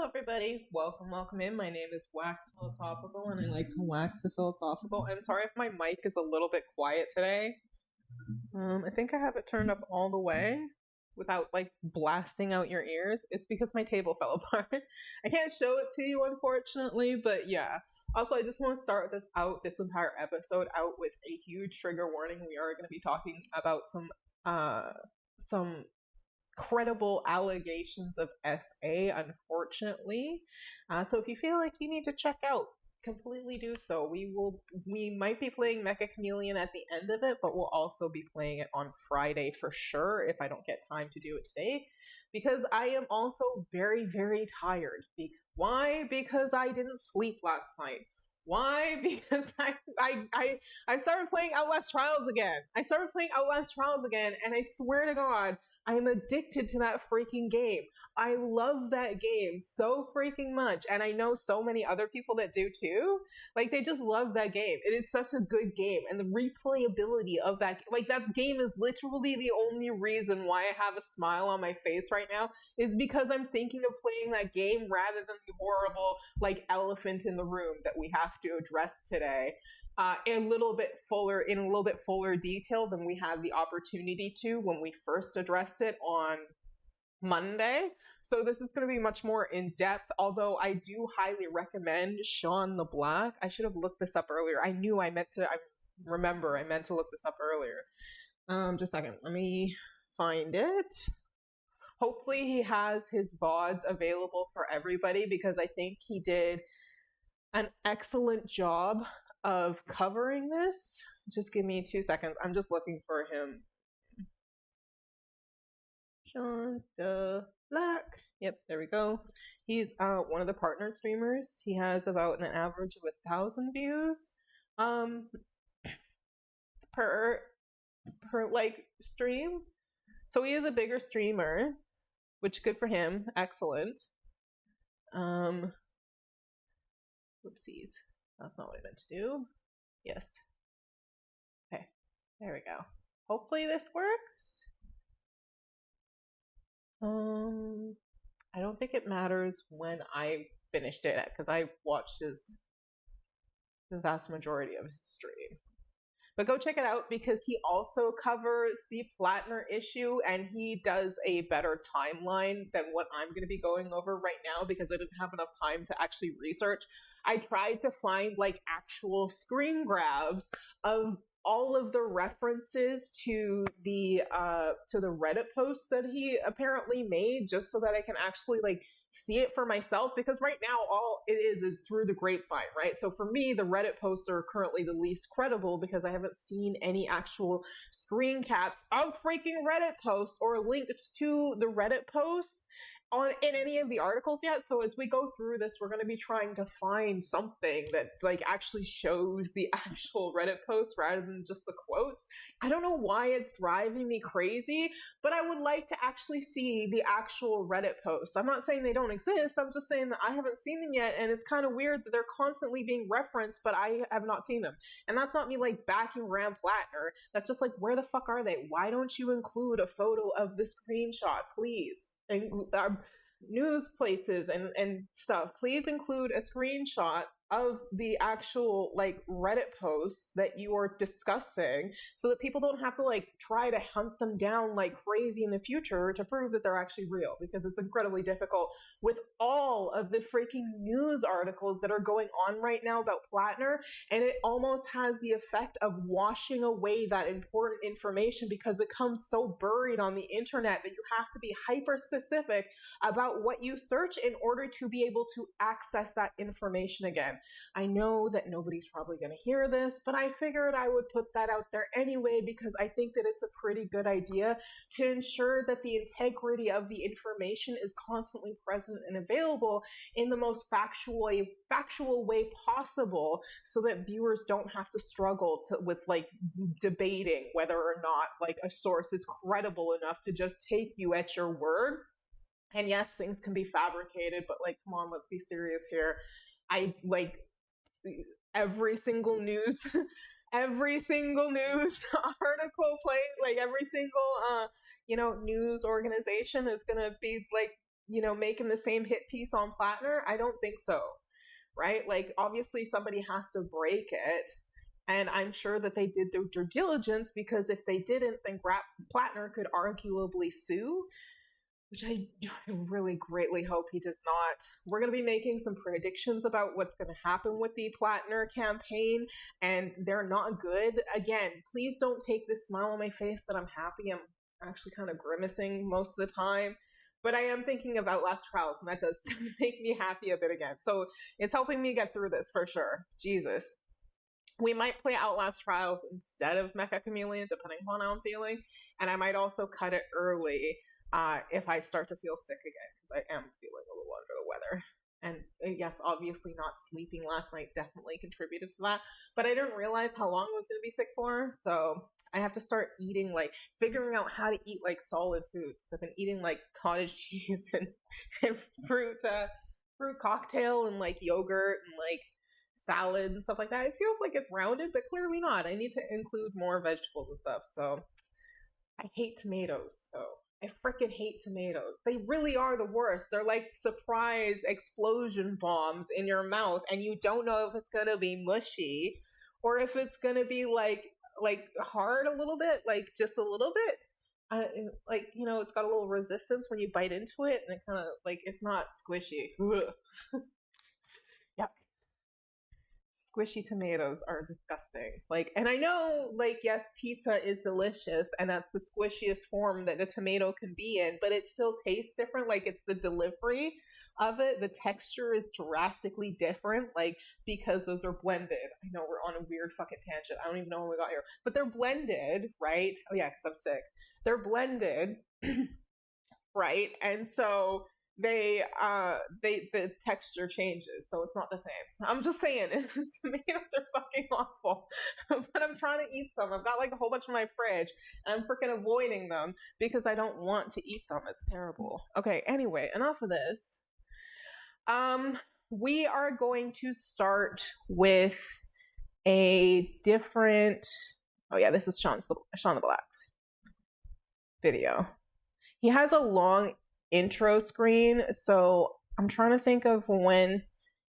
Hello, everybody. Welcome in. My name is Wax Philosophical, and I like to wax the philosophical. I'm sorry if my mic is a little bit quiet today. I think I have it turned up all the way without like blasting out your ears. It's because my table fell apart. I can't show it to you, unfortunately, but yeah. Also, I just want to start this entire episode out with a huge trigger warning. We are going to be talking about some credible allegations of SA, unfortunately. So if you feel like you need to check out, completely do so. We might be playing Mecha Chameleon at the end of it, but we'll also be playing it on Friday for sure if I don't get time to do it today, because I am also very, very tired. Why? Because I didn't sleep last night. Why? Because I started playing Outlast Trials again. And I swear to God, I am addicted to that freaking game. I love that game so freaking much, and I know so many other people that do too. Like, they just love that game. It is such a good game, and the replayability of that game is literally the only reason why I have a smile on my face right now, is because I'm thinking of playing that game rather than the horrible elephant in the room that we have to address today. In a little bit fuller detail than we had the opportunity to when we first addressed it on Monday. So this is going to be much more in depth, although I do highly recommend Sean the Black. I should have looked this up earlier. I meant to look this up earlier. Just a second. Let me find it. Hopefully he has his VODs available for everybody, because I think he did an excellent job of covering this. Just give me 2 seconds. I'm just looking for him. Sean the Black. Yep, there we go. He's one of the partner streamers. He has about an average of 1,000 views per stream. So he is a bigger streamer, which good for him. Excellent. Oopsies. That's not what I meant to do. Yes. Okay. There we go. Hopefully this works. I don't think it matters when I finished it, because I watched the vast majority of his stream. But go check it out, because he also covers the PLATNER issue, and he does a better timeline than what I'm going to be going over right now, because I didn't have enough time to actually research. I tried to find actual screen grabs of all of the references to the Reddit posts that he apparently made, just so that I can actually see it for myself, because right now all it is through the grapevine, right? So for me, the Reddit posts are currently the least credible, because I haven't seen any actual screen caps of freaking Reddit posts or links to the Reddit posts in any of the articles yet. So as we go through this, we're going to be trying to find something that actually shows the actual Reddit post rather than just the quotes. I don't know why it's driving me crazy, but I would like to actually see the actual Reddit posts. I'm not saying they don't exist. I'm just saying that I haven't seen them yet, and it's kind of weird that they're constantly being referenced, but I have not seen them. And that's not me backing Ram PLATNER. That's just where the fuck are they? Why don't you include a photo of the screenshot, please? And news places and stuff, please include a screenshot of the actual Reddit posts that you are discussing, so that people don't have to try to hunt them down like crazy in the future to prove that they're actually real, because it's incredibly difficult with all of the freaking news articles that are going on right now about PLATNER, and it almost has the effect of washing away that important information, because it comes so buried on the internet that you have to be hyper specific about what you search in order to be able to access that information again. I know that nobody's probably going to hear this, but I figured I would put that out there anyway, because I think that it's a pretty good idea to ensure that the integrity of the information is constantly present and available in the most factual way possible, so that viewers don't have to struggle with debating whether or not a source is credible enough to just take you at your word. And yes, things can be fabricated, but come on, let's be serious here. I every single news article every single news organization is gonna be making the same hit piece on Plattner? I don't think so, right? Like, obviously, somebody has to break it. And I'm sure that they did their due diligence, because if they didn't, then Plattner could arguably sue, which I really greatly hope he does not. We're going to be making some predictions about what's going to happen with the Plattner campaign, and they're not good. Again, please don't take this smile on my face that I'm happy. I'm actually kind of grimacing most of the time. But I am thinking of Outlast Trials, and that does make me happy a bit again. So it's helping me get through this for sure. Jesus. We might play Outlast Trials instead of Mecha Chameleon, depending upon how I'm feeling. And I might also cut it early if I start to feel sick again, because I am feeling a little under the weather. And yes, obviously not sleeping last night definitely contributed to that. But I didn't realize how long I was going to be sick for. So I have to start eating, like, figuring out how to eat, like, solid foods. Because I've been eating, like, cottage cheese and fruit cocktail and, like, yogurt and, like, salad and stuff like that. It feels like it's rounded, but clearly not. I need to include more vegetables and stuff. So I hate tomatoes. So I freaking hate tomatoes. They really are the worst. They're like surprise explosion bombs in your mouth, and you don't know if it's gonna be mushy or if it's gonna be like hard a little bit, like just a little bit. Like, it's got a little resistance when you bite into it, and it kind of like, it's not squishy. Yuck. Squishy tomatoes are disgusting. Like, and I know, like, yes, pizza is delicious, and that's the squishiest form that a tomato can be in, but it still tastes different. Like, it's the delivery of it. The texture is drastically different, like, because those are blended. I know we're on a weird fucking tangent. I don't even know when we got here, but they're blended, right? Oh yeah, because I'm sick. They're blended, right? And so the texture changes, so it's not the same. I'm just saying, tomatoes are fucking awful, but I'm trying to eat them. I've got like a whole bunch in my fridge, and I'm freaking avoiding them because I don't want to eat them. It's terrible. Okay, anyway, enough of this. We are going to start with a different. Oh yeah, this is Sean the Black's video. He has a long intro screen, so I'm trying to think of when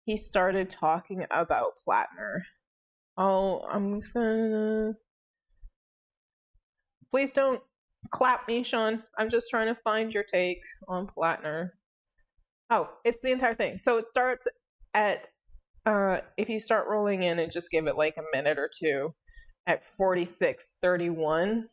he started talking about Plattner. Oh, I'm just gonna... Please don't clap me, Sean. I'm just trying to find your take on Plattner. Oh, it's the entire thing. So it starts at, if you start rolling in and just give it like a minute or two, at 46:31,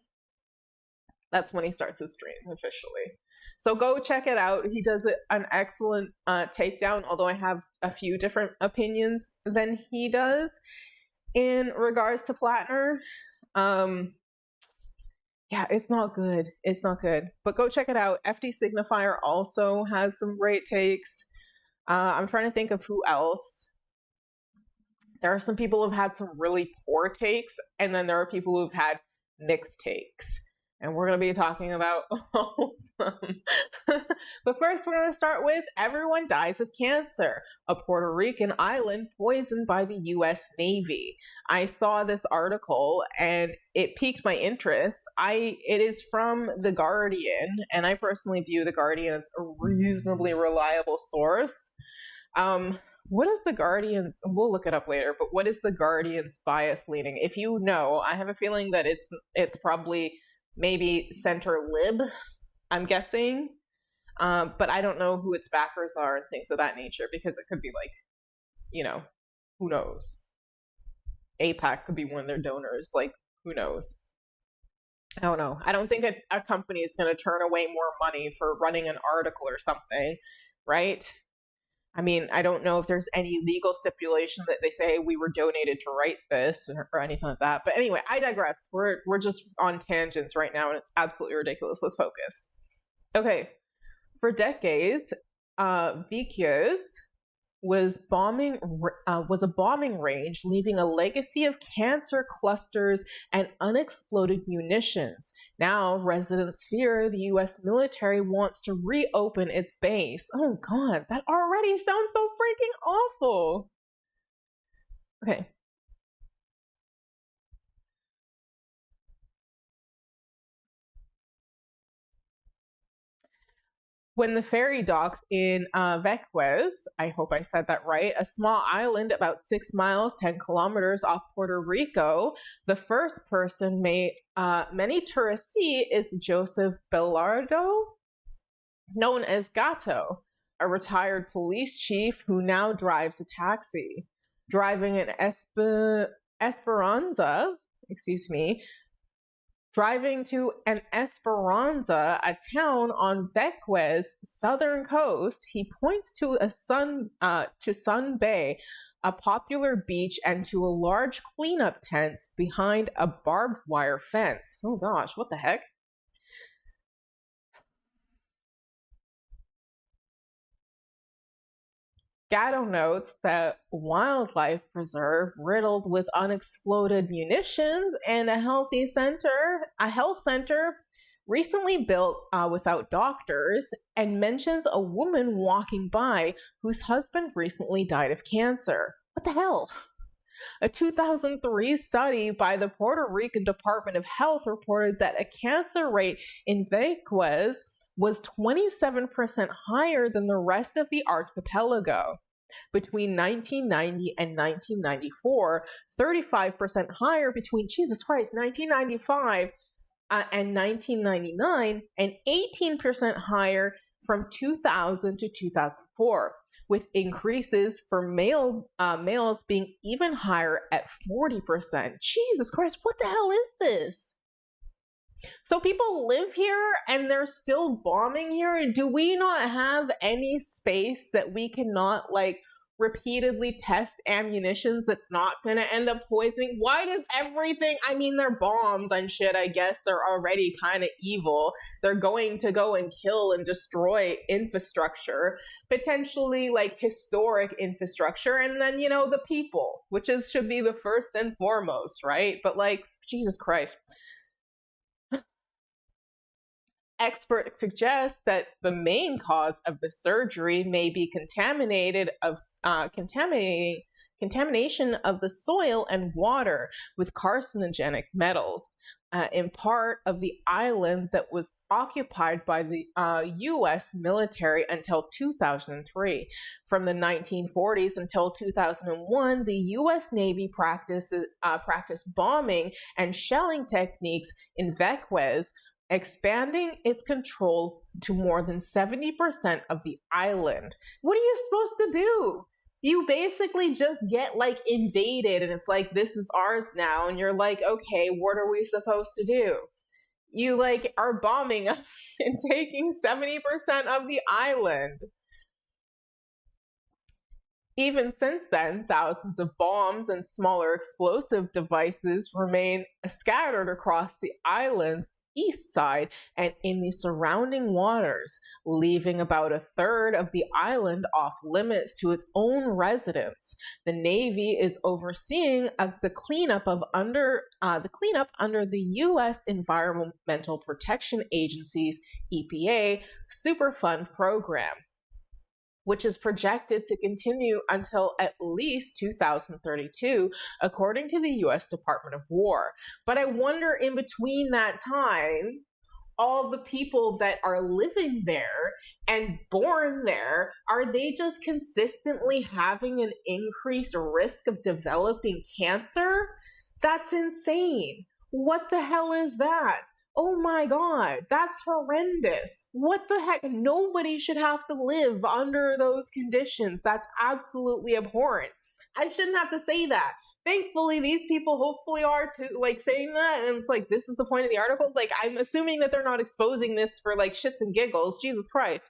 that's when he starts his stream officially. So go check it out. He does an excellent takedown, although I have a few different opinions than he does in regards to Plattner. Yeah, it's not good. It's not good. But go check it out. FD Signifier also has some great takes. I'm trying to think of who else. There are some people who've had some really poor takes, and then there are people who've had mixed takes. And we're going to be talking about all of them. But first, we're going to start with Everyone Dies of Cancer, a Puerto Rican island poisoned by the U.S. Navy. I saw this article, and it piqued my interest. It is from The Guardian, and I personally view The Guardian as a reasonably reliable source. What is The Guardian's... We'll look it up later, but what is The Guardian's bias leaning? If you know, I have a feeling that it's probably... maybe center lib, I'm guessing. But I don't know who its backers are and things of that nature, because it could be like, who knows? APAC could be one of their donors. Like, who knows? I don't know. I don't think a company is going to turn away more money for running an article or something, right? I mean, I don't know if there's any legal stipulation that they say we were donated to write this or anything like that. But anyway, I digress. We're just on tangents right now, and it's absolutely ridiculous. Let's focus. Okay. For decades, Vikias was a bombing range, leaving a legacy of cancer clusters and unexploded munitions. Now, residents fear the U.S. military wants to reopen its base. Oh God, that already sounds so freaking awful. Okay. when the ferry docks in Vequez, I hope I said that right, a small island about 6 miles, 10 kilometers off Puerto Rico, the first person many tourists see is Joseph Belardo, known as Gato, a retired police chief who now drives a taxi. Driving an Esperanza, driving to an Esperanza, a town on Vequez's southern coast, he points to Sun Bay, a popular beach, and to a large cleanup tent behind a barbed wire fence. Oh gosh, what the heck? Gatto notes that wildlife preserve riddled with unexploded munitions and a health center recently built without doctors, and mentions a woman walking by whose husband recently died of cancer. What the hell? A 2003 study by the Puerto Rican Department of Health reported that a cancer rate in Vequez was 27% higher than the rest of the archipelago. Between 1990 and 1994, 35% higher between, Jesus Christ, 1995 and 1999, and 18% higher from 2000 to 2004, with increases for males being even higher at 40%. Jesus Christ, what the hell is this? So people live here and they're still bombing here? Do we not have any space that we cannot, like, repeatedly test ammunitions that's not going to end up poisoning? Why does everything, I mean, they're bombs and shit, I guess they're already kind of evil. They're going to go and kill and destroy infrastructure, potentially like historic infrastructure, and then, you know, the people, which should be the first and foremost, right? But like, Jesus Christ. Experts suggest that the main cause of the surgery may be contamination of the soil and water with carcinogenic metals, in part of the island that was occupied by the U.S. military until 2003. From the 1940s until 2001, the U.S. Navy practiced bombing and shelling techniques in Vequez, expanding its control to more than 70% of the island. What are you supposed to do? You basically just get like invaded and it's like, this is ours now. And you're like, okay, what are we supposed to do? You like are bombing us and taking 70% of the island. Even since then, thousands of bombs and smaller explosive devices remain scattered across the island's east side and in the surrounding waters, leaving about a third of the island off limits to its own residents. The Navy is overseeing the cleanup under the U.S. Environmental Protection Agency's EPA Superfund program, which is projected to continue until at least 2032, according to the U.S. Department of War. But I wonder, in between that time, all the people that are living there and born there, are they just consistently having an increased risk of developing cancer? That's insane. What the hell is that? Oh my God, that's horrendous. What the heck? Nobody should have to live under those conditions. That's absolutely abhorrent. I shouldn't have to say that. Thankfully, these people hopefully are too, like, saying that, and it's like, this is the point of the article. Like, I'm assuming that they're not exposing this for like shits and giggles. Jesus Christ.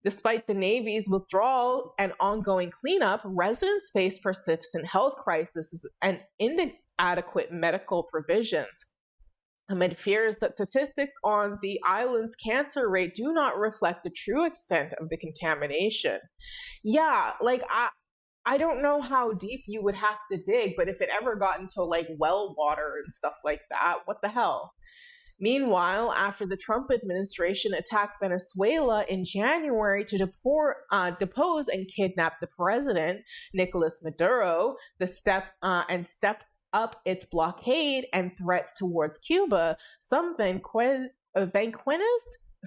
Despite the Navy's withdrawal and ongoing cleanup, residents face persistent health crises and inadequate medical provisions, amid fears that statistics on the island's cancer rate do not reflect the true extent of the contamination. Yeah, like, I don't know how deep you would have to dig, but if it ever got into like well water and stuff like that, what the hell? Meanwhile, after the Trump administration attacked Venezuela in January to depose and kidnap the president, Nicolas Maduro, stepped up its blockade and threats towards Cuba, some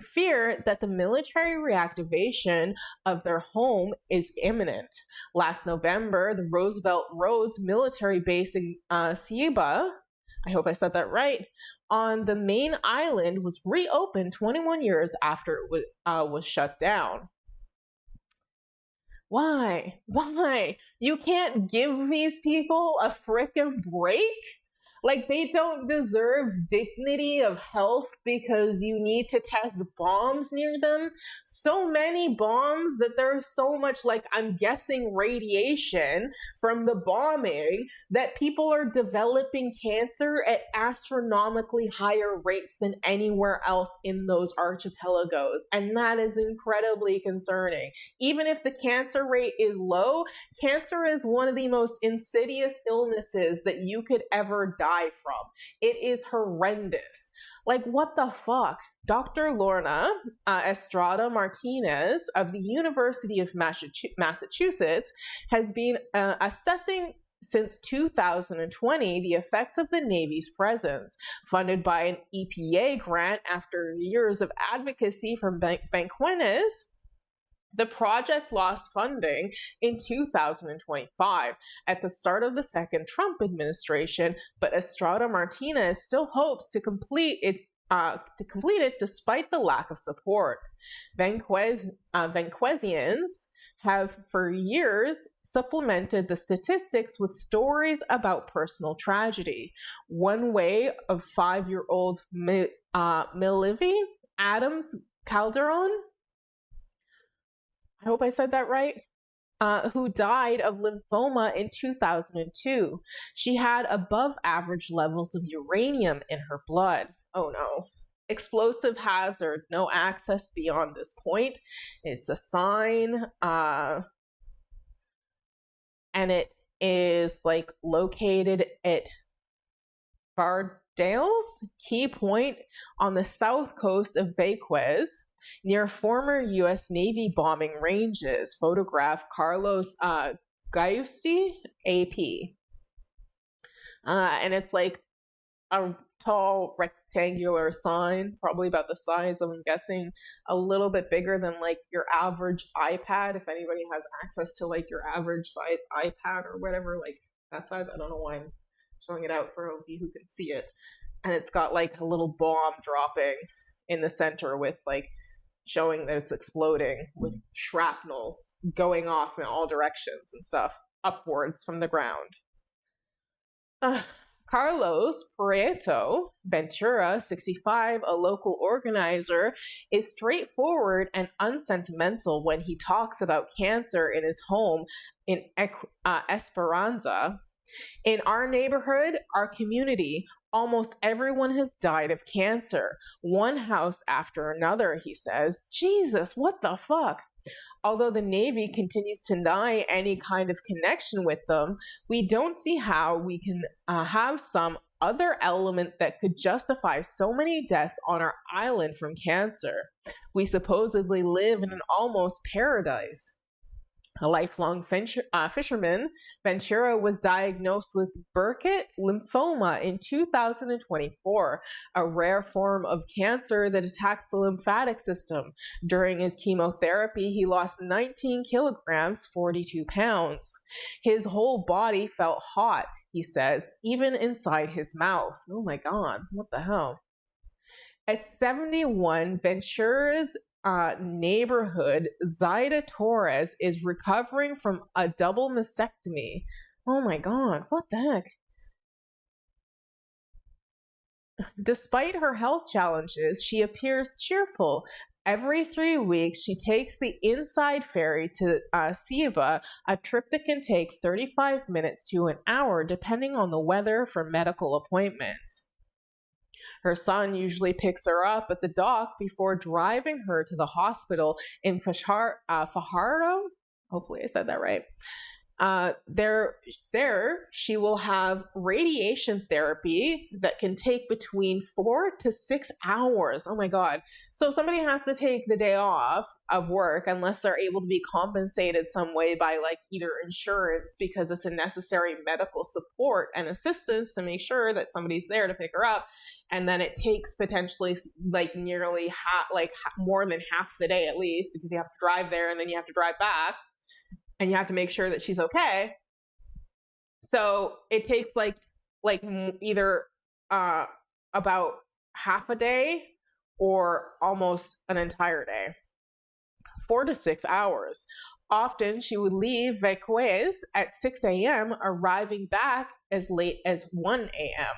fear that the military reactivation of their home is imminent. Last November, the Roosevelt Roads military base in Ceiba, I hope I said that right, on the main island was reopened 21 years after it was shut down. Why? Why? You can't give these people a frickin' break? Like, they don't deserve dignity of health because you need to test bombs near them. So many bombs that there's so much, like, I'm guessing, radiation from the bombing that people are developing cancer at astronomically higher rates than anywhere else in those archipelagos. And that is incredibly concerning. Even if the cancer rate is low, cancer is one of the most insidious illnesses that you could ever die from. It is horrendous. Like, what the fuck? Dr. Lorna Estrada Martinez of the University of Massachusetts has been assessing since 2020 the effects of the Navy's presence, funded by an EPA grant after years of advocacy from Banquenes. The project lost funding in 2025 at the start of the second Trump administration, but Estrada Martinez still hopes to complete it despite the lack of support. Banquesians have for years supplemented the statistics with stories about personal tragedy. One way of 5-year-old Milivy Adams Calderon, I hope I said that right, who died of lymphoma in 2002. She had above average levels of uranium in her blood. Oh no. Explosive hazard, no access beyond this point. It's a sign, and it is like located at Bardales Key Point on the south coast of Vazquez, near former U.S. Navy bombing ranges. Photograph Carlos Giusti, AP. And it's like a tall rectangular sign, probably about the size of, I'm guessing, a little bit bigger than like your average iPad. If anybody has access to like your average size iPad or whatever, like that size. I don't know why I'm showing it out for OB who can see it. And it's got like a little bomb dropping in the center with like showing that it's exploding with shrapnel going off in all directions and stuff upwards from the ground. Carlos Prieto Ventura, 65, a local organizer, is straightforward and unsentimental when he talks about cancer in his home in Esperanza. In our neighborhood, our community, almost everyone has died of cancer, one house after another, he says. Jesus, what the fuck? Although the Navy continues to deny any kind of connection with them, we don't see how we can have some other element that could justify so many deaths on our island from cancer. We supposedly live in an almost paradise. A lifelong fisherman, Ventura was diagnosed with Burkitt lymphoma in 2024, a rare form of cancer that attacks the lymphatic system. During his chemotherapy, he lost 19 kilograms, 42 pounds. His whole body felt hot, he says, even inside his mouth. Oh my God, what the hell? At 71, Ventura's neighborhood, Zaida Torres, is recovering from a double mastectomy. Oh my God, what the heck? Despite her health challenges, she appears cheerful. Every 3 weeks, she takes the inside ferry to Ceiba, a trip that can take 35 minutes to an hour, depending on the weather, for medical appointments. Her son usually picks her up at the dock before driving her to the hospital in Fajardo. Hopefully I said that right. There she will have radiation therapy that can take between 4 to 6 hours. Oh my God. So somebody has to take the day off of work unless they're able to be compensated some way by like either insurance, because it's a necessary medical support and assistance to make sure that somebody's there to pick her up. And then it takes potentially like nearly more than half the day at least, because you have to drive there and then you have to drive back. And you have to make sure that she's okay. So it takes like either about half a day or almost an entire day. 4 to 6 hours. Often she would leave Vauquois at 6 a.m., arriving back as late as 1 a.m.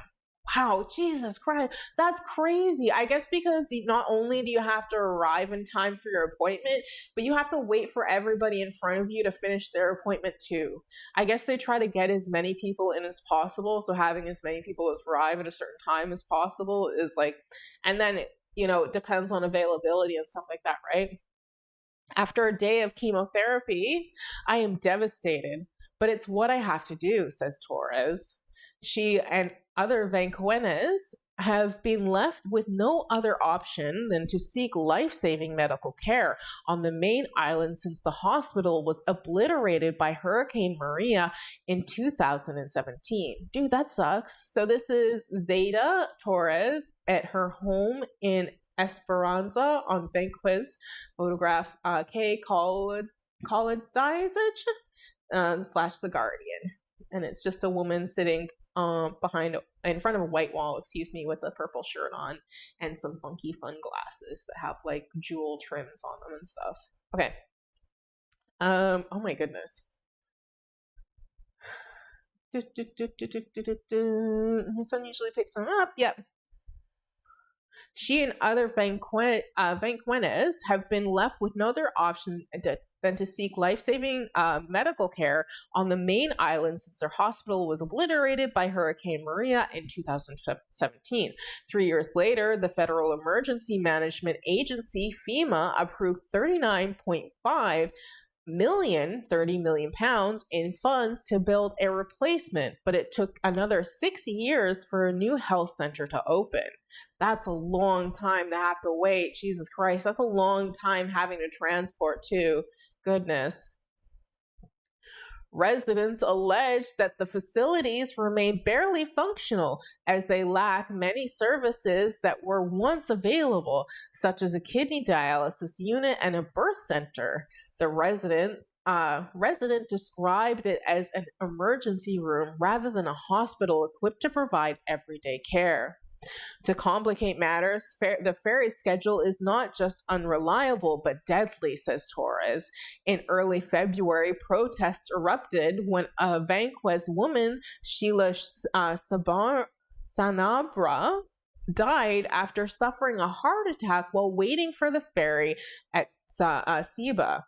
Wow, Jesus Christ, that's crazy. I guess because not only do you have to arrive in time for your appointment, but you have to wait for everybody in front of you to finish their appointment too. I guess they try to get as many people in as possible, so having as many people as arrive at a certain time as possible is like, and then, it depends on availability and stuff like that, right? After a day of chemotherapy, I am devastated, but it's what I have to do, says Torres. She and other Vauquois have been left with no other option than to seek life-saving medical care on the main island since the hospital was obliterated by Hurricane Maria in 2017. Dude, that sucks. So this is Zeta Torres at her home in Esperanza on Vauquois. Photograph K. Colidizage / The Guardian. And it's just a woman sitting in front of a white wall, with a purple shirt on and some funky fun glasses that have like jewel trims on them and stuff. Okay. Oh my goodness. Her son usually picks them up. Yep. She and other Vauquois have been left with no other option than to seek life-saving medical care on the main island since their hospital was obliterated by Hurricane Maria in 2017. 3 years later, the Federal Emergency Management Agency, FEMA, approved 39.5 million, 30 million pounds in funds to build a replacement, but it took another 6 years for a new health center to open. That's a long time to have to wait. Jesus Christ, that's a long time having to transport too. Goodness. Residents allege that the facilities remain barely functional as they lack many services that were once available, such as a kidney dialysis unit and a birth center. The resident described it as an emergency room rather than a hospital equipped to provide everyday care. To complicate matters, the ferry schedule is not just unreliable, but deadly, says Torres. In early February, protests erupted when a Vauquois woman, Sheila Sanabra, died after suffering a heart attack while waiting for the ferry at Ciba.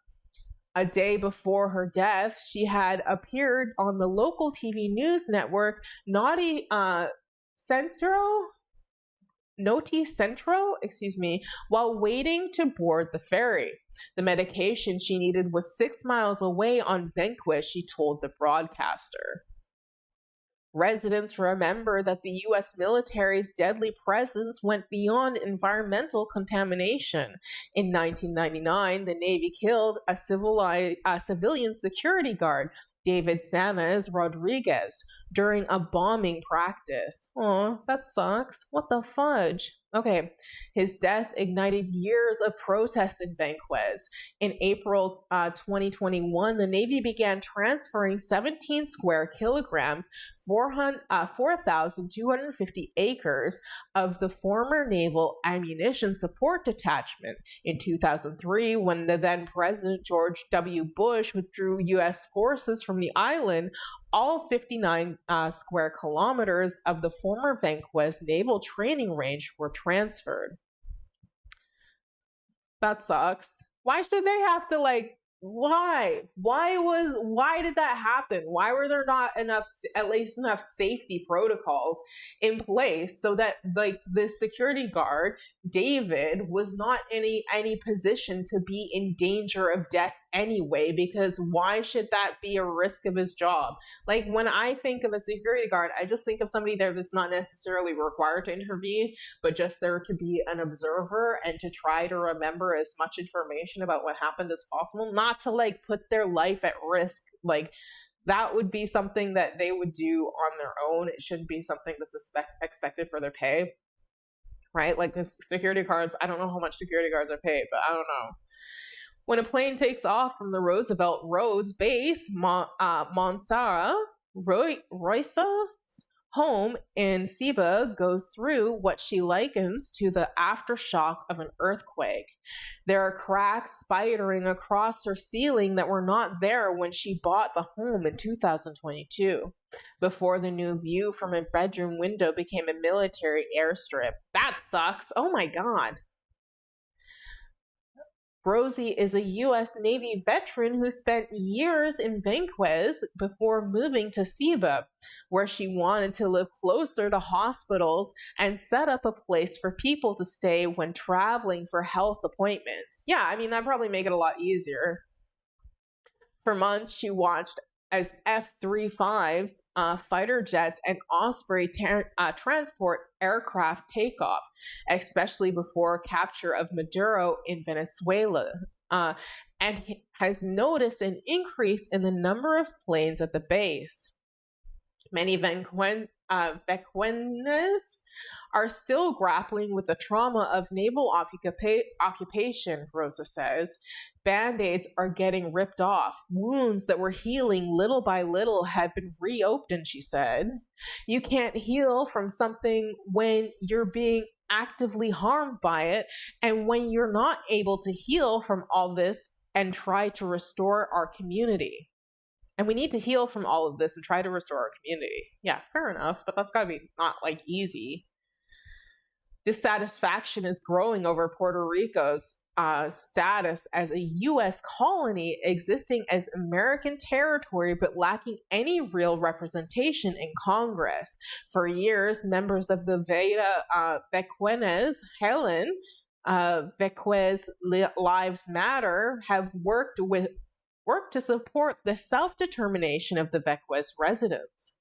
A day before her death, she had appeared on the local TV news network Noti Centro, while waiting to board the ferry. The medication she needed was 6 miles away on Vauquois, she told the broadcaster. Residents remember that the U.S. military's deadly presence went beyond environmental contamination. In 1999, the Navy killed a civilian security guard, David Sanas Rodriguez, during a bombing practice. Aw, that sucks. What the fudge? Okay, his death ignited years of protests in Vauquois. In April 2021, the Navy began transferring 17 square kilograms, 4,250 acres of the former Naval Ammunition Support Detachment. In 2003, when the then President George W. Bush withdrew U.S. forces from the island, all 59 square kilometers of the former Vauquois Naval Training Range were transferred. That sucks. Why should they have to why did that happen? Why were there not enough, at least enough safety protocols in place so that like the security guard David was not in any position to be in danger of death anyway? Because why should that be a risk of his job? Like when I think of a security guard, I just think of somebody there that's not necessarily required to intervene, but just there to be an observer and to try to remember as much information about what happened as possible, not to like put their life at risk. Like that would be something that they would do on their own. It shouldn't be something that's expected for their pay, right? Like security guards, I don't know how much security guards are paid, but I don't know. When a plane takes off from the Roosevelt Roads base, Monsara Royce's home in Siba goes through what she likens to the aftershock of an earthquake. There are cracks spidering across her ceiling that were not there when she bought the home in 2022, before the new view from a bedroom window became a military airstrip. That sucks. Oh my God. Rosie is a U.S. Navy veteran who spent years in Vanquez before moving to Siba, where she wanted to live closer to hospitals and set up a place for people to stay when traveling for health appointments. Yeah, I mean, that'd probably make it a lot easier. For months, she watched as F-35s, fighter jets, and Osprey transport aircraft take off, especially before capture of Maduro in Venezuela, and has noticed an increase in the number of planes at the base. Many Venezuelans are still grappling with the trauma of naval occupation, Rosa says. Band-aids are getting ripped off. Wounds that were healing little by little have been reopened, she said. You can't heal from something when you're being actively harmed by it, and when you're not able to heal from all this and try to restore our community. And we need to heal from all of this and try to restore our community. Yeah, fair enough, but that's gotta be not like easy. Dissatisfaction is growing over Puerto Rico's status as a U.S. colony existing as American territory but lacking any real representation in Congress. For years, members of the Vequenez Helen Vequez Lives Matter have worked to support the self-determination of the Vequez residents.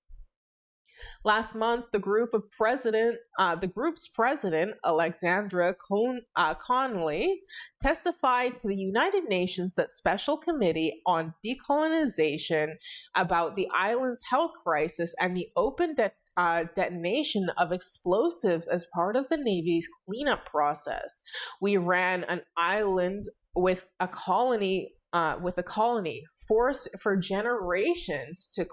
Last month, the group's president, Alexandra Connolly, testified to the United Nations Special Committee on Decolonization about the island's health crisis and the open detonation of explosives as part of the Navy's cleanup process. We ran an island with a colony forced for generations to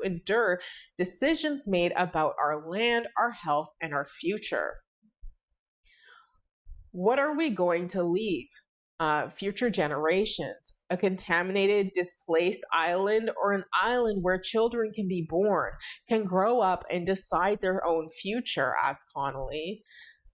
endure decisions made about our land, our health, and our future. What are we going to leave future generations? A contaminated, displaced island, or an island where children can be born, can grow up and decide their own future? Asked Connolly.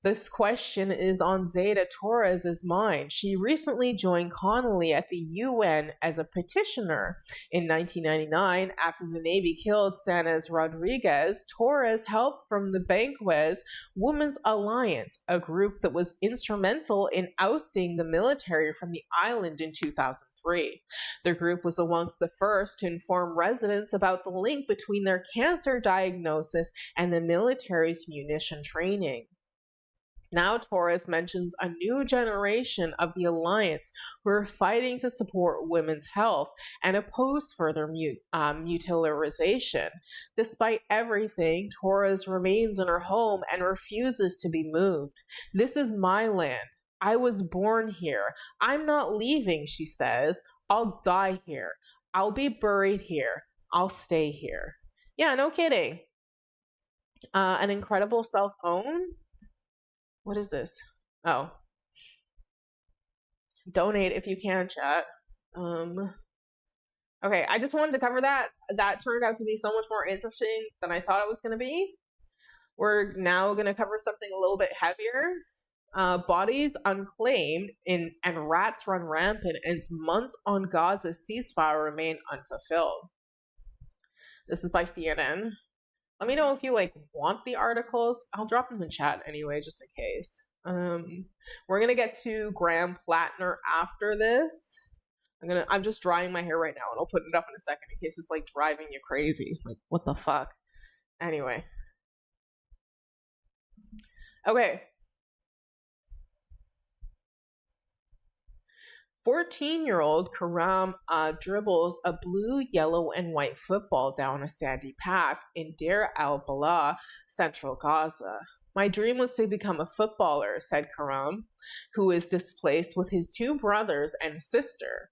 This question is on Zeta Torres's mind. She recently joined Connolly at the UN as a petitioner. In 1999, after the Navy killed Santos Rodriguez, Torres helped from the Vanquez Women's Alliance, a group that was instrumental in ousting the military from the island in 2003. The group was amongst the first to inform residents about the link between their cancer diagnosis and the military's munition training. Now Torres mentions a new generation of the alliance who are fighting to support women's health and oppose further mutilization. Despite everything, Torres remains in her home and refuses to be moved. This is my land. I was born here. I'm not leaving, she says. I'll die here. I'll be buried here. I'll stay here. Yeah, no kidding. An incredible self-own? What is this? Oh. Donate if you can, chat. Okay, I just wanted to cover that. That turned out to be so much more interesting than I thought it was going to be. We're now going to cover something a little bit heavier. Bodies unclaimed and rats run rampant as months on Gaza's ceasefire remain unfulfilled. This is by CNN. Let me know if you want the articles. I'll drop them in the chat anyway, just in case. We're gonna get to Graham Plattner after this. I'm just drying my hair right now, and I'll put it up in a second in case it's driving you crazy. What the fuck? Anyway. Okay. 14-year-old Karam dribbles a blue, yellow, and white football down a sandy path in Deir al-Balah, central Gaza. My dream was to become a footballer, said Karam, who is displaced with his 2 brothers and sister.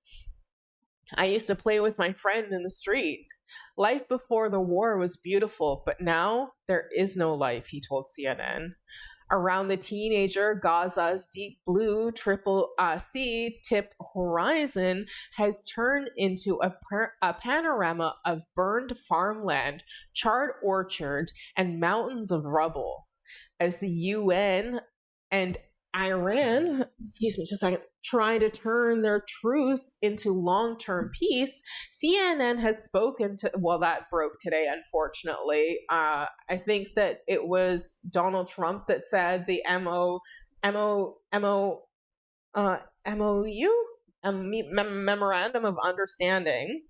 I used to play with my friend in the street. Life before the war was beautiful, but now there is no life, he told CNN. Around the teenager, Gaza's deep blue triple C tipped horizon has turned into a panorama of burned farmland, charred orchards, and mountains of rubble. As the UN and Iran, trying to turn their truce into long-term peace, CNN has spoken to, that broke today, unfortunately. I think that it was Donald Trump that said the Memorandum of Understanding,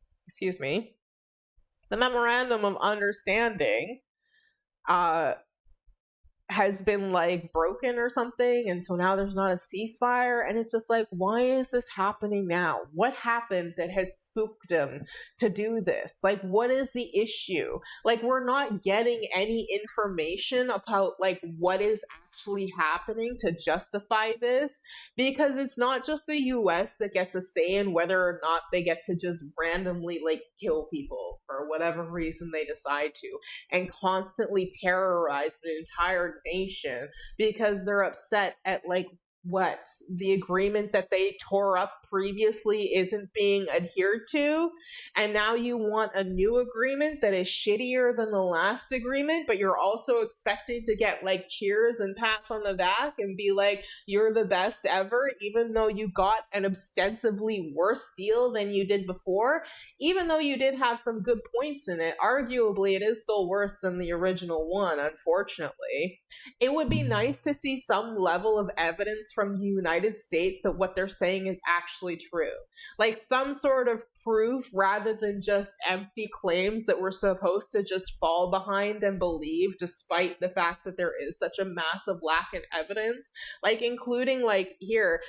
the Memorandum of Understanding, has been broken or something, and so now there's not a ceasefire, and it's just why is this happening now? What happened that has spooked him to do this? What is the issue? We're not getting any information about what is actually happening to justify this, because it's not just the US that gets a say in whether or not they get to just randomly kill people for whatever reason they decide to, and constantly terrorize the entire nation because they're upset at the agreement that they tore up previously isn't being adhered to, and now you want a new agreement that is shittier than the last agreement, but you're also expecting to get cheers and pats on the back and be you're the best ever, even though you got an ostensibly worse deal than you did before. Even though you did have some good points in it, arguably it is still worse than the original one, unfortunately. It would be nice to see some level of evidence from the United States that what they're saying is actually true. Some sort of proof rather than just empty claims that we're supposed to just fall behind and believe, despite the fact that there is such a massive lack in evidence. Including here,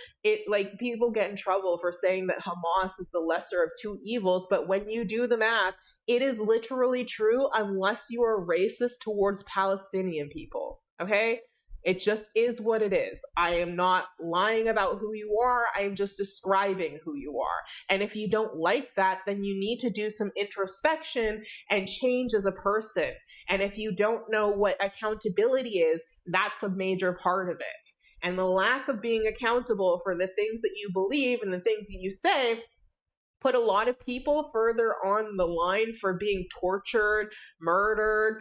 people get in trouble for saying that Hamas is the lesser of 2 evils, but when you do the math, it is literally true unless you are racist towards Palestinian people. Okay? It just is what it is. I am not lying about who you are. I am just describing who you are. And if you don't like that, then you need to do some introspection and change as a person. And if you don't know what accountability is, that's a major part of it. And the lack of being accountable for the things that you believe and the things that you say put a lot of people further on the line for being tortured, murdered,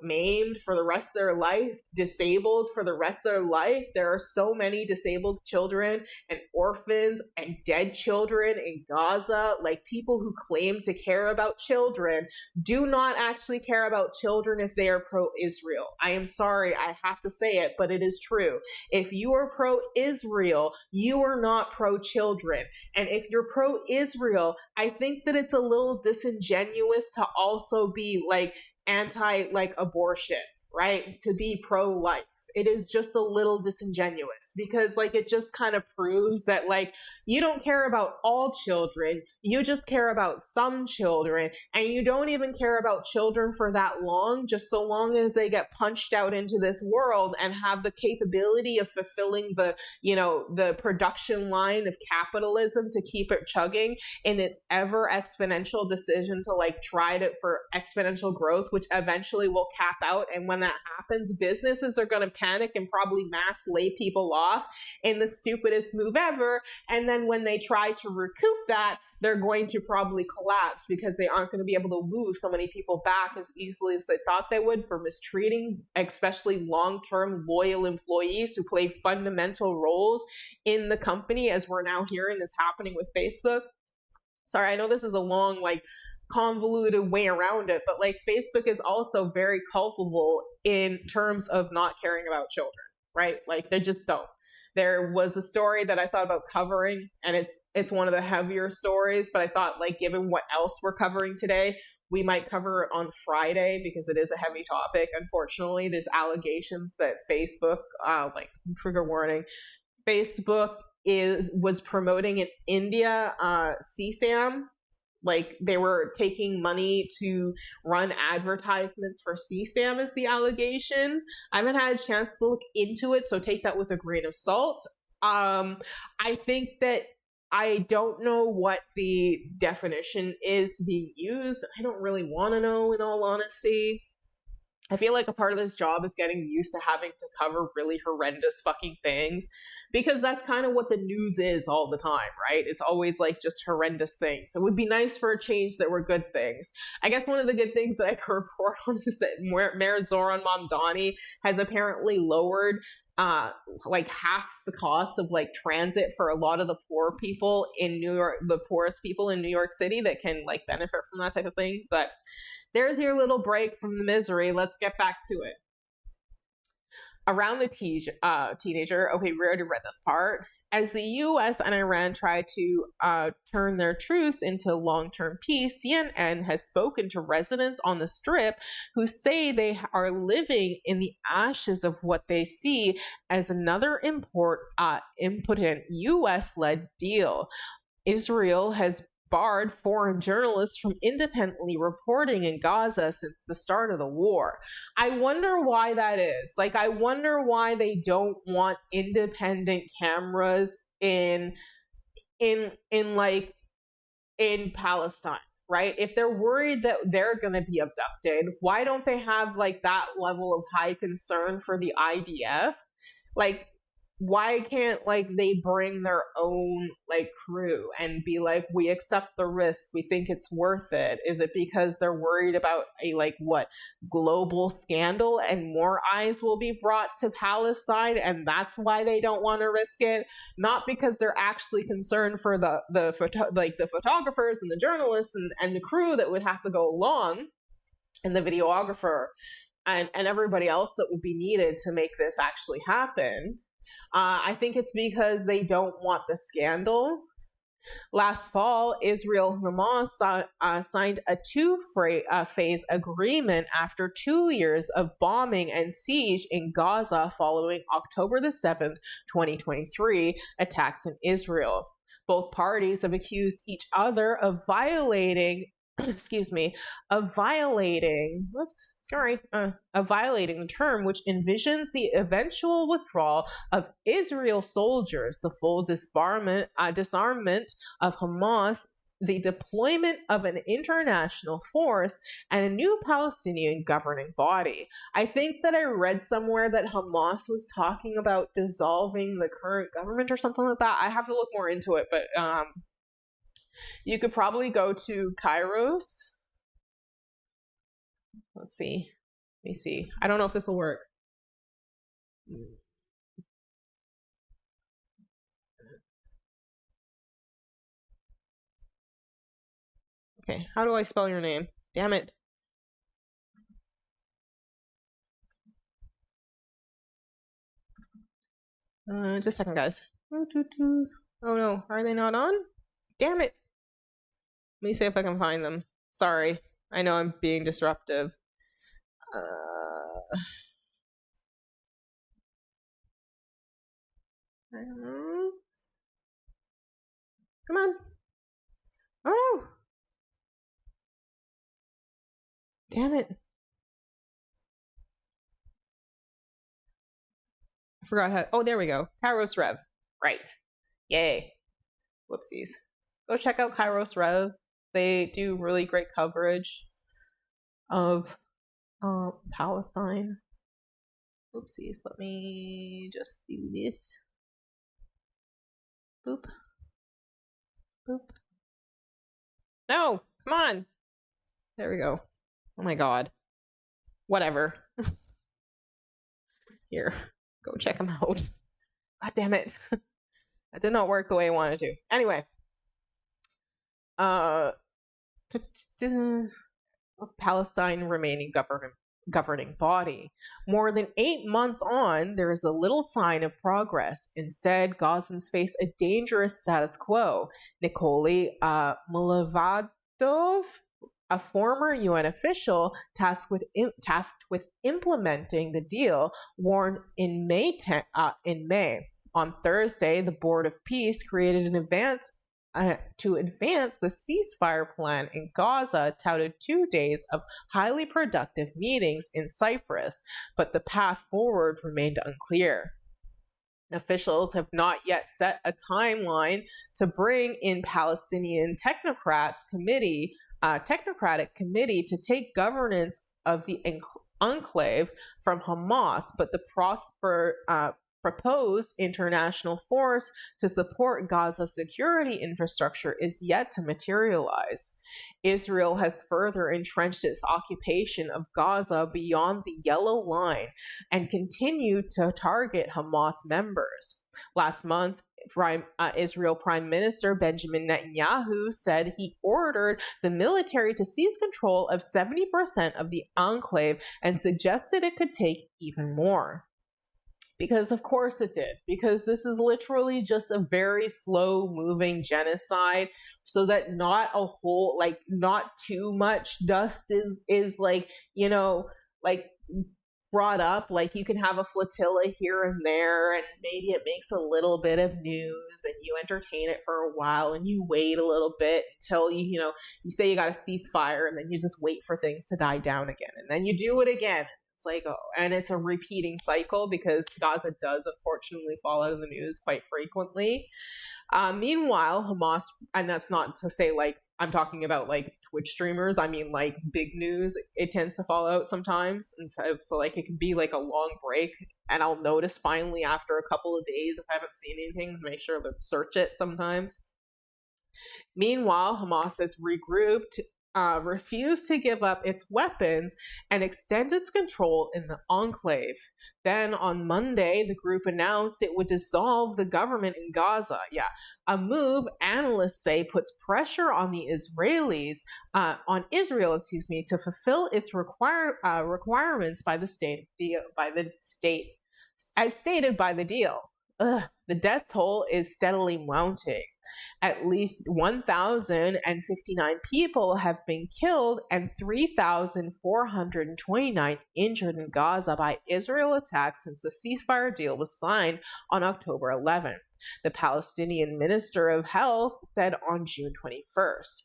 maimed for the rest of their life, disabled for the rest of their life. There are so many disabled children and orphans and dead children in Gaza. People who claim to care about children do not actually care about children if they are pro-Israel. I am sorry, I have to say it, but it is true. If you are pro-Israel, you are not pro-children. And if you're pro-Israel, I think that it's a little disingenuous to also be anti-abortion, right? To be pro-life. It is just a little disingenuous because it just kind of proves that you don't care about all children, you just care about some children, and you don't even care about children for that long, just so long as they get punched out into this world and have the capability of fulfilling the production line of capitalism to keep it chugging in its ever exponential decision to try to for exponential growth, which eventually will cap out. And when that happens, businesses are going to panic and probably mass lay people off in the stupidest move ever. And then when they try to recoup that, they're going to probably collapse because they aren't going to be able to move so many people back as easily as they thought they would for mistreating, especially long-term loyal employees who play fundamental roles in the company, as we're now hearing is happening with Facebook. Sorry, I know this is a long, like, convoluted way around it, but like Facebook is also very culpable in terms of not caring about children, right? Like they just don't. There was a story that I thought about covering, and it's one of the heavier stories, but I thought, like, given what else we're covering today, we might cover it on Friday because it is a heavy topic. Unfortunately, there's allegations that Facebook, like, trigger warning, Facebook was promoting in India CSAM. Like, they were taking money to run advertisements for CSAM is the allegation. I haven't had a chance to look into it, so take that with a grain of salt. I think that I don't know what the definition is being used. I don't really want to know, in all honesty. I feel like a part of this job is getting used to having to cover really horrendous fucking things, because that's kind of what the news is all the time, right? It's always like just horrendous things. It would be nice for a change that were good things. I guess one of the good things that I can report on is that Mayor Zoran Mamdani has apparently lowered like half the cost of like transit for a lot of the poor people in New York, the poorest people in New York City that can like benefit from that type of thing. But there's your little break from the misery. Let's get back to it. Around the teenager, okay, we already read this part. As the U.S. and Iran try to turn their truce into long-term peace, CNN has spoken to residents on the Strip who say they are living in the ashes of what they see as another impotent U.S.-led deal. Israel has barred foreign journalists from independently reporting in Gaza since the start of the war. I wonder why that is. Like, I wonder why they don't want independent cameras in Palestine, right? If they're worried that they're going to be abducted, why don't they have like that level of high concern for the IDF? Like, why can't like they bring their own like crew and be like, we accept the risk, we think it's worth it? Is it because they're worried about a like what global scandal and more eyes will be brought to Palestine, and that's why they don't want to risk it? Not because they're actually concerned for the photographers and the journalists and the crew that would have to go along, and the videographer and everybody else that would be needed to make this actually happen. I think it's because they don't want the scandal. Last fall, Israel and Hamas signed a two-phase agreement after 2 years of bombing and siege in Gaza following October the 7th, 2023 attacks in Israel. Both parties have accused each other of violating of violating the term, which envisions the eventual withdrawal of Israel soldiers, the full disarmament of Hamas, the deployment of an international force, and a new Palestinian governing body. I think that I read somewhere that Hamas was talking about dissolving the current government or something like that. I have to look more into it, but you could probably go to Kairos. Let's see. Let me see. I don't know if this will work. Okay, how do I spell your name? Damn it. Just a second, guys. Oh no, are they not on? Damn it. Let me see if I can find them. Sorry, I know I'm being disruptive. Come on. Oh no. Damn it. I forgot how. Oh, there we go. Kairos Rev. Right. Yay. Whoopsies. Go check out Kairos Rev. They do really great coverage of Palestine. Oopsies, let me just do this. Boop. Boop. No, come on. There we go. Oh my god. Whatever. Here, go check them out. God damn it. That did not work the way I wanted to. Anyway. Palestine remaining governing body. More than 8 months on, there is a little sign of progress. Instead, Gazans face a dangerous status quo. Nikoli Mulavadov, a former UN official tasked with implementing the deal, warned in May. On Thursday, the Board of Peace created an to advance the ceasefire plan in Gaza, touted 2 days of highly productive meetings in Cyprus, but the path forward remained unclear. Officials have not yet set a timeline to bring in Palestinian technocratic committee to take governance of the enclave from Hamas, but the proposed international force to support Gaza's security infrastructure is yet to materialize. Israel has further entrenched its occupation of Gaza beyond the yellow line and continued to target Hamas members. Last month, Israel Prime Minister Benjamin Netanyahu said he ordered the military to seize control of 70% of the enclave and suggested it could take even more. Because of course it did, because this is literally just a very slow moving genocide, so that not too much dust is brought up. Like, you can have a flotilla here and there, and maybe it makes a little bit of news, and you entertain it for a while, and you wait a little bit until you say you got a ceasefire, and then you just wait for things to die down again, and then you do it again. It's like, oh, and it's a repeating cycle because Gaza does unfortunately fall out of the news quite frequently. Meanwhile, Hamas, and that's not to say I'm talking about Twitch streamers, I mean big news, it tends to fall out sometimes. And so it can be a long break, and I'll notice finally after a couple of days if I haven't seen anything, make sure to search it sometimes. Meanwhile, Hamas has regrouped, refused to give up its weapons, and extend its control in the enclave. Then on Monday, the group announced it would dissolve the government in Gaza. Yeah, a move analysts say puts pressure on the Israelis, on Israel, to fulfill its requirements by the state as stated by the deal. The death toll is steadily mounting. At least 1,059 people have been killed and 3,429 injured in Gaza by Israel attacks since the ceasefire deal was signed on October 11th, the Palestinian Minister of Health said on June 21st.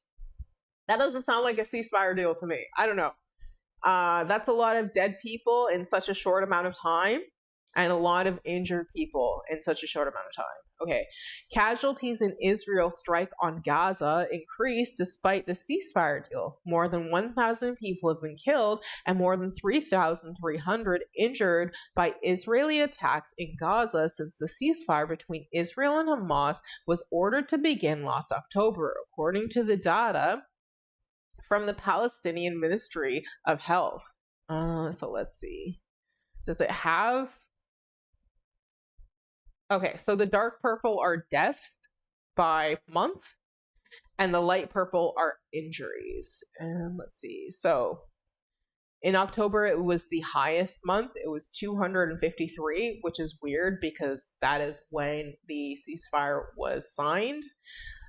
That doesn't sound like a ceasefire deal to me. I don't know. That's a lot of dead people in such a short amount of time, and a lot of injured people in such a short amount of time. Okay, casualties in Israel's strike on Gaza increased despite the ceasefire deal. More than 1,000 people have been killed and more than 3,300 injured by Israeli attacks in Gaza since the ceasefire between Israel and Hamas was ordered to begin last October, according to the data from the Palestinian Ministry of Health. So let's see. Does it have... Okay, so the dark purple are deaths by month, and the light purple are injuries. And let's see. So in October, it was the highest month. It was 253, which is weird because that is when the ceasefire was signed.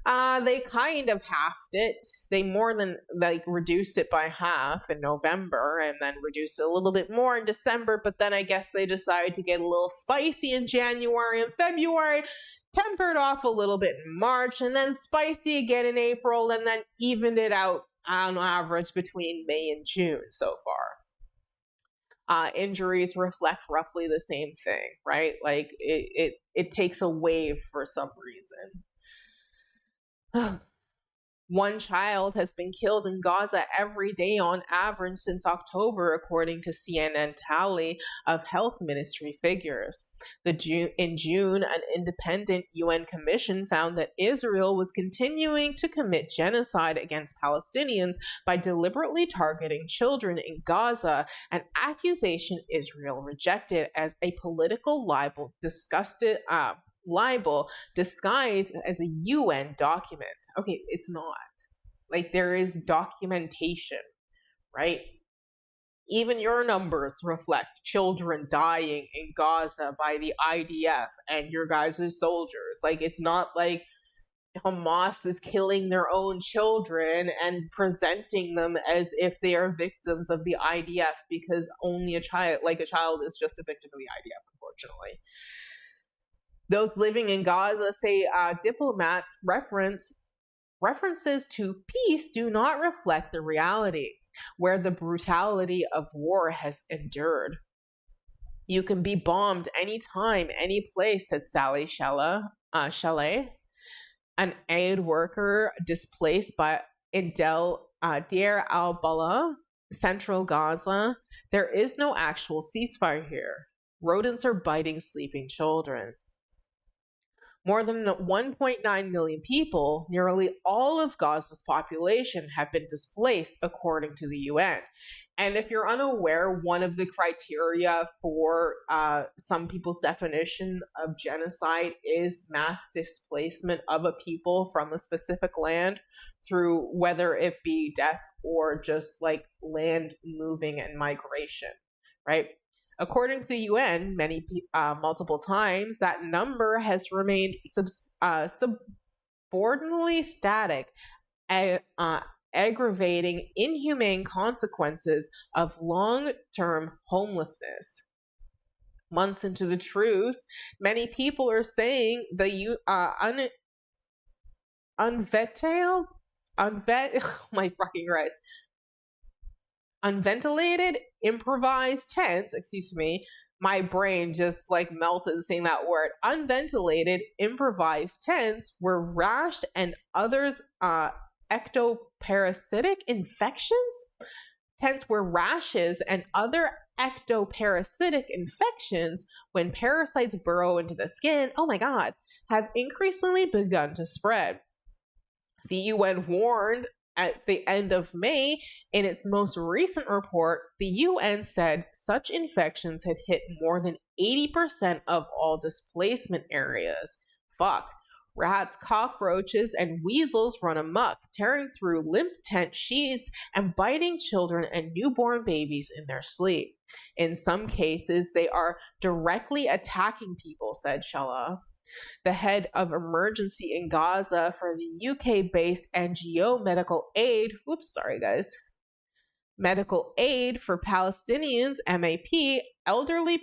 They kind of halved it. They more than reduced it by half in November, and then reduced it a little bit more in December. But then I guess they decided to get a little spicy in January and February, tempered off a little bit in March, and then spicy again in April, and then evened it out on average between May and June so far. Injuries reflect roughly the same thing, right? It takes a wave for some reason. One child has been killed in Gaza every day on average since October, according to CNN tally of health ministry figures. In June, an independent UN commission found that Israel was continuing to commit genocide against Palestinians by deliberately targeting children in Gaza, an accusation Israel rejected as a political libel disguised as a UN document. Okay, it's not. Like, there is documentation, right? Even your numbers reflect children dying in Gaza by the IDF and your guys' soldiers. Like, it's not like Hamas is killing their own children and presenting them as if they are victims of the IDF, because only a child is just a victim of the IDF, unfortunately. Those living in Gaza say diplomats' references to peace do not reflect the reality, where the brutality of war has endured. You can be bombed anytime, any place, said Sally Chalet, an aid worker displaced in Deir al-Balah, central Gaza. There is no actual ceasefire here. Rodents are biting sleeping children. More than 1.9 million people, nearly all of Gaza's population, have been displaced, according to the UN. And if you're unaware, one of the criteria for some people's definition of genocide is mass displacement of a people from a specific land through whether it be death or just like land moving and migration, right? According to the UN, multiple times, that number has remained subordinately static, aggravating inhumane consequences of long-term homelessness. Months into the truce, many people are saying the unventilated improvised tents, my brain just like melted saying that word. Unventilated improvised tents were rashed, and others ectoparasitic infections. Tents were rashes and other ectoparasitic infections, when parasites burrow into the skin, have increasingly begun to spread. The UN warned at the end of May, in its most recent report, the UN said such infections had hit more than 80% of all displacement areas. Rats, cockroaches, and weasels run amok, tearing through limp tent sheets and biting children and newborn babies in their sleep. In some cases, they are directly attacking people, said Shala, the head of emergency in Gaza for the UK-based NGO Medical Aid for Palestinians, MAP, elderly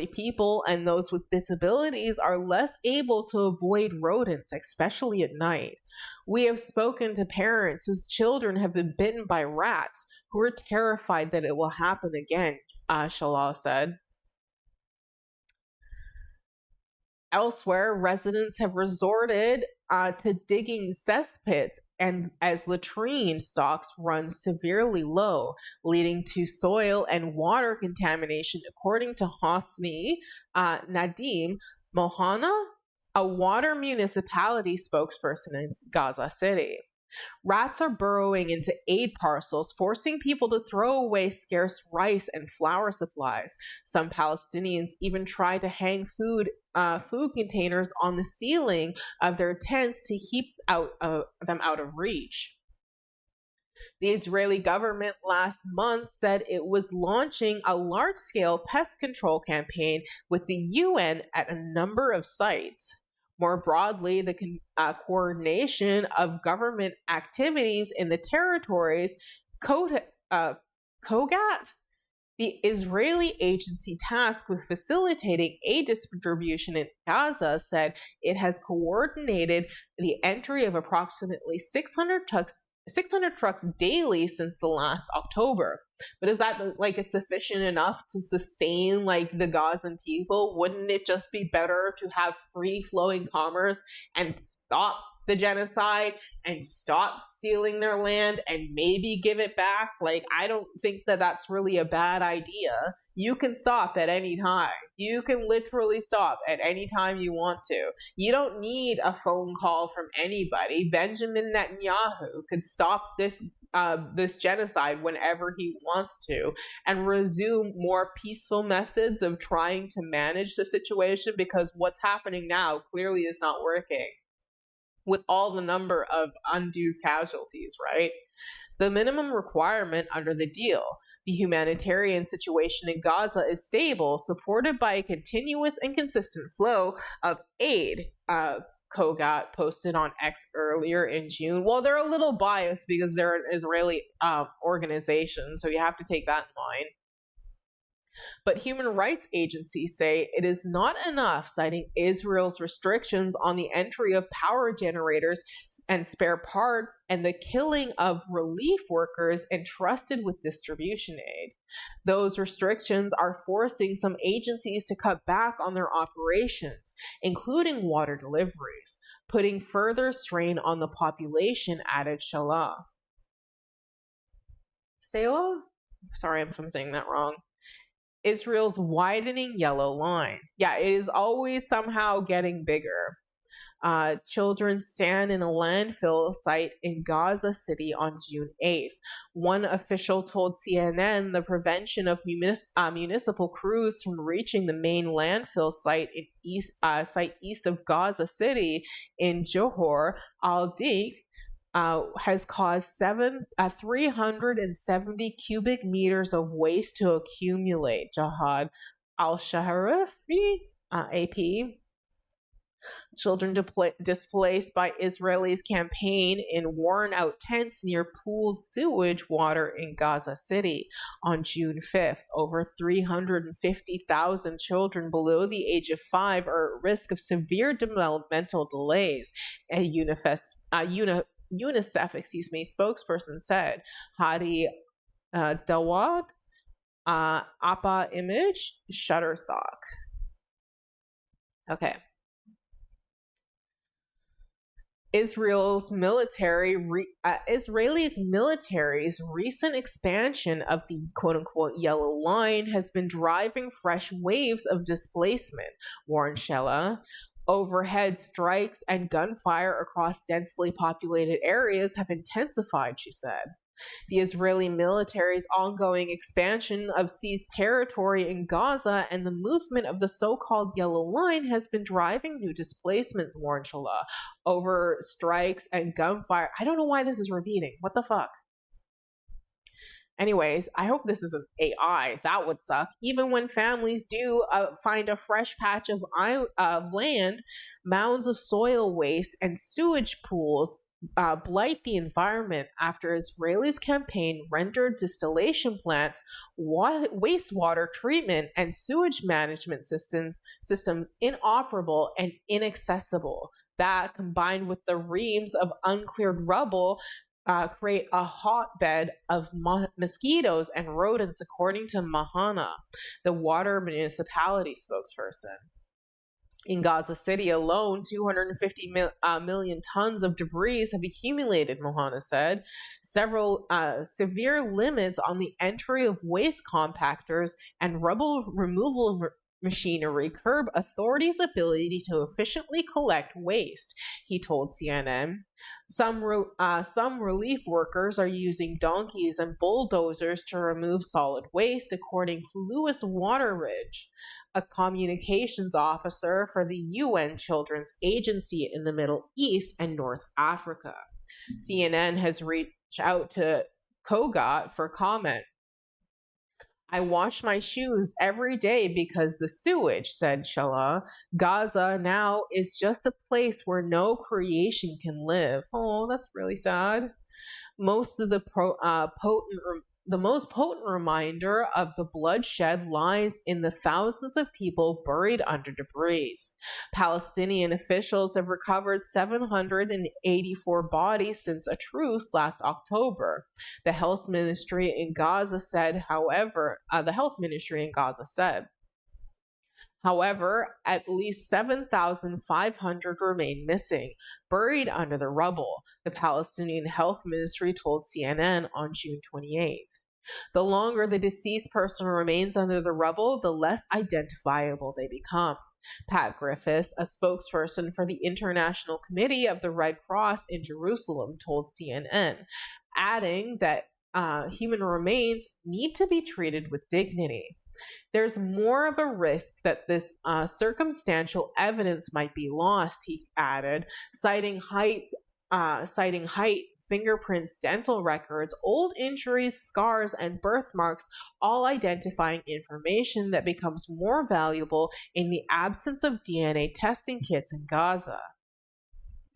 people and those with disabilities are less able to avoid rodents, especially at night. We have spoken to parents whose children have been bitten by rats who are terrified that it will happen again, Shalal said. Elsewhere, residents have resorted to digging cesspits, and as latrine stocks run severely low, leading to soil and water contamination, according to Hosni Nadim Mohana, a water municipality spokesperson in Gaza City. Rats are burrowing into aid parcels, forcing people to throw away scarce rice and flour supplies. Some Palestinians even try to hang food containers on the ceiling of their tents to keep them out of reach. The Israeli government last month said it was launching a large-scale pest control campaign with the UN at a number of sites. More broadly, the coordination of government activities in the territories, COGAT, the Israeli agency tasked with facilitating aid distribution in Gaza, said it has coordinated the entry of approximately 600 600 trucks daily since the last October. But is that like sufficient enough to sustain like the Gazan people? Wouldn't it just be better to have free flowing commerce and stop the genocide and stop stealing their land and maybe give it back? Like, I don't think that that's really a bad idea. You can stop at any time. You can literally stop at any time you want to. You don't need a phone call from anybody. Benjamin Netanyahu could stop this genocide whenever he wants to and resume more peaceful methods of trying to manage the situation, because what's happening now clearly is not working with all the number of undue casualties, right? The minimum requirement under the deal: the humanitarian situation in Gaza is stable, supported by a continuous and consistent flow of aid. Kogat posted on X earlier in June. Well, they're a little biased because they're an Israeli organization, so you have to take that in mind. But human rights agencies say it is not enough, citing Israel's restrictions on the entry of power generators and spare parts and the killing of relief workers entrusted with distribution aid. Those restrictions are forcing some agencies to cut back on their operations, including water deliveries, putting further strain on the population, added Shala. Selah? Sorry if I'm saying that wrong. Israel's widening yellow line. Yeah, it is always somehow getting bigger. Children stand in a landfill site in Gaza City on June 8th. One official told CNN the prevention of municipal crews from reaching the main landfill site east of Gaza City in Johor al-Dik has caused 370 cubic meters of waste to accumulate. Jihad al-Shahrafi, AP. Children displaced by Israelis campaign in worn-out tents near pooled sewage water in Gaza City on June 5th. Over 350,000 children below the age of 5 are at risk of severe developmental delays, a UNICEF spokesperson said. Hadi Dawad, Appa Image, Shutterstock. Okay. Israelis military's recent expansion of the quote-unquote yellow line has been driving fresh waves of displacement, warned Shella. Overhead strikes and gunfire across densely populated areas have intensified, she said. The Israeli military's ongoing expansion of seized territory in Gaza and the movement of the so-called Yellow Line has been driving new displacement, warned Shala, over strikes and gunfire. I don't know why this is repeating. What the fuck? Anyways, I hope this isn't AI. That would suck. Even when families do find a fresh patch of land, mounds of soil waste and sewage pools blight the environment after Israelis' campaign rendered distillation plants, wastewater treatment, and sewage management systems inoperable and inaccessible. That, combined with the reams of uncleared rubble, create a hotbed of mosquitoes and rodents, according to Mahana, the water municipality spokesperson. In Gaza City alone, 250 million tons of debris have accumulated, Mohana said. Several severe limits on the entry of waste compactors and rubble removal machinery curb authorities' ability to efficiently collect waste, he told CNN. Some relief workers are using donkeys and bulldozers to remove solid waste, according to Louis Waterridge, a communications officer for the UN Children's Agency in the Middle East and North Africa. CNN has reached out to Kogat for comment. I wash my shoes every day because the sewage, said Shala. Gaza now is just a place where no creation can live. Oh, that's really sad. Most of the potent the most potent reminder of the bloodshed lies in the thousands of people buried under debris. Palestinian officials have recovered 784 bodies since a truce last October. The health ministry in Gaza said, however, at least 7,500 remain missing, buried under the rubble, the Palestinian Health Ministry told CNN on June 28th. The longer the deceased person remains under the rubble, the less identifiable they become. Pat Griffiths, a spokesperson for the International Committee of the Red Cross in Jerusalem, told CNN, adding that human remains need to be treated with dignity. There's more of a risk that this circumstantial evidence might be lost, he added, citing height, fingerprints, dental records, old injuries, scars, and birthmarks, all identifying information that becomes more valuable in the absence of DNA testing kits in Gaza.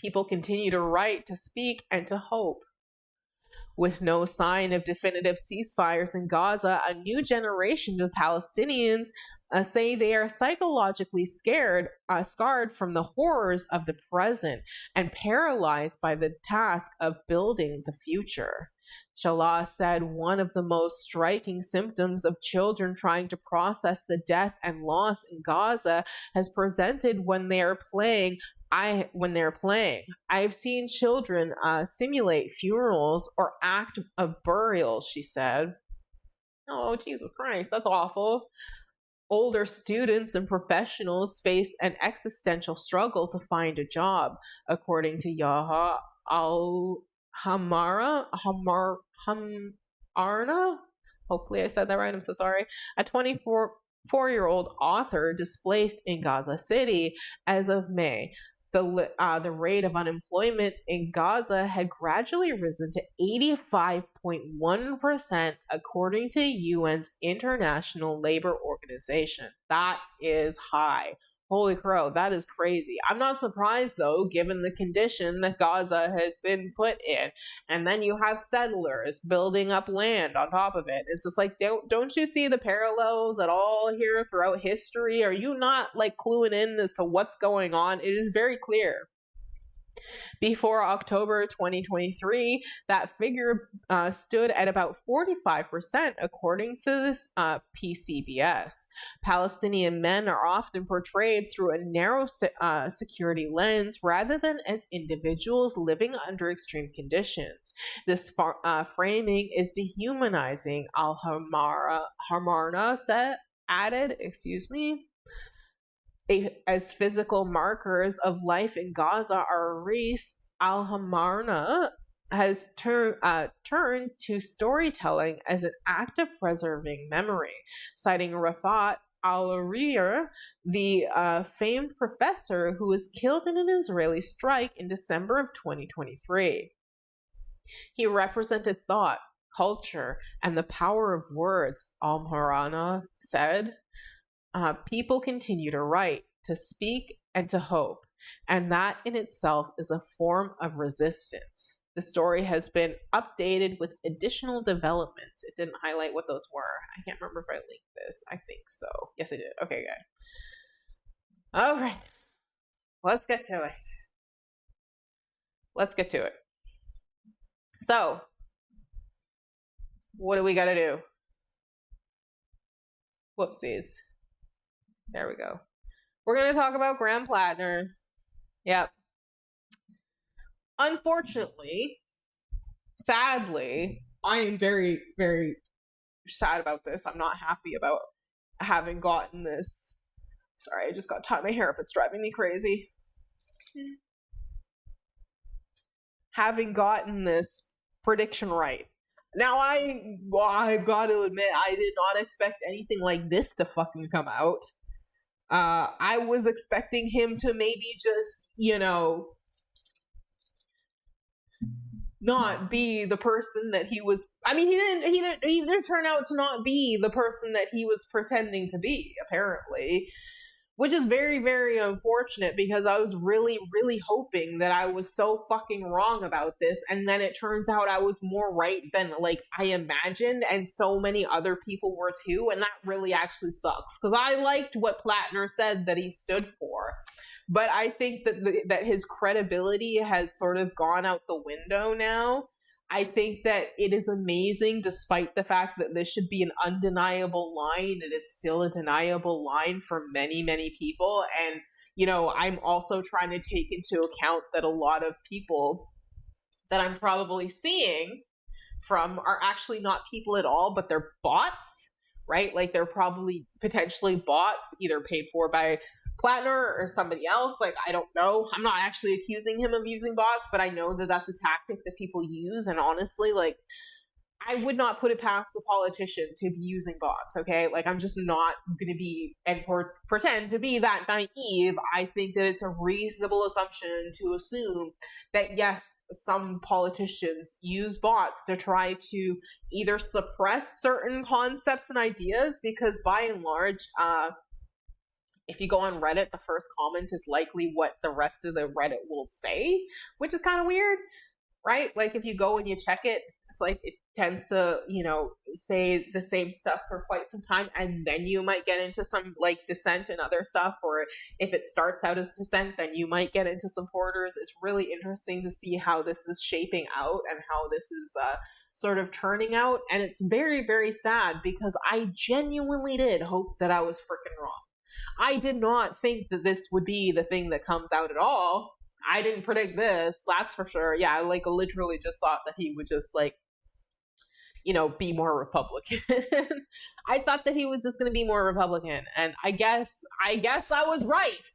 People continue to write, to speak, and to hope. With no sign of definitive ceasefires in Gaza, a new generation of Palestinians say they are psychologically scarred from the horrors of the present and paralyzed by the task of building the future. Shalah said one of the most striking symptoms of children trying to process the death and loss in Gaza has presented when they are playing. I've seen children simulate funerals or act of burials, she said. Oh, Jesus Christ, that's awful. Older students and professionals face an existential struggle to find a job, according to Yaha Hamarna. Hopefully I said that right, I'm so sorry. A 24-year-old author displaced in Gaza City as of May. The rate of unemployment in Gaza had gradually risen to 85.1%, according to UN's International Labor Organization. That is high. Holy crow, that is crazy. I'm not surprised, though, given the condition that Gaza has been put in. And then you have settlers building up land on top of it. It's just like, don't you see the parallels at all here throughout history? Are you not, like, cluing in as to what's going on? It is very clear. Before October 2023, that figure stood at about 45%, according to this PCBS. Palestinian men are often portrayed through a narrow security lens rather than as individuals living under extreme conditions. This framing is dehumanizing, Hamarna added, as physical markers of life in Gaza are erased. Al-Hamarna has turned to storytelling as an act of preserving memory, citing Rafat al-Rir, the famed professor who was killed in an Israeli strike in December of 2023. He represented thought, culture, and the power of words, Al-Hamarna said. People continue to write, to speak, and to hope, and that in itself is a form of resistance. The story has been updated with additional developments. It didn't highlight what those were. I can't remember if I linked this. I think so. Yes, I did. Okay, good. All right. Let's get to it. So, what do we got to do? Whoopsies. There we go. We're going to talk about Graham Plattner. Yep. Unfortunately, sadly, I am very, very sad about this. I'm not happy about having gotten this. Sorry, I just got to tie my hair up. It's driving me crazy. Having gotten this prediction right. Now, I've got to admit, I did not expect anything like this to fucking come out. I was expecting him to maybe just, not be the person that he was. I mean, he didn't turn out to not be the person that he was pretending to be, apparently. which is very, very unfortunate because I was really, really hoping that I was so fucking wrong about this. And then it turns out I was more right than like I imagined. And so many other people were too. And that really actually sucks because I liked what Plattner said that he stood for. But I think that that his credibility has sort of gone out the window now. I think that it is amazing, despite the fact that this should be an undeniable line. It is still a deniable line for many, many people. And, you know, I'm also trying to take into account that a lot of people that I'm probably seeing from are actually not people at all, but they're bots, right? Like they're probably potentially bots, either paid for by Plattner or somebody else. Like, I don't know. I'm not actually accusing him of using bots, but I know that that's a tactic that people use. And honestly, like, I would not put it past the politician to be using bots, okay? Like, I'm just not going to be and pretend to be that naive. I think that it's a reasonable assumption to assume that, yes, some politicians use bots to try to either suppress certain concepts and ideas, because by and large, if you go on Reddit, the first comment is likely what the rest of the Reddit will say, which is kind of weird, right? Like if you go and you check it, it's like it tends to, you know, say the same stuff for quite some time, and then you might get into some like dissent and other stuff, or if it starts out as dissent, then you might get into supporters. It's really interesting to see how this is shaping out and how this is sort of turning out, and it's very, very sad because I genuinely did hope that I was freaking wrong. I did not think that this would be the thing that comes out at all. I didn't predict this, that's for sure. Yeah, I like literally just thought that he would just like, you know, be more Republican. I thought that he was just going to be more Republican, and I guess I was right.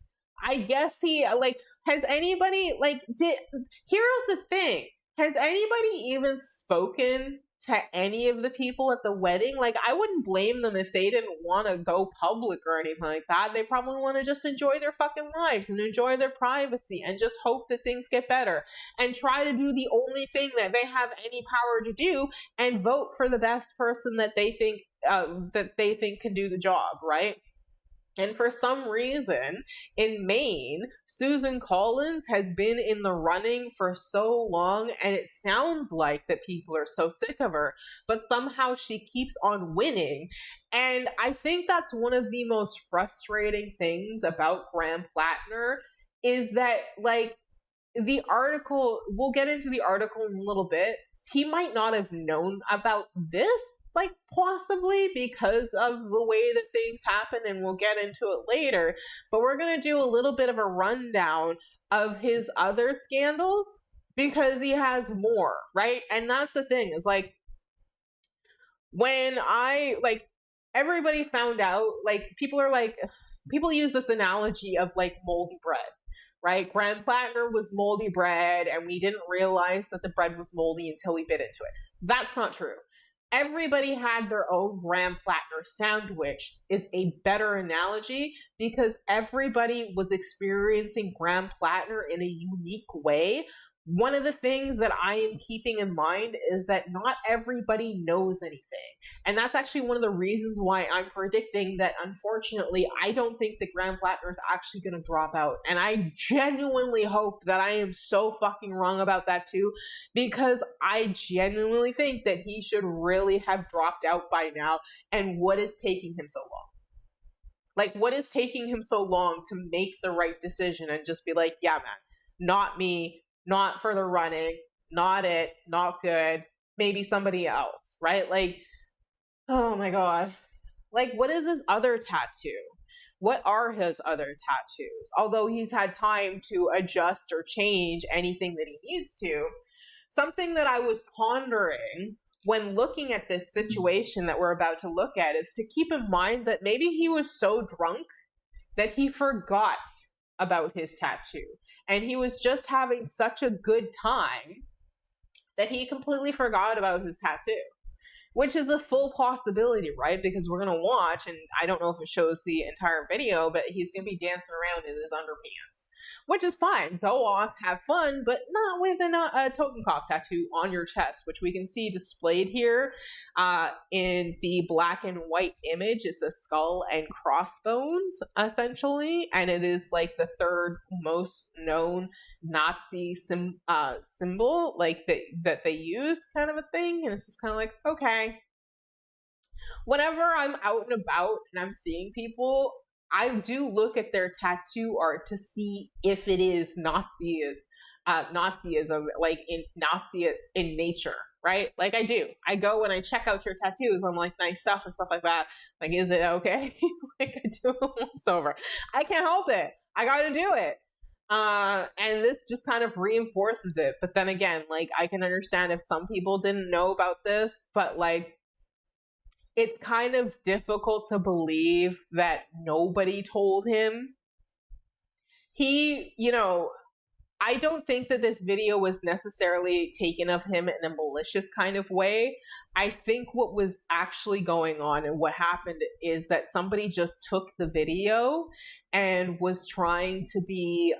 I guess he like, has anybody like here's the thing. Has anybody even spoken to any of the people at the wedding? Like, I wouldn't blame them if they didn't want to go public or anything like that. They probably want to just enjoy their fucking lives and enjoy their privacy and just hope that things get better and try to do the only thing that they have any power to do and vote for the best person that they think can do the job, right? And for some reason, in Maine, Susan Collins has been in the running for so long, and it sounds like that people are so sick of her, but somehow she keeps on winning. And I think that's one of the most frustrating things about Graham Plattner is that, like, the article, we'll get into the article in a little bit, he might not have known about this, like, possibly because of the way that things happen, and we'll get into it later, but we're going to do a little bit of a rundown of his other scandals, because he has more, right? And that's the thing, is like, when everybody found out, like, people use this analogy of, like, moldy bread, right? Graham Plattner was moldy bread, and we didn't realize that the bread was moldy until we bit into it. That's not true. Everybody had their own Graham Plattner sandwich is a better analogy, because everybody was experiencing Graham Plattner in a unique way. One of the things that I am keeping in mind is that not everybody knows anything. And that's actually one of the reasons why I'm predicting that, unfortunately, I don't think that Graham Plattner is actually going to drop out. And I genuinely hope that I am so fucking wrong about that too, because I genuinely think that he should really have dropped out by now. And what is taking him so long? Like, what is taking him so long to make the right decision and just be like, yeah, man, not me, not for the running, not it, not good, maybe somebody else, right? Like, oh my God. Like, what is his other tattoo? What are his other tattoos? Although he's had time to adjust or change anything that he needs to, something that I was pondering when looking at this situation that we're about to look at is to keep in mind that maybe he was so drunk that he forgot about his tattoo, and he was just having such a good time that he completely forgot about his tattoo, which is the full possibility, right? Because we're going to watch, and I don't know if it shows the entire video, but he's going to be dancing around in his underpants, which is fine. Go off, have fun, but not with a Totenkopf tattoo on your chest, which we can see displayed here in the black and white image. It's a skull and crossbones, essentially, and it is like the third most known Nazi symbol, like that they used, kind of a thing. And it's just kind of like, okay. Whenever I'm out and about and I'm seeing people, I do look at their tattoo art to see if it is Nazism, like in Nazi in nature, right? Like I do. I go and I check out your tattoos. I'm like, nice stuff and stuff like that. Like, is it okay? Like I do it once over. I can't help it. I got to do it. And this just kind of reinforces it. But then again, like I can understand if some people didn't know about this, but like it's kind of difficult to believe that nobody told him. He, you know, I don't think that this video was necessarily taken of him in a malicious kind of way. I think what was actually going on and what happened is that somebody just took the video and was trying to be,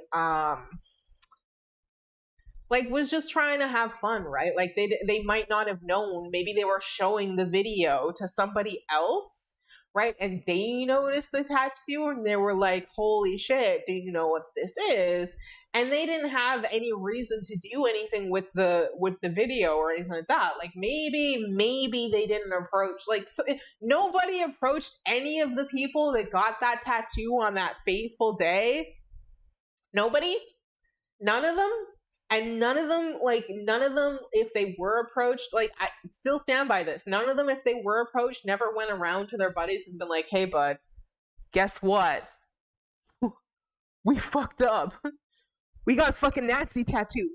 was just trying to have fun, right? Like they might not have known. Maybe they were showing the video to somebody else, right? And they noticed the tattoo and they were like, holy shit, do you know what this is? And they didn't have any reason to do anything with the video or anything like that. Like maybe they didn't approach, nobody approached any of the people that got that tattoo on that fateful day. Nobody? None of them? And none of them, if they were approached, I still stand by this. None of them, if they were approached, never went around to their buddies and been like, hey, bud, guess what? We fucked up. We got a fucking Nazi tattoo.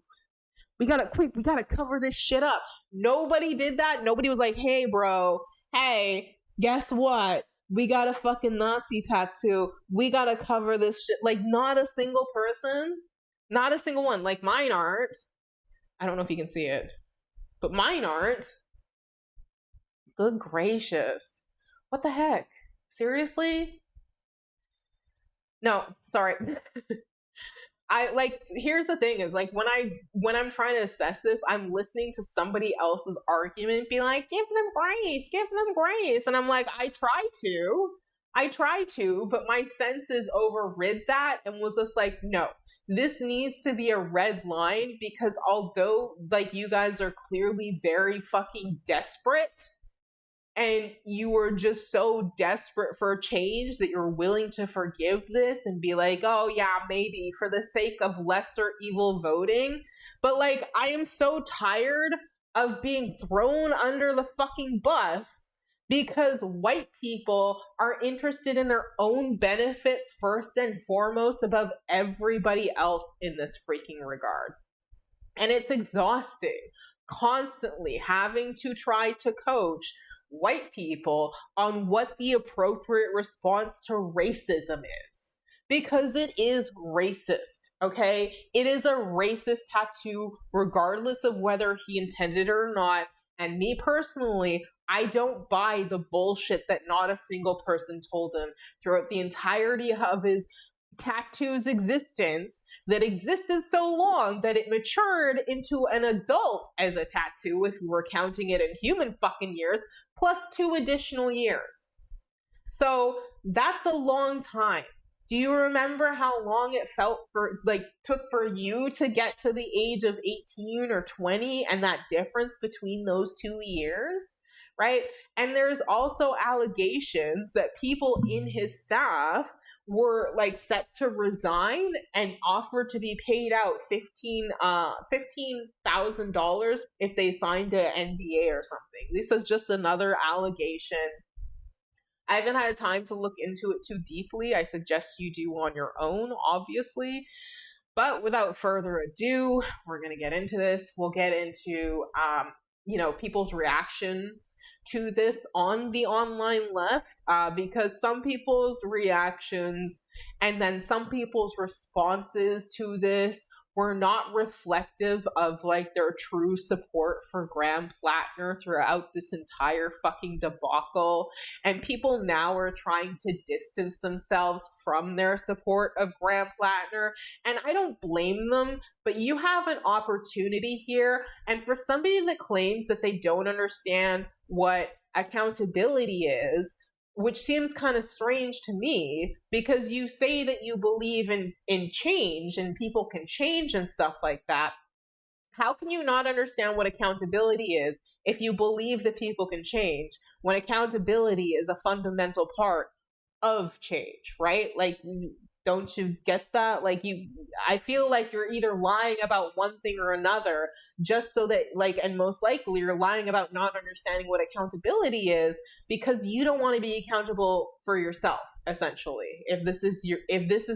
We gotta cover this shit up. Nobody did that. Nobody was like, hey, bro, hey, guess what? We got a fucking Nazi tattoo. We gotta cover this shit. Like, not a single person. Not a single one. Like, mine aren't. I don't know if you can see it. But mine aren't. Good gracious. What the heck? Seriously? No, sorry. Here's the thing is, when I'm trying to assess this, I'm listening to somebody else's argument, be like, give them grace. And I'm like, I try to, but my senses overrid that and was just like, no. This needs to be a red line, because although you guys are clearly very fucking desperate and you are just so desperate for change that you're willing to forgive this and be like, oh yeah, maybe for the sake of lesser evil voting. But I am so tired of being thrown under the fucking bus because white people are interested in their own benefits first and foremost above everybody else in this freaking regard. And it's exhausting, constantly having to try to coach white people on what the appropriate response to racism is. Because it is racist, okay? It is a racist tattoo, regardless of whether he intended it or not. And me personally, I don't buy the bullshit that not a single person told him throughout the entirety of his tattoo's existence, that existed so long that it matured into an adult as a tattoo, if we were counting it in human fucking years, plus 2 additional years. So that's a long time. Do you remember how long it took for you to get to the age of 18 or 20 and that difference between those 2 years? Right? And there's also allegations that people in his staff were set to resign and offered to be paid out $15,000 if they signed an NDA or something. This is just another allegation. I haven't had time to look into it too deeply. I suggest you do on your own, obviously. But without further ado, we're going to get into this. We'll get into people's reactions to this on the online left, because some people's reactions and then some people's responses to this were not reflective of like their true support for Graham Plattner throughout this entire fucking debacle. And people now are trying to distance themselves from their support of Graham Plattner. And I don't blame them, but you have an opportunity here. And for somebody that claims that they don't understand what accountability is, which seems kind of strange to me, because you say that you believe in change and people can change and stuff like that. How can you not understand what accountability is if you believe that people can change, when accountability is a fundamental part of change, right? Like, don't you get that? Like, I feel like you're either lying about one thing or another, just so that, like, and most likely you're lying about not understanding what accountability is, because you don't want to be accountable for yourself, essentially. If this is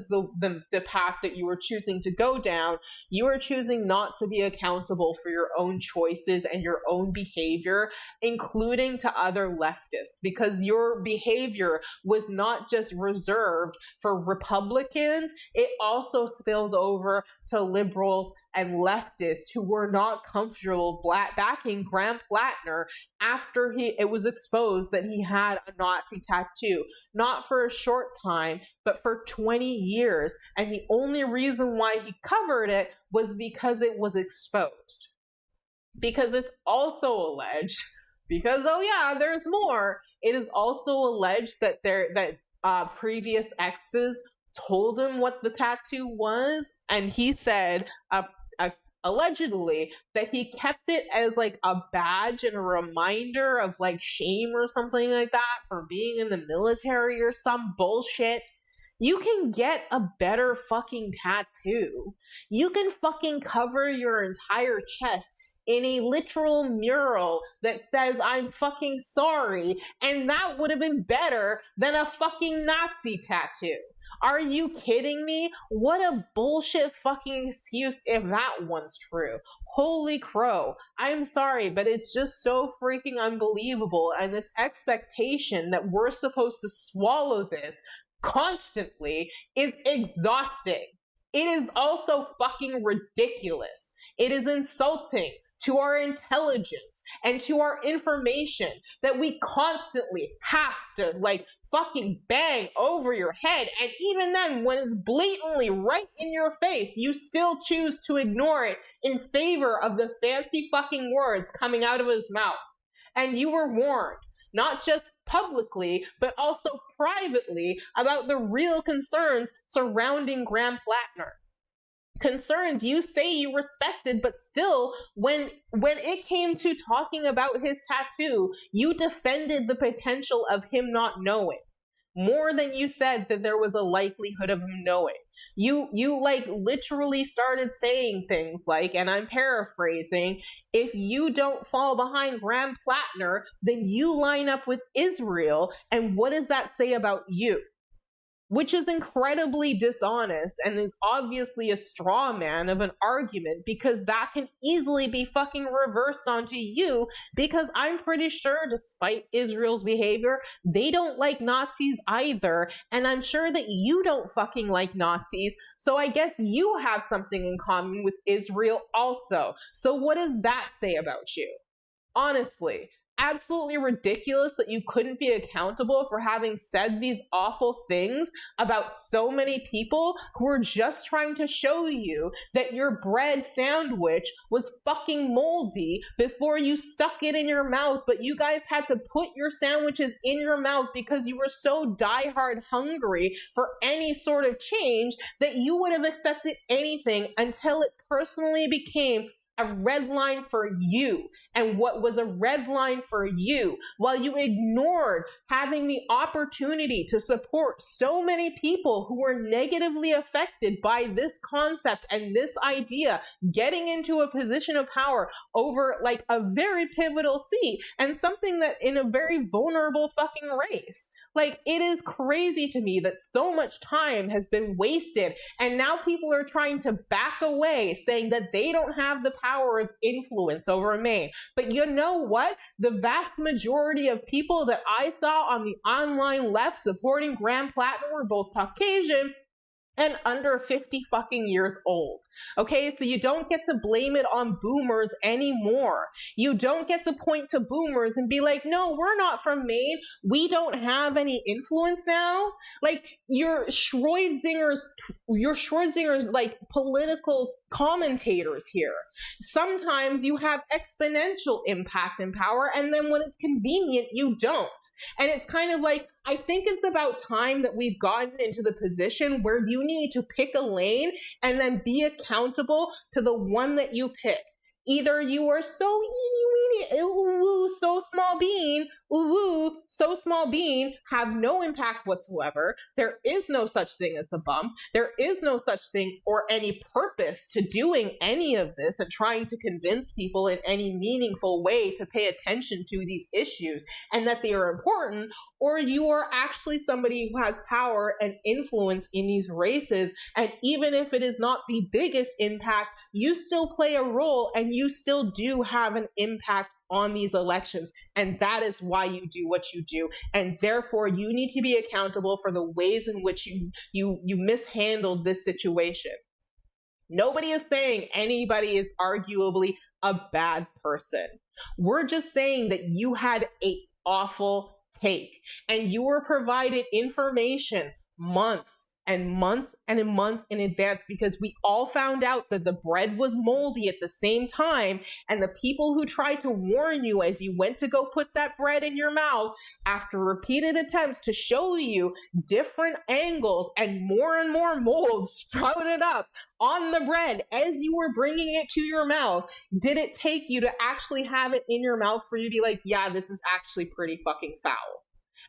the path that you are choosing to go down, you are choosing not to be accountable for your own choices and your own behavior, including to other leftists, because your behavior was not just reserved for Republicans, it also spilled over to liberals and leftists who were not comfortable backing Graham Plattner after it was exposed that he had a Nazi tattoo, not for a short time, but for 20 years. And the only reason why he covered it was because it was exposed. Because it's also alleged, because, oh yeah, there's more. It is also alleged that previous exes told him what the tattoo was, and he said, allegedly, that he kept it as like a badge and a reminder of like shame or something like that for being in the military or some bullshit. You can get a better fucking tattoo. You can fucking cover your entire chest in a literal mural that says, "I'm fucking sorry," and that would have been better than a fucking Nazi tattoo. Are you kidding me? What a bullshit fucking excuse if that one's true. Holy crow. I'm sorry, but it's just so freaking unbelievable. And this expectation that we're supposed to swallow this constantly is exhausting. It is also fucking ridiculous. It is insulting to our intelligence and to our information that we constantly have to like fucking bang over your head. And even then, when it's blatantly right in your face, you still choose to ignore it in favor of the fancy fucking words coming out of his mouth. And you were warned, not just publicly, but also privately, about the real concerns surrounding Graham Plattner. Concerns you say you respected, but still, when it came to talking about his tattoo, you defended the potential of him not knowing more than you said that there was a likelihood of him knowing. You like literally started saying things like, and I'm paraphrasing, if you don't fall behind Graham Plattner, then you line up with Israel, and what does that say about you? Which is incredibly dishonest and is obviously a straw man of an argument, because that can easily be fucking reversed onto you, because I'm pretty sure, despite Israel's behavior, they don't like Nazis either, and I'm sure that you don't fucking like Nazis, so I guess you have something in common with Israel also. So what does that say about you? Honestly, absolutely ridiculous that you couldn't be accountable for having said these awful things about so many people who were just trying to show you that your bread sandwich was fucking moldy before you stuck it in your mouth, but you guys had to put your sandwiches in your mouth because you were so diehard hungry for any sort of change that you would have accepted anything until it personally became a red line for you. And what was a red line for you, while you ignored having the opportunity to support so many people who were negatively affected by this concept and this idea getting into a position of power over like a very pivotal seat and something that in a very vulnerable fucking race. Like, it is crazy to me that so much time has been wasted, and now people are trying to back away, saying that they don't have the power of influence over me. But you know what? The vast majority of people that I saw on the online left supporting Graham Plattner were both Caucasian and under 50 fucking years old. Okay, so you don't get to blame it on boomers anymore. You don't get to point to boomers and be like, no, we're not from Maine. We don't have any influence now. Like your Schrodinger's like political commentators here. Sometimes you have exponential impact and power, and then when it's convenient, you don't. And it's kind of like, I think it's about time that we've gotten into the position where you need to pick a lane and then be accountable to the one that you pick. Either you are so eeny weeny, ooh, so small bean, ooh, so small bean, have no impact whatsoever. There is no such thing as the bump. There is no such thing or any purpose to doing any of this and trying to convince people in any meaningful way to pay attention to these issues and that they are important, or you are actually somebody who has power and influence in these races. And even if it is not the biggest impact, you still play a role and you still do have an impact on these elections. And that is why you do what you do. And therefore you need to be accountable for the ways in which you mishandled this situation. Nobody is saying anybody is arguably a bad person. We're just saying that you had an awful take and you were provided information months and months and months in advance, because we all found out that the bread was moldy at the same time. And the people who tried to warn you as you went to go put that bread in your mouth, after repeated attempts to show you different angles and more mold sprouted up on the bread as you were bringing it to your mouth, did it take you to actually have it in your mouth for you to be like, yeah, this is actually pretty fucking foul?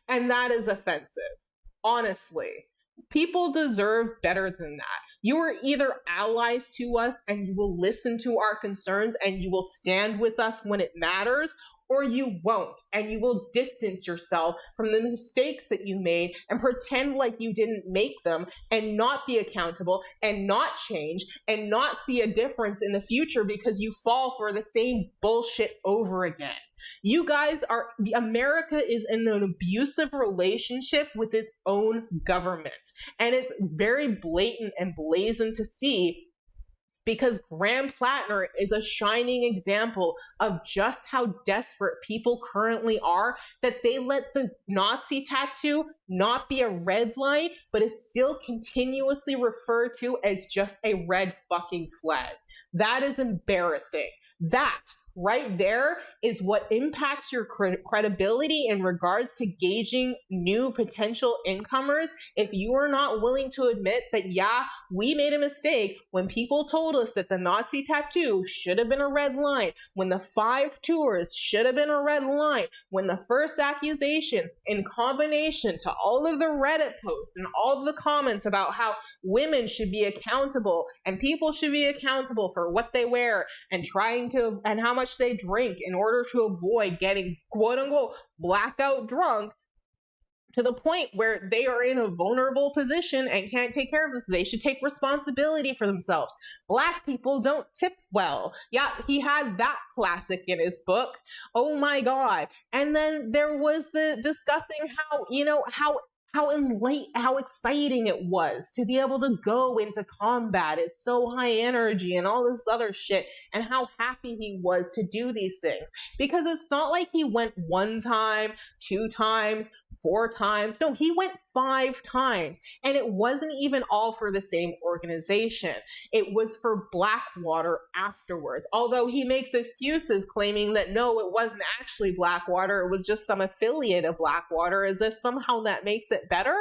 And that is offensive. Honestly. People deserve better than that. You are either allies to us and you will listen to our concerns and you will stand with us when it matters, or you won't, and you will distance yourself from the mistakes that you made and pretend like you didn't make them and not be accountable and not change and not see a difference in the future because you fall for the same bullshit over again. You guys America is in an abusive relationship with its own government. And it's very blatant and blazing to see, because Graham Plattner is a shining example of just how desperate people currently are, that they let the Nazi tattoo not be a red line, but is still continuously referred to as just a red fucking flag. That is embarrassing. That right there is what impacts your credibility in regards to gauging new potential incomers. If you are not willing to admit that, yeah, we made a mistake when people told us that the Nazi tattoo should have been a red line, when the 5 tours should have been a red line, when the first accusations in combination to all of the Reddit posts and all of the comments about how women should be accountable and people should be accountable for what they wear and how much they drink in order to avoid getting quote unquote blackout drunk, to the point where they are in a vulnerable position and can't take care of this. They should take responsibility for themselves. Black people don't tip well. Yeah, he had that classic in his book. Oh my God. And then there was the discussing how exciting it was to be able to go into combat. It's so high energy and all this other shit, and how happy he was to do these things. Because it's not like he went 1 time, 2 times, 4 times. No, he went 5 times. And it wasn't even all for the same organization. It was for Blackwater afterwards. Although he makes excuses claiming that no, it wasn't actually Blackwater. It was just some affiliate of Blackwater, as if somehow that makes it better.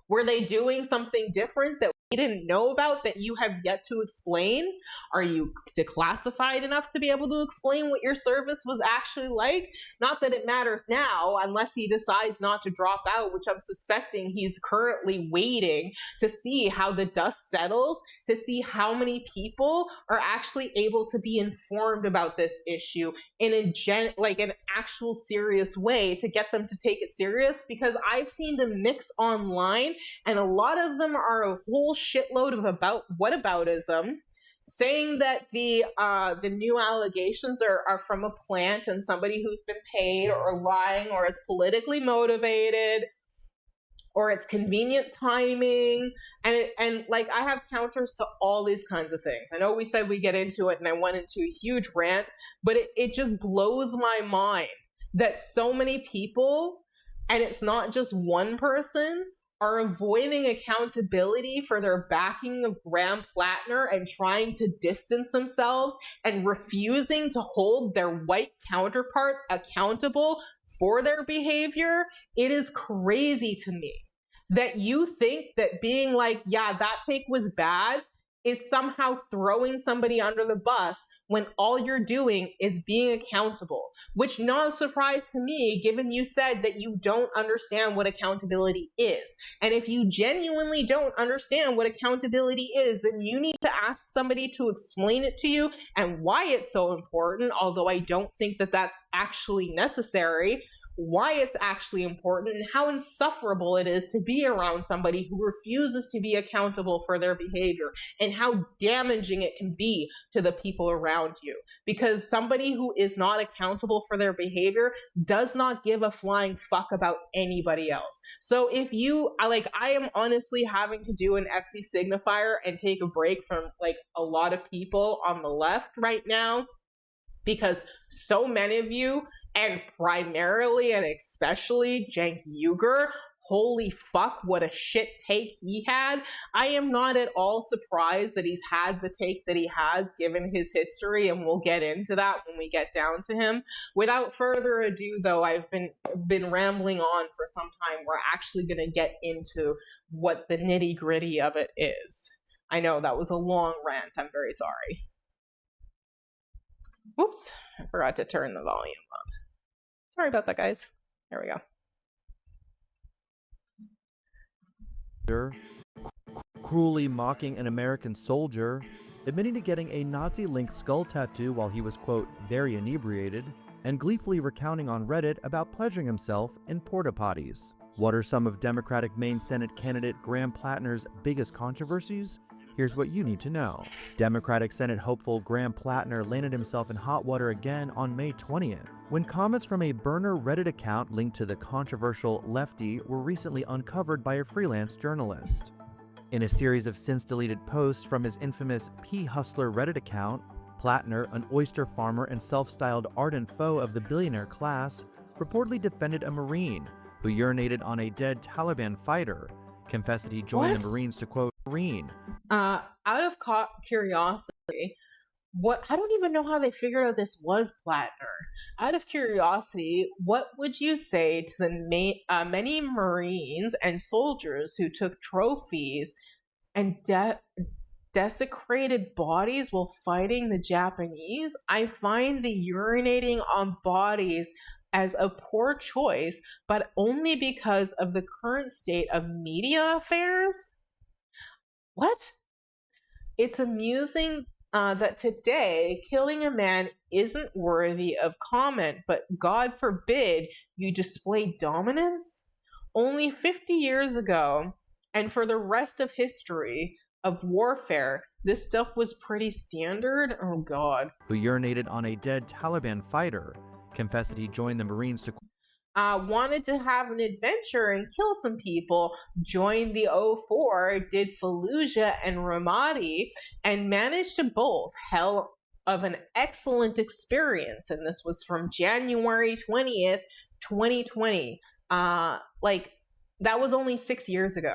Were they doing something different that we didn't know about that you have yet to explain? Are you declassified enough to be able to explain what your service was actually like? Not that it matters now, unless he decides not to drop out, which I'm suspecting he's currently waiting to see how the dust settles, to see how many people are actually able to be informed about this issue in an actual serious way, to get them to take it serious. Because I've seen them mix online, and a lot of them are a whole shitload of whataboutism, saying that the new allegations are from a plant and somebody who's been paid, or lying, or is politically motivated, or it's convenient timing. And like, I have counters to all these kinds of things. I know we said we get into it and I went into a huge rant, but it just blows my mind that so many people, and it's not just one person, are avoiding accountability for their backing of Graham Plattner and trying to distance themselves and refusing to hold their white counterparts accountable for their behavior. It is crazy to me that you think that being like, yeah, that take was bad, is somehow throwing somebody under the bus when all you're doing is being accountable, which not a surprise to me, given you said that you don't understand what accountability is. And if you genuinely don't understand what accountability is, then you need to ask somebody to explain it to you and why it's so important, although I don't think that that's actually necessary, why it's actually important, and how insufferable it is to be around somebody who refuses to be accountable for their behavior, and how damaging it can be to the people around you. Because somebody who is not accountable for their behavior does not give a flying fuck about anybody else. So if you, like, I am honestly having to do an FD signifier and take a break from like a lot of people on the left right now, because so many of you, and primarily and especially Cenk Uygur, holy fuck, what a shit take he had. I am not at all surprised that he's had the take that he has, given his history, and we'll get into that when we get down to him. Without further ado, though, I've been rambling on for some time. We're actually going to get into what the nitty-gritty of it is. I know that was a long rant. I'm very sorry. Whoops, I forgot to turn the volume up. Sorry about that, guys. There we go. Cruelly mocking an American soldier, admitting to getting a Nazi-linked skull tattoo while he was, quote, very inebriated, and gleefully recounting on Reddit about pleasuring himself in porta potties. What are some of Democratic Maine Senate candidate Graham Plattner's biggest controversies? Here's what you need to know. Democratic Senate hopeful Graham Plattner landed himself in hot water again on May 20th, when comments from a burner Reddit account linked to the controversial lefty were recently uncovered by a freelance journalist. In a series of since-deleted posts from his infamous P. Hustler Reddit account, Plattner, an oyster farmer and self-styled ardent foe of the billionaire class, reportedly defended a Marine who urinated on a dead Taliban fighter, confessed that he joined the Marines to, quote, Marine. Out of curiosity, I don't even know how they figured out this was Plattner. Out of curiosity, what would you say to the many Marines and soldiers who took trophies and desecrated bodies while fighting the Japanese? I find the urinating on bodies as a poor choice, but only because of the current state of media affairs. What? It's amusing that today killing a man isn't worthy of comment, but God forbid you display dominance? Only 50 years ago, and for the rest of history of warfare, this stuff was pretty standard. Oh God. Who urinated on a dead Taliban fighter, confessed that he joined the Marines to wanted to have an adventure and kill some people, joined the 04, did Fallujah and Ramadi, and managed to both. Hell of an excellent experience. And this was from January 20th, 2020. Like, that was only 6 years ago.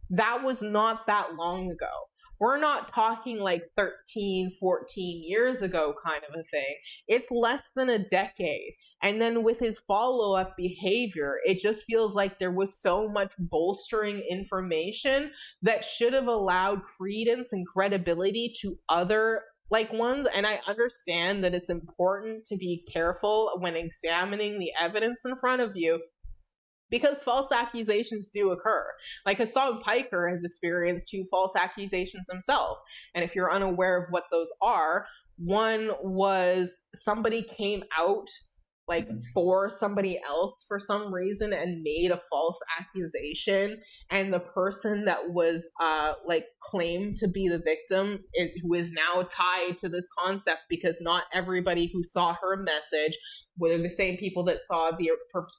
That was not that long ago. We're not talking like 13, 14 years ago kind of a thing. It's less than a decade. And then with his follow-up behavior, it just feels like there was so much bolstering information that should have allowed credence and credibility to other like ones. And I understand that it's important to be careful when examining the evidence in front of you, because false accusations do occur. Like Hassan Piker has experienced 2 false accusations himself. And if you're unaware of what those are, one was somebody came out like for somebody else for some reason and made a false accusation. And the person that was like claimed to be the victim, who is now tied to this concept because not everybody who saw her message were the same people that saw the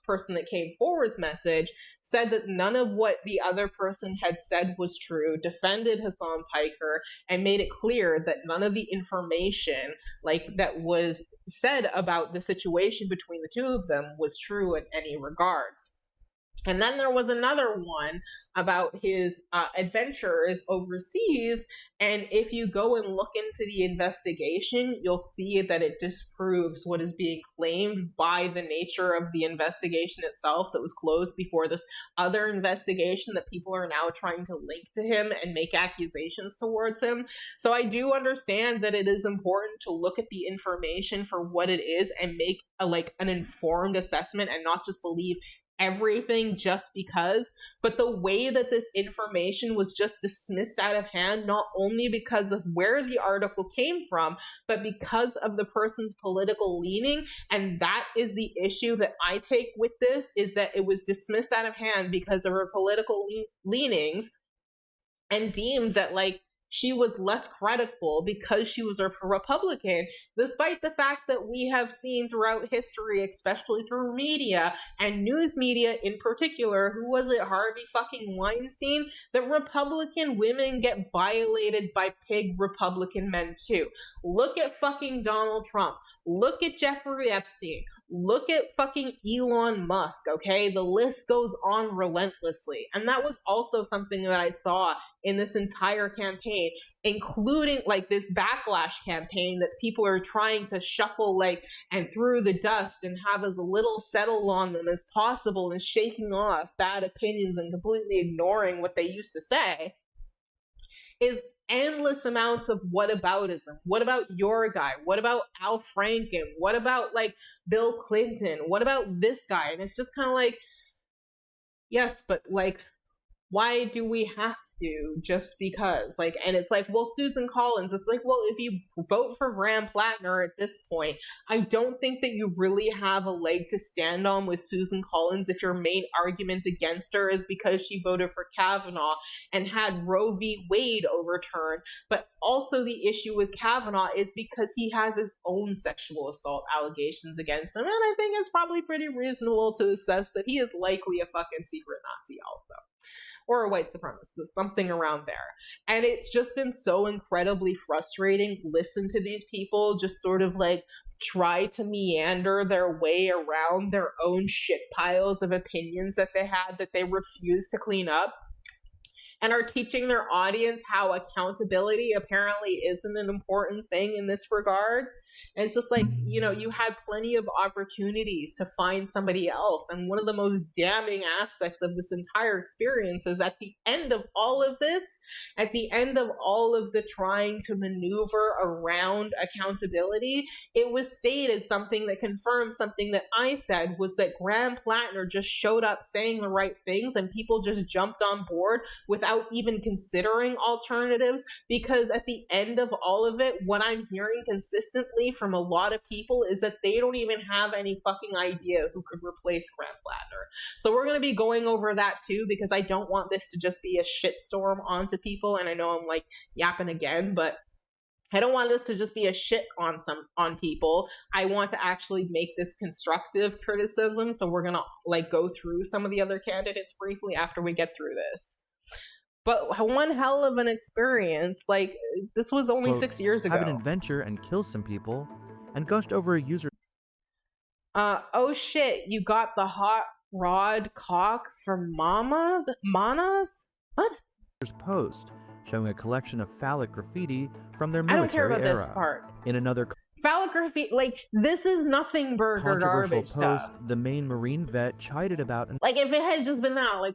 person that came forward's message, said that none of what the other person had said was true, defended Hassan Piker, and made it clear that none of the information like that was said about the situation between the two of them was true in any regards. And then there was another one about his adventures overseas. And if you go and look into the investigation, you'll see that it disproves what is being claimed by the nature of the investigation itself that was closed before this other investigation that people are now trying to link to him and make accusations towards him. So I do understand that it is important to look at the information for what it is and make an informed assessment and not just believe everything just because. But the way that this information was just dismissed out of hand, not only because of where the article came from, but because of the person's political leaning. And that is the issue that I take with this, is that it was dismissed out of hand because of her political leanings, and deemed that she was less credible because she was a Republican, despite the fact that we have seen throughout history, especially through media and news media in particular, who was it, Harvey fucking Weinstein, that Republican women get violated by pig Republican men too. Look at fucking Donald Trump. Look at Jeffrey Epstein. Look at fucking Elon Musk, okay? The list goes on relentlessly. And that was also something that I saw in this entire campaign, including this backlash campaign that people are trying to shuffle and through the dust and have as little settled on them as possible, and shaking off bad opinions and completely ignoring what they used to say, is endless amounts of whataboutism. What about your guy? What about Al Franken? What about Bill Clinton? What about this guy? And it's just kind of yes, but why do we have to just because? And it's well, Susan Collins, it's well, if you vote for Graham Plattner at this point, I don't think that you really have a leg to stand on with Susan Collins if your main argument against her is because she voted for Kavanaugh and had Roe v. Wade overturned. But also the issue with Kavanaugh is because he has his own sexual assault allegations against him, and I think it's probably pretty reasonable to assess that he is likely a fucking secret Nazi also, or a white supremacist, something around there. And it's just been so incredibly frustrating. Listen to these people just sort of try to meander their way around their own shit piles of opinions that they had that they refuse to clean up, and are teaching their audience how accountability apparently isn't an important thing in this regard. And it's just you had plenty of opportunities to find somebody else. And one of the most damning aspects of this entire experience is at the end of all of this, at the end of all of the trying to maneuver around accountability, it was stated something that confirmed something that I said, was that Graham Plattner just showed up saying the right things and people just jumped on board without even considering alternatives. Because at the end of all of it, what I'm hearing consistently from a lot of people is that they don't even have any fucking idea who could replace Graham Plattner. So we're going to be going over that too, because I don't want this to just be a shitstorm onto people. And I know I'm yapping again, but I don't want this to just be a shit on people. I want to actually make this constructive criticism. So we're going to go through some of the other candidates briefly after we get through this. But one hell of an experience. This was only Quote, 6 years ago. Have an adventure and kill some people, and gushed over a user. Oh shit, you got the hot rod cock from Manas? What? Post showing a collection of phallic graffiti from their I don't care military about era. this part. In another Phallic graffiti, this is nothing burger controversial garbage post, stuff. the Maine Marine vet chided about and If it had just been that,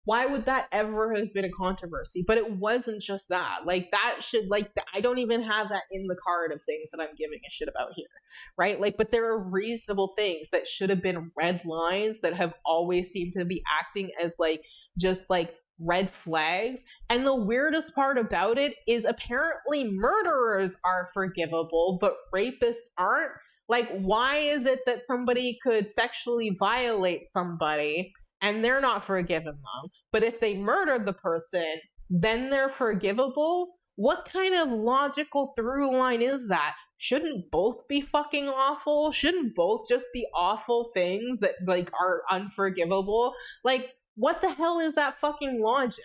why would that ever have been a controversy? But it wasn't just that. That should, I don't even have that in the card of things that I'm giving a shit about here, right? But there are reasonable things that should have been red lines that have always seemed to be acting as just red flags. And the weirdest part about it is apparently murderers are forgivable, but rapists aren't. Why is it that somebody could sexually violate somebody and they're not forgiving them, but if they murder the person, then they're forgivable? What kind of logical through line is that? Shouldn't both be fucking awful? Shouldn't both just be awful things that like are unforgivable? Like, what the hell is that fucking logic?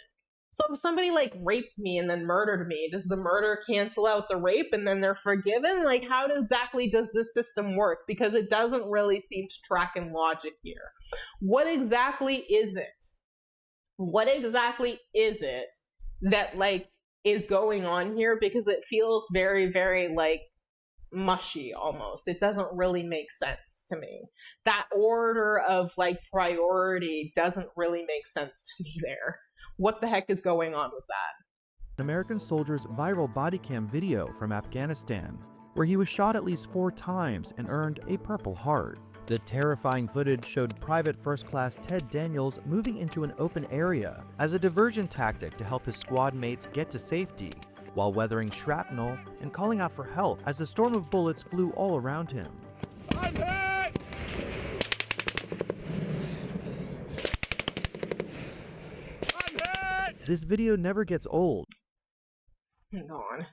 So if somebody like raped me and then murdered me, does the murder cancel out the rape and then they're forgiven? Like, how exactly does this system work? Because it doesn't really seem to track in logic here. What exactly is it? What exactly is it that like is going on here? Because it feels very, very like mushy almost. It doesn't really make sense to me. That order of like priority doesn't really make sense to me there. What the heck is going on with that? An American soldier's viral body cam video from Afghanistan, where he was shot at least 4 times and earned a Purple Heart. The terrifying footage showed Private First Class Ted Daniels moving into an open area as a diversion tactic to help his squad mates get to safety, while weathering shrapnel and calling out for help as a storm of bullets flew all around him. I'm hit! I'm hit! This video never gets old. Hang on.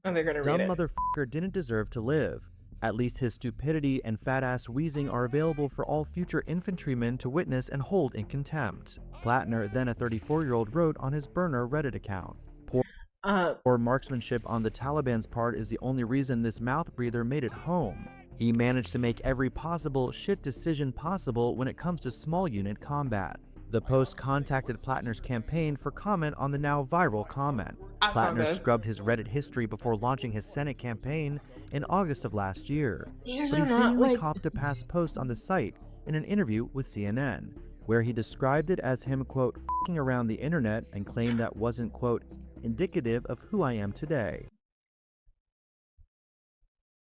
Oh, they're gonna Dumb read it. motherfucker didn't deserve to live. At least his stupidity and fat-ass wheezing are available for all future infantrymen to witness and hold in contempt. Plattner, then a 34-year-old, wrote on his burner Reddit account. Poor marksmanship on the Taliban's part is the only reason this mouth breather made it home. He managed to make every possible shit decision possible when it comes to small unit combat. The post contacted Plattner's campaign for comment on the now viral comment. Plattner scrubbed his Reddit history before launching his Senate campaign in August of last year. But he seemingly copped a past post on the site in an interview with CNN, where he described it as him, quote, f***ing around the internet, and claimed that wasn't, quote, indicative of who I am today.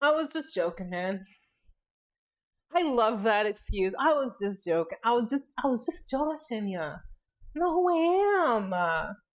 I was just joking, man. I love that excuse. I was just joking. I was just joshing you. No, who I am.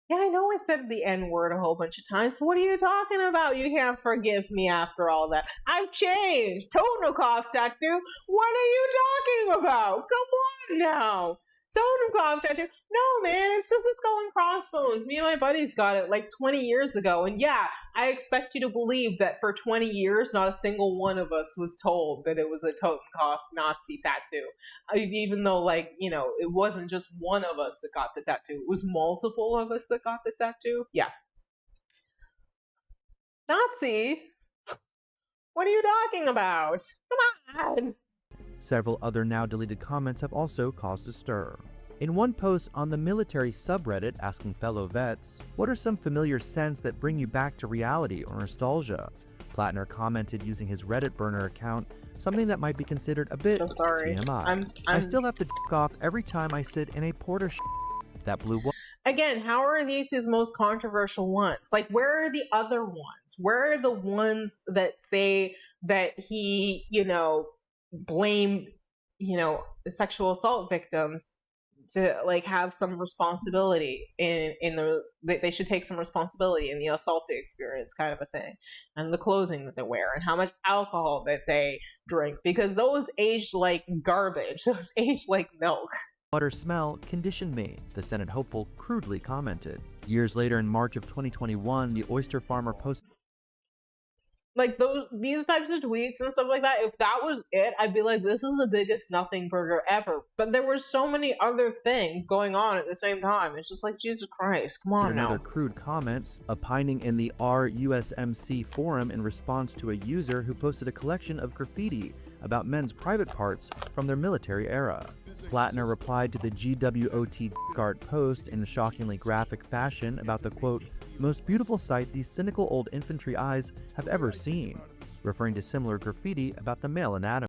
Yeah, I know I said the N-word a whole bunch of times. What are you talking about? You can't forgive me after all that. I've changed. Totenkopf tattoo. What are you talking about? Come on now. Totenkopf tattoo. No, man, it's just a skull and crossbones. Me and my buddies got it like 20 years ago. And yeah, I expect you to believe that for 20 years, not a single one of us was told that it was a Totenkopf Nazi tattoo. Even though, like, you know, it wasn't just one of us that got the tattoo. It was multiple of us that got the tattoo. Yeah. Nazi? What are you talking about? Come on! Several other now deleted comments have also caused a stir. In one post on the military subreddit asking fellow vets, what are some familiar scents that bring you back to reality or nostalgia? Plattner commented using his Reddit burner account, something that might be considered a bit TMI. I still have to off every time I sit in a porta that blue one. Again, how are these his most controversial ones? Like, where are the other ones? Where are the ones that say that he, you know, blamed, you know, sexual assault victims to like have some responsibility in the they should take some responsibility in the assaulting experience, kind of a thing, and the clothing that they wear and how much alcohol that they drink, because those aged like garbage, those aged like milk. Water smell conditioned me, the Senate hopeful crudely commented. Years later, in March of 2021, the oyster farmer posted like these types of tweets and stuff like that. If that was it, I'd be like, this is the biggest nothing burger ever. But there were so many other things going on at the same time. It's just like, Jesus Christ, come on now. Another crude comment, opining in the RUSMC forum in response to a user who posted a collection of graffiti about men's private parts from their military era. Plattner replied to the GWOT art post in a shockingly graphic fashion about the, quote, most beautiful sight these cynical old infantry eyes have ever seen, referring to similar graffiti about the male anatomy.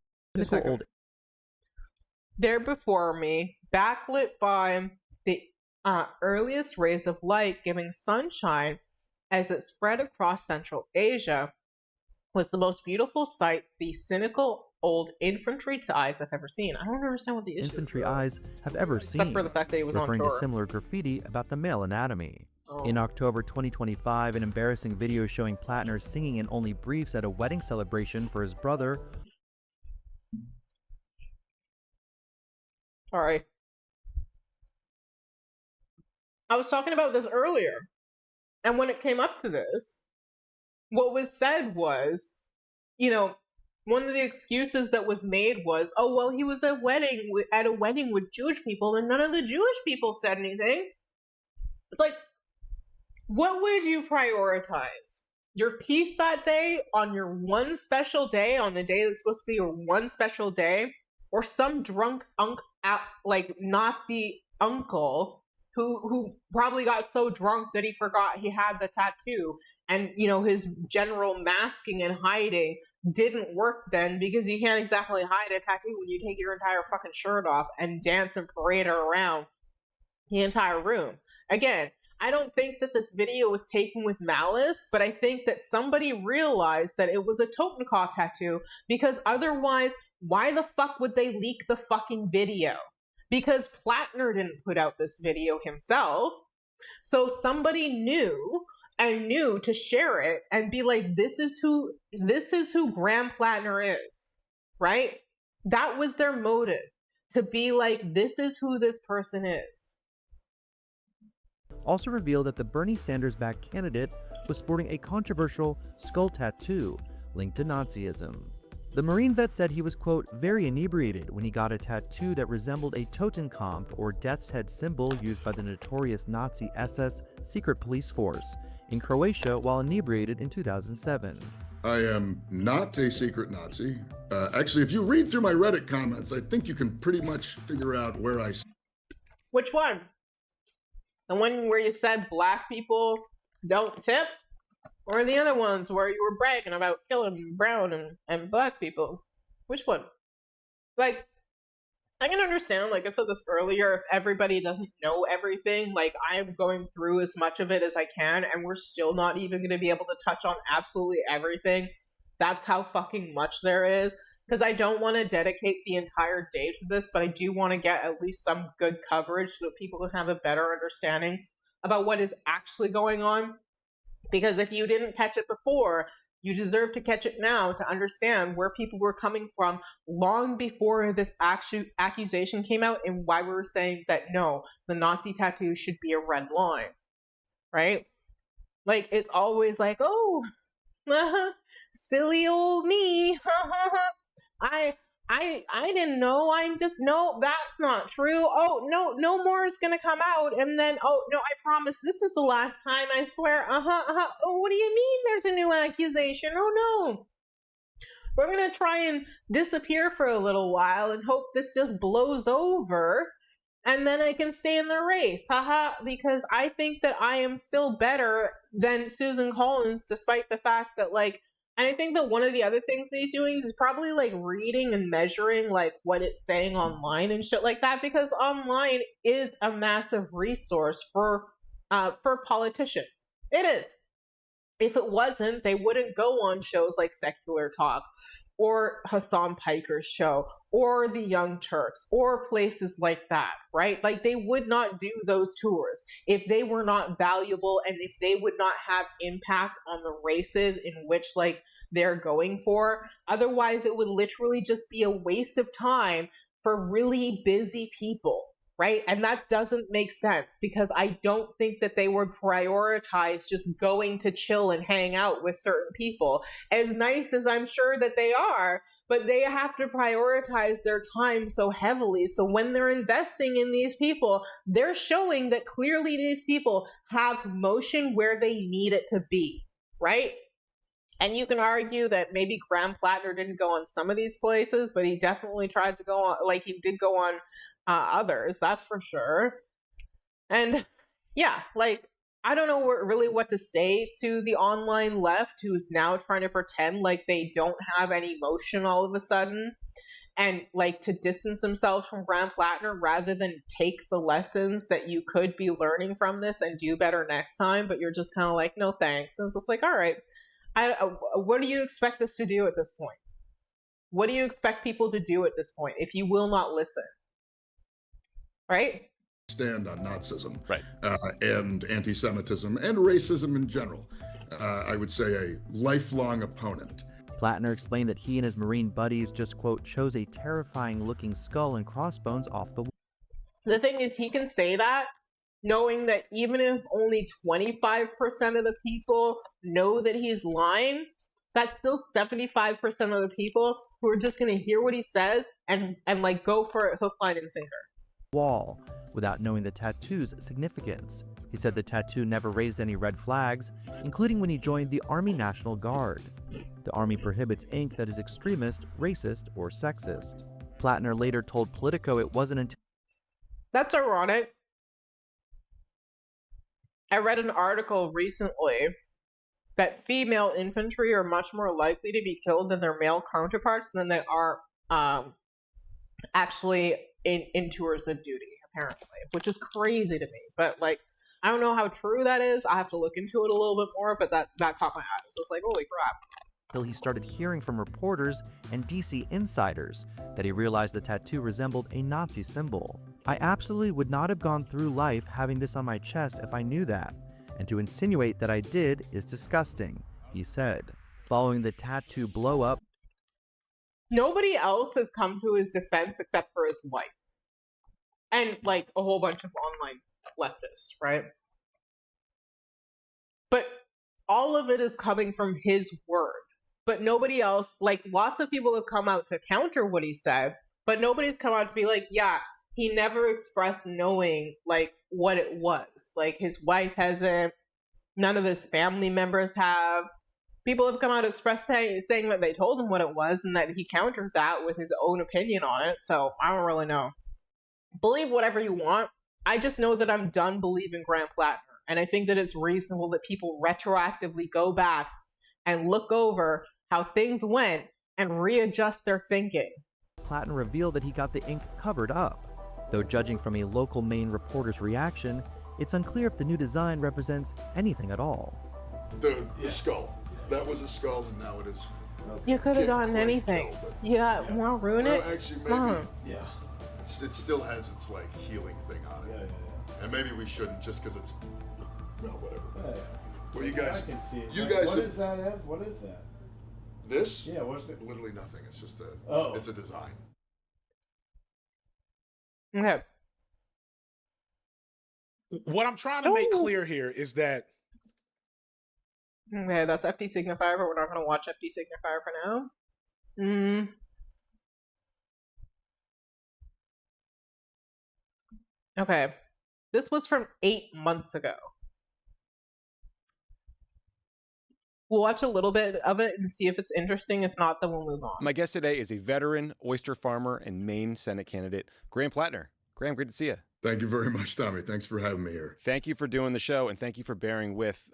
There before me, backlit by the earliest rays of light giving sunshine as it spread across Central Asia, was the most beautiful sight the cynical old infantry eyes I've ever seen. I don't understand what the issue infantry is, eyes have ever seen, except for the fact that he was referring on to tour. similar graffiti about the male anatomy. In October 2025, an embarrassing video showing Plattner singing in only briefs at a wedding celebration for his brother. Sorry. I was talking about this earlier. And when it came up to this, what was said was, you know, one of the excuses that was made was, oh, well, he was at a wedding with Jewish people, and none of the Jewish people said anything. It's like, what would you prioritize? Your peace that day, on your one special day, on the day that's supposed to be your one special day, or some drunk like Nazi uncle who probably got so drunk that he forgot he had the tattoo, and you know, his general masking and hiding didn't work then, because you can't exactly hide a tattoo when you take your entire fucking shirt off and dance and parade around the entire room. Again, I don't think that this video was taken with malice, but I think that somebody realized that it was a Totenkopf tattoo, because otherwise, why the fuck would they leak the fucking video? Because PLATNER didn't put out this video himself. So somebody knew to share it and be like, this is who Graham PLATNER is, right? That was their motive, to be like, this is who this person is. Also revealed that the Bernie Sanders-backed candidate was sporting a controversial skull tattoo linked to Nazism. The Marine vet said he was, quote, very inebriated when he got a tattoo that resembled a Totenkopf, or death's head symbol used by the notorious Nazi SS secret police force, in Croatia while inebriated in 2007. I am not a secret Nazi. Actually, if you read through my Reddit comments, I think you can pretty much figure out where I... Which one? The one where you said black people don't tip? Or the other ones where you were bragging about killing brown and black people? Which one? Like, I can understand, like I said this earlier, if everybody doesn't know everything, like, I'm going through as much of it as I can, and we're still not even going to be able to touch on absolutely everything. That's how fucking much there is. Because I don't want to dedicate the entire day to this, but I do want to get at least some good coverage so that people can have a better understanding about what is actually going on. Because if you didn't catch it before, you deserve to catch it now to understand where people were coming from long before this accusation came out, and why we were saying that no, the Nazi tattoo should be a red line, right? Like, it's always like, oh, silly old me. I didn't know. No, that's not true. Oh, no more is gonna come out. And then, oh, no, I promise this is the last time, I swear. Oh, what do you mean there's a new accusation? Oh, no. We're gonna try and disappear for a little while and hope this just blows over. And then I can stay in the race. Because I think that I am still better than Susan Collins, despite the fact that, like, and I think that one of the other things that he's doing is probably, like, reading and measuring, like, what it's saying online and shit like that, because online is a massive resource for politicians. It is. If it wasn't, they wouldn't go on shows like Secular Talk, or Hassan Piker's show, or the Young Turks, or places like that, right? Like, they would not do those tours if they were not valuable, and if they would not have impact on the races in which, like, they're going for. Otherwise, it would literally just be a waste of time for really busy people, right? And that doesn't make sense, because I don't think that they would prioritize just going to chill and hang out with certain people, as nice as I'm sure that they are, but they have to prioritize their time so heavily. So when they're investing in these people, they're showing that clearly these people have motion where they need it to be, right? And you can argue that maybe Graham PLATNER didn't go on some of these places, but he definitely tried to go on, like, he did go on others, that's for sure. And yeah, like, I don't know really what to say to the online left, who's now trying to pretend like they don't have any emotion all of a sudden, and like to distance themselves from Graham PLATNER rather than take the lessons that you could be learning from this and do better next time. But you're just kind of like, no thanks. And it's just like, all right, what do you expect us to do at this point? What do you expect people to do at this point if you will not listen? Right? Stand on Nazism, right, and anti-Semitism and racism in general. I would say a lifelong opponent. PLATNER explained that he and his Marine buddies just, quote, chose a terrifying looking skull and crossbones off the wall. The thing is, he can say that knowing that even if only 25% of the people know that he's lying, that's still 75% of the people who are just going to hear what he says and like go for it hook, line, and sinker. Wall without knowing the tattoo's significance. He said the tattoo never raised any red flags, including when he joined the Army National Guard. The Army prohibits ink that is extremist, racist, or sexist. Plattner later told Politico it wasn't until... That's ironic. I read an article recently that female infantry are much more likely to be killed than their male counterparts than they are actually in tours of duty, apparently, which is crazy to me. But like, I don't know how true that is. I have to look into it a little bit more, but that caught my eye. I was just like, holy crap. Till he started hearing from reporters and DC insiders that he realized the tattoo resembled a Nazi symbol. I absolutely would not have gone through life having this on my chest if I knew that, and to insinuate that I did is disgusting, he said. Following the tattoo blow up, nobody else has come to his defense except for his wife. And like a whole bunch of online leftists, right? But all of it is coming from his word. But nobody else, like lots of people have come out to counter what he said, but nobody's come out to be like, yeah, he never expressed knowing like what it was. Like his wife hasn't, none of his family members have. People have come out to express saying that they told him what it was and that he countered that with his own opinion on it. So I don't really know. Believe whatever you want. I just know that I'm done believing Grant Plattner. And I think that it's reasonable that people retroactively go back and look over how things went and readjust their thinking. Plattner revealed that he got the ink covered up. Though judging from a local Maine reporter's reaction, it's unclear if the new design represents anything at all. The skull. That was a skull, and now it is. You could have gotten anything. Yeah, want to ruin it? Actually, maybe. Yeah. It still has its like healing thing on it. Yeah. And maybe we shouldn't just because it's. Well, whatever. Yeah. Well, you guys. I can see it. You guys. What is that, Ev? What is that? This? Yeah. What's the? Literally nothing. It's just a. Oh. It's a design. Okay. What I'm trying to make clear here is that. Okay, that's FD Signifier, but we're not going to watch FD Signifier for now. Okay. This was from 8 months ago. We'll watch a little bit of it and see if it's interesting. If not, then we'll move on. My guest today is a veteran oyster farmer and Maine Senate candidate, Graham Plattner. Graham, great to see you. Thank you very much, Tommy. Thanks for having me here. Thank you for doing the show, and thank you for bearing with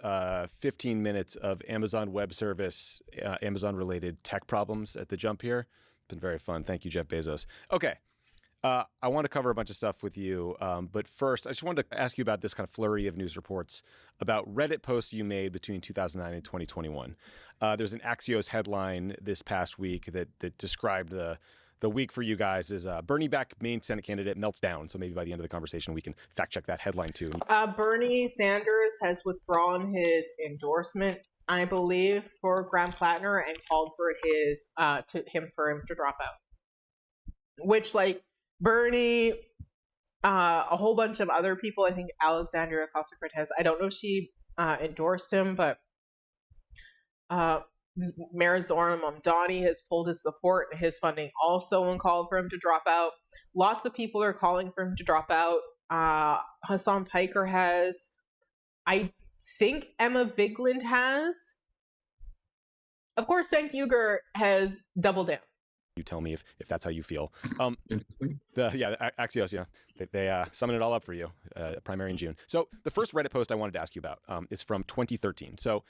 15 minutes of Amazon Web Service, Amazon-related tech problems at the jump here. It's been very fun. Thank you, Jeff Bezos. Okay. I want to cover a bunch of stuff with you, but first, I just wanted to ask you about this kind of flurry of news reports about Reddit posts you made between 2009 and 2021. There's an Axios headline this past week that described the week for you guys as Bernie back Maine Senate candidate melts down. So maybe by the end of the conversation, we can fact check that headline too. Bernie Sanders has withdrawn his endorsement, I believe, for Graham Plattner and called for him to drop out. Which, like, Bernie, a whole bunch of other people, I think Alexandria Ocasio-Cortez, I don't know if she endorsed him, but Mayor Zoran Mamdani has pulled his support and his funding also and called for him to drop out. Lots of people are calling for him to drop out. Hassan Piker has. I think Emma Vigeland has. Of course, Cenk Uygur has doubled down. You tell me if that's how you feel. Interesting. Axios, yeah. They summon it all up for you, primary in June. So the first Reddit post I wanted to ask you about is from 2013. So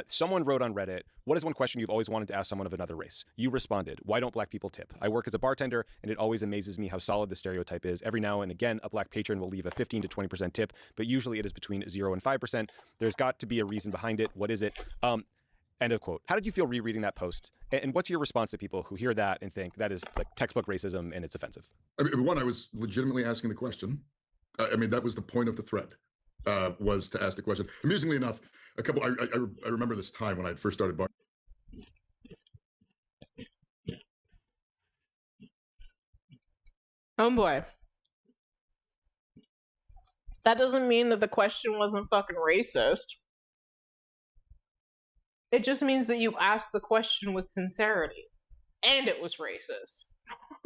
someone wrote on Reddit, what is one question you've always wanted to ask someone of another race? You responded, why don't black people tip? I work as a bartender, and it always amazes me how solid the stereotype is. Every now and again, a black patron will leave a 15 to 20% tip, but usually it is between 0 and 5%. There's got to be a reason behind it. What is it? End of quote. How did you feel rereading that post? And what's your response to people who hear that and think that is like textbook racism and it's offensive? I mean, one, I was legitimately asking the question. I mean, that was the point of the thread, was to ask the question. Amusingly enough, I remember this time when I first started bar. Oh boy. That doesn't mean that the question wasn't fucking racist. It just means that you asked the question with sincerity. And it was racist.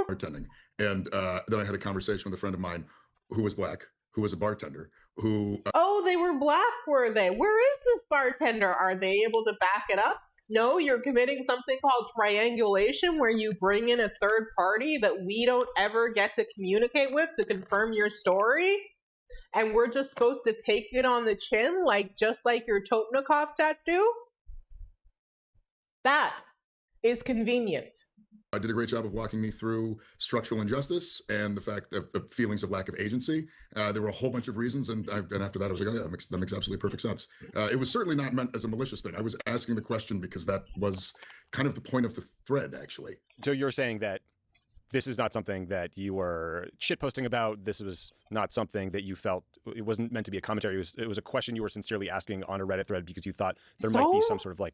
Bartending. And then I had a conversation with a friend of mine who was black, who was a bartender, who... Oh, they were black, were they? Where is this bartender? Are they able to back it up? No, you're committing something called triangulation, where you bring in a third party that we don't ever get to communicate with to confirm your story. And we're just supposed to take it on the chin, just like your Topnikov tattoo? That is convenient. I did a great job of walking me through structural injustice and the fact of feelings of lack of agency. There were a whole bunch of reasons, and after that, I was like, oh yeah, that makes absolutely perfect sense. It was certainly not meant as a malicious thing. I was asking the question because that was kind of the point of the thread, actually. So you're saying that this is not something that you were shitposting about. This was not something that you felt, it wasn't meant to be a commentary. It was a question you were sincerely asking on a Reddit thread because you thought there might be some sort of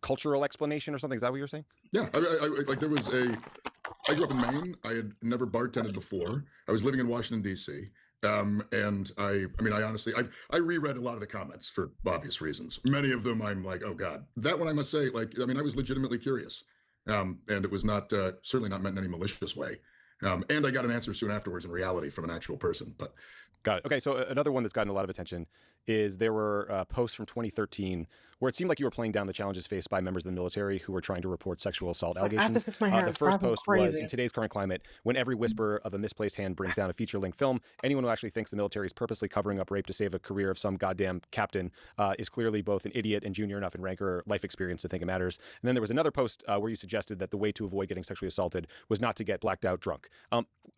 cultural explanation or something. Is that what you're saying? Yeah, I grew up in Maine. I had never bartended before. I was living in Washington, D.C. And I honestly, I reread a lot of the comments for obvious reasons. Many of them I'm like, oh God. That one I must say, I was legitimately curious. And it was not, certainly not meant in any malicious way. And I got an answer soon afterwards in reality from an actual person. But got it. Okay, so another one that's gotten a lot of attention is there were posts from 2013 where it seemed like you were playing down the challenges faced by members of the military who were trying to report sexual assault allegations. I have to fix my hair. The first post was, in today's current climate, when every whisper of a misplaced hand brings down a feature-length film, anyone who actually thinks the military is purposely covering up rape to save a career of some goddamn captain is clearly both an idiot and junior enough in rank or life experience to think it matters. And then there was another post where you suggested that the way to avoid getting sexually assaulted was not to get blacked out drunk.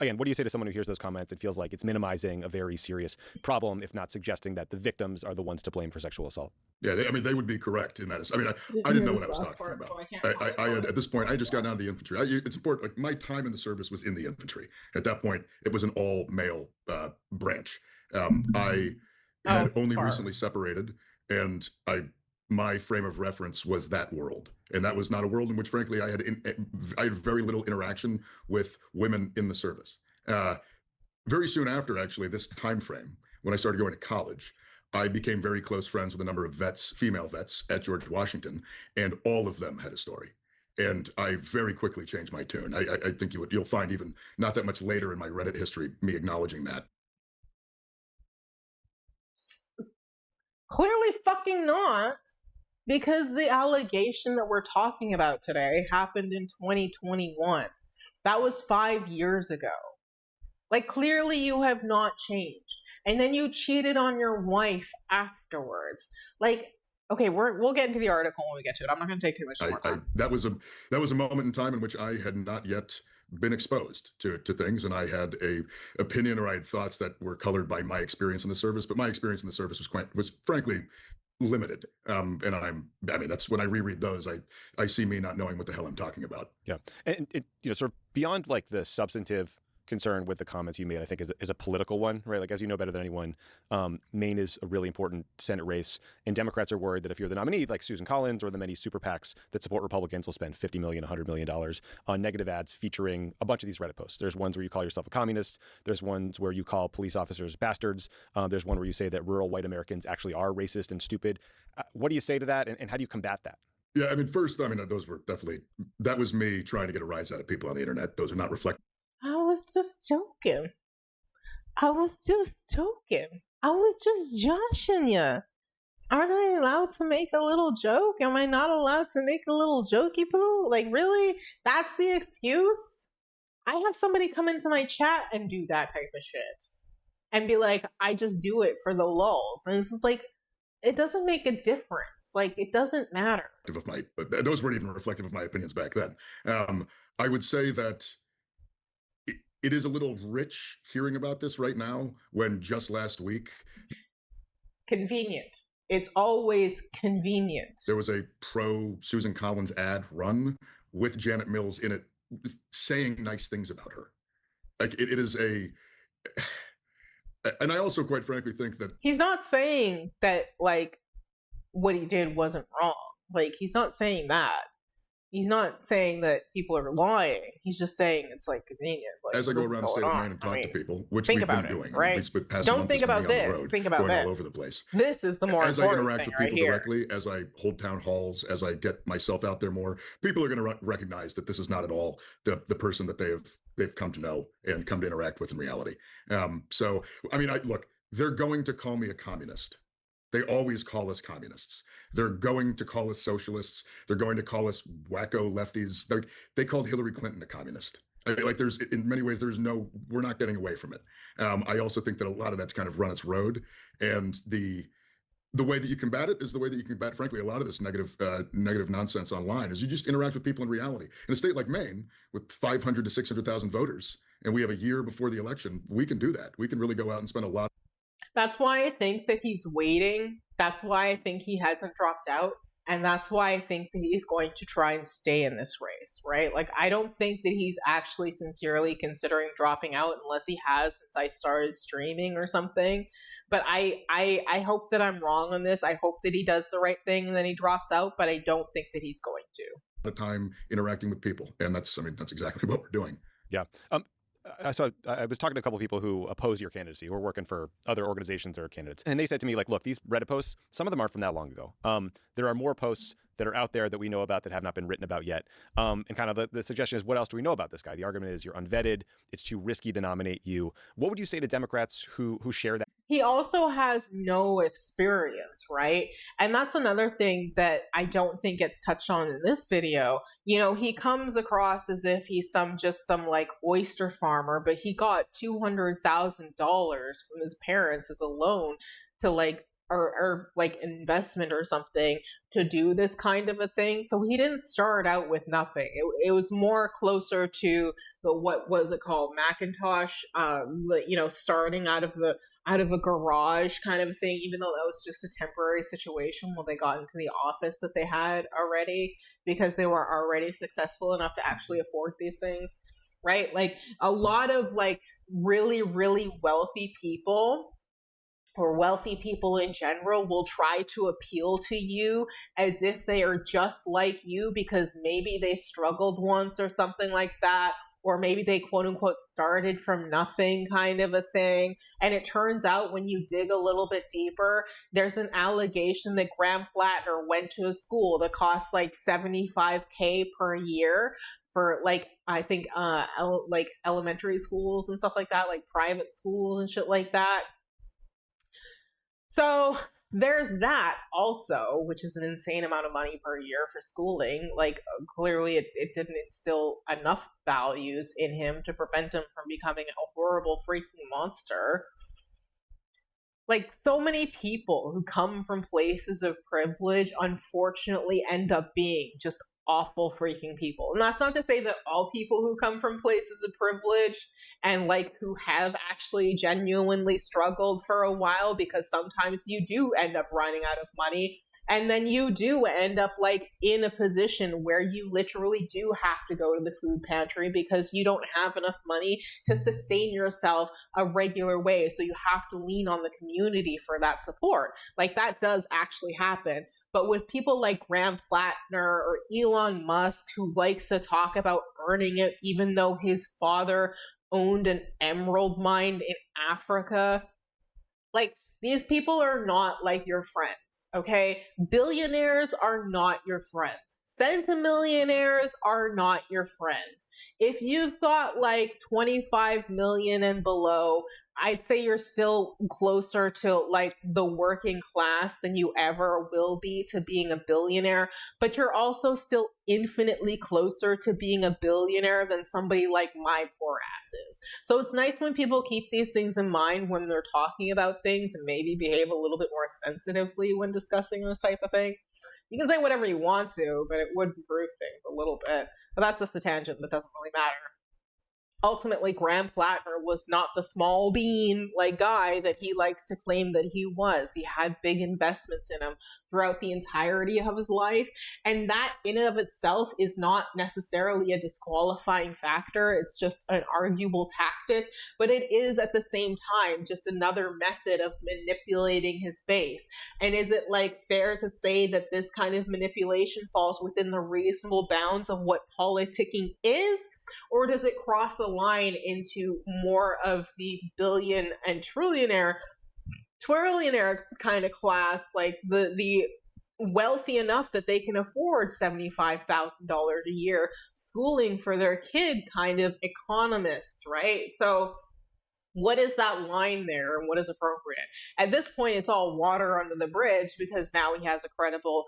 Again, what do you say to someone who hears those comments and feels like it's minimizing a very serious problem, if not suggesting that the victims are the ones to blame for sexual assault? Yeah, they would be correct in that. I didn't know what I was talking about. I had, at this point, I just got down to the infantry. It's important. My time in the service was in the infantry. At that point, it was an all-male branch. I had only recently separated, and my frame of reference was that world. And that was not a world in which, frankly, I had very little interaction with women in the service. Very soon after, actually, this time frame, when I started going to college, I became very close friends with a number of vets, female vets at George Washington, and all of them had a story. And I very quickly changed my tune. I think you'll find even not that much later in my Reddit history, me acknowledging that. Clearly fucking not, because the allegation that we're talking about today happened in 2021. That was 5 years ago. Clearly you have not changed. And then you cheated on your wife afterwards. Okay, we'll get into the article when we get to it. I'm not going to take too much more time. That was a moment in time in which I had not yet been exposed to things, and I had a opinion, or I had thoughts that were colored by my experience in the service. But my experience in the service was frankly limited. And that's when I reread those, I see me not knowing what the hell I'm talking about. Yeah, and it, sort of beyond the substantive concern with the comments you made, I think is a political one, right? As you know better than anyone, Maine is a really important Senate race, and Democrats are worried that if you're the nominee, like Susan Collins or the many super PACs that support Republicans, will spend $50 million, $100 million on negative ads featuring a bunch of these Reddit posts. There's ones where you call yourself a communist. There's ones where you call police officers bastards. There's one where you say that rural white Americans actually are racist and stupid. What do you say to that, and how do you combat that? Yeah, those were definitely, that was me trying to get a rise out of people on the internet. Those are not reflective. I was just joking. I was just joshing you. Aren't I allowed to make a little joke? Am I not allowed to make a little jokey poo? Really? That's the excuse? I have somebody come into my chat and do that type of shit. And be like, I just do it for the lulz. And it's just it doesn't make a difference. It doesn't matter. Those weren't even reflective of my opinions back then. I would say that it is a little rich hearing about this right now, when just last week... Convenient. It's always convenient. There was a pro-Susan Collins ad run with Janet Mills in it, saying nice things about her. It is a... And I also, quite frankly, think that... He's not saying that, what he did wasn't wrong. He's not saying that. He's not saying that people are lying. He's just saying it's like convenient. Like, as I go around the state of Maine and talk to people, which we've been doing, right? I mean, we past Don't month think has been about me on the this. road, Think about going this. all over the place. This is the more as I important interact thing with people right here. directly, as I hold town halls, as I get myself out there more, people are going to recognize that this is not at all the person that they've come to know and come to interact with in reality. So, I mean, look, they're going to call me a communist. They always call us communists. They're going to call us socialists. They're going to call us wacko lefties. They called Hillary Clinton a communist. I mean, like, there's, in many ways, we're not getting away from it. I also think that a lot of that's kind of run its road, and the way that you combat it is the way that you combat, frankly, a lot of this negative nonsense online, is you just interact with people in reality. In a state like Maine, with 500 to 600,000 voters, and we have a year before the election, we can do that. We can really go out and spend a lot. That's why I think that he's waiting. That's why I think he hasn't dropped out. And that's why I think that he's going to try and stay in this race, right? Like, I don't think that he's actually sincerely considering dropping out, unless he has since I started streaming or something. But I hope that I'm wrong on this. I hope that he does the right thing and then he drops out, but I don't think that he's going to. The time interacting with people. And that's exactly what we're doing. Yeah. So I was talking to a couple of people who oppose your candidacy, who are working for other organizations or candidates. And they said to me, like, look, these Reddit posts, some of them aren't from that long ago. There are more posts that are out there that we know about that have not been written about yet. And kind of the suggestion is, what else do we know about this guy? The argument is you're unvetted. It's too risky to nominate you. What would you say to Democrats who share that? He also has no experience, right? And that's another thing that I don't think gets touched on in this video. You know, he comes across as if he's just some like oyster farmer, but he got $200,000 from his parents as a loan to like, or like investment or something to do this kind of a thing. So he didn't start out with nothing. It was more closer to the, what was it called, Macintosh, you know, starting out of a garage kind of thing, even though that was just a temporary situation while they got into the office that they had already, because they were already successful enough to actually afford these things, right? Like, a lot of like really, really wealthy people, or wealthy people in general, will try to appeal to you as if they are just like you because maybe they struggled once or something like that, or maybe they quote unquote started from nothing kind of a thing. And it turns out when you dig a little bit deeper, there's an allegation that Graham Plattner went to a school that costs like $75,000 per year for like, I think, like elementary schools and stuff like that, like private schools and shit like that. So there's that also, which is an insane amount of money per year for schooling. Like, clearly it didn't instill enough values in him to prevent him from becoming a horrible freaking monster. Like, so many people who come from places of privilege unfortunately end up being just awful freaking people. And that's not to say that all people who come from places of privilege and like who have actually genuinely struggled for a while, because sometimes you do end up running out of money, and then you do end up like in a position where you literally do have to go to the food pantry because you don't have enough money to sustain yourself a regular way. So you have to lean on the community for that support. Like, that does actually happen. But with people like Graham Plattner or Elon Musk, who likes to talk about earning it, even though his father owned an emerald mine in Africa, like, these people are not like your friends, okay? Billionaires are not your friends. Centimillionaires are not your friends. If you've got like 25 million and below, I'd say you're still closer to like the working class than you ever will be to being a billionaire, but you're also still infinitely closer to being a billionaire than somebody like my poor ass is. So it's nice when people keep these things in mind when they're talking about things, and maybe behave a little bit more sensitively when discussing this type of thing. You can say whatever you want to, but it would improve things a little bit. But that's just a tangent that doesn't really matter. ultimately Graham Plattner was not the small bean like guy that he likes to claim that he was. He had big investments in him throughout the entirety of his life, and that in and of itself is not necessarily a disqualifying factor. It's just an arguable tactic, but it is at the same time just another method of manipulating his base. And is it like fair to say that this kind of manipulation falls within the reasonable bounds of what politicking is? Or does it cross a line into more of the billion and twillionaire kind of class, like the wealthy enough that they can afford $75,000 a year schooling for their kid kind of economists, right? So what is that line there and what is appropriate? At this point, it's all water under the bridge because now he has a credible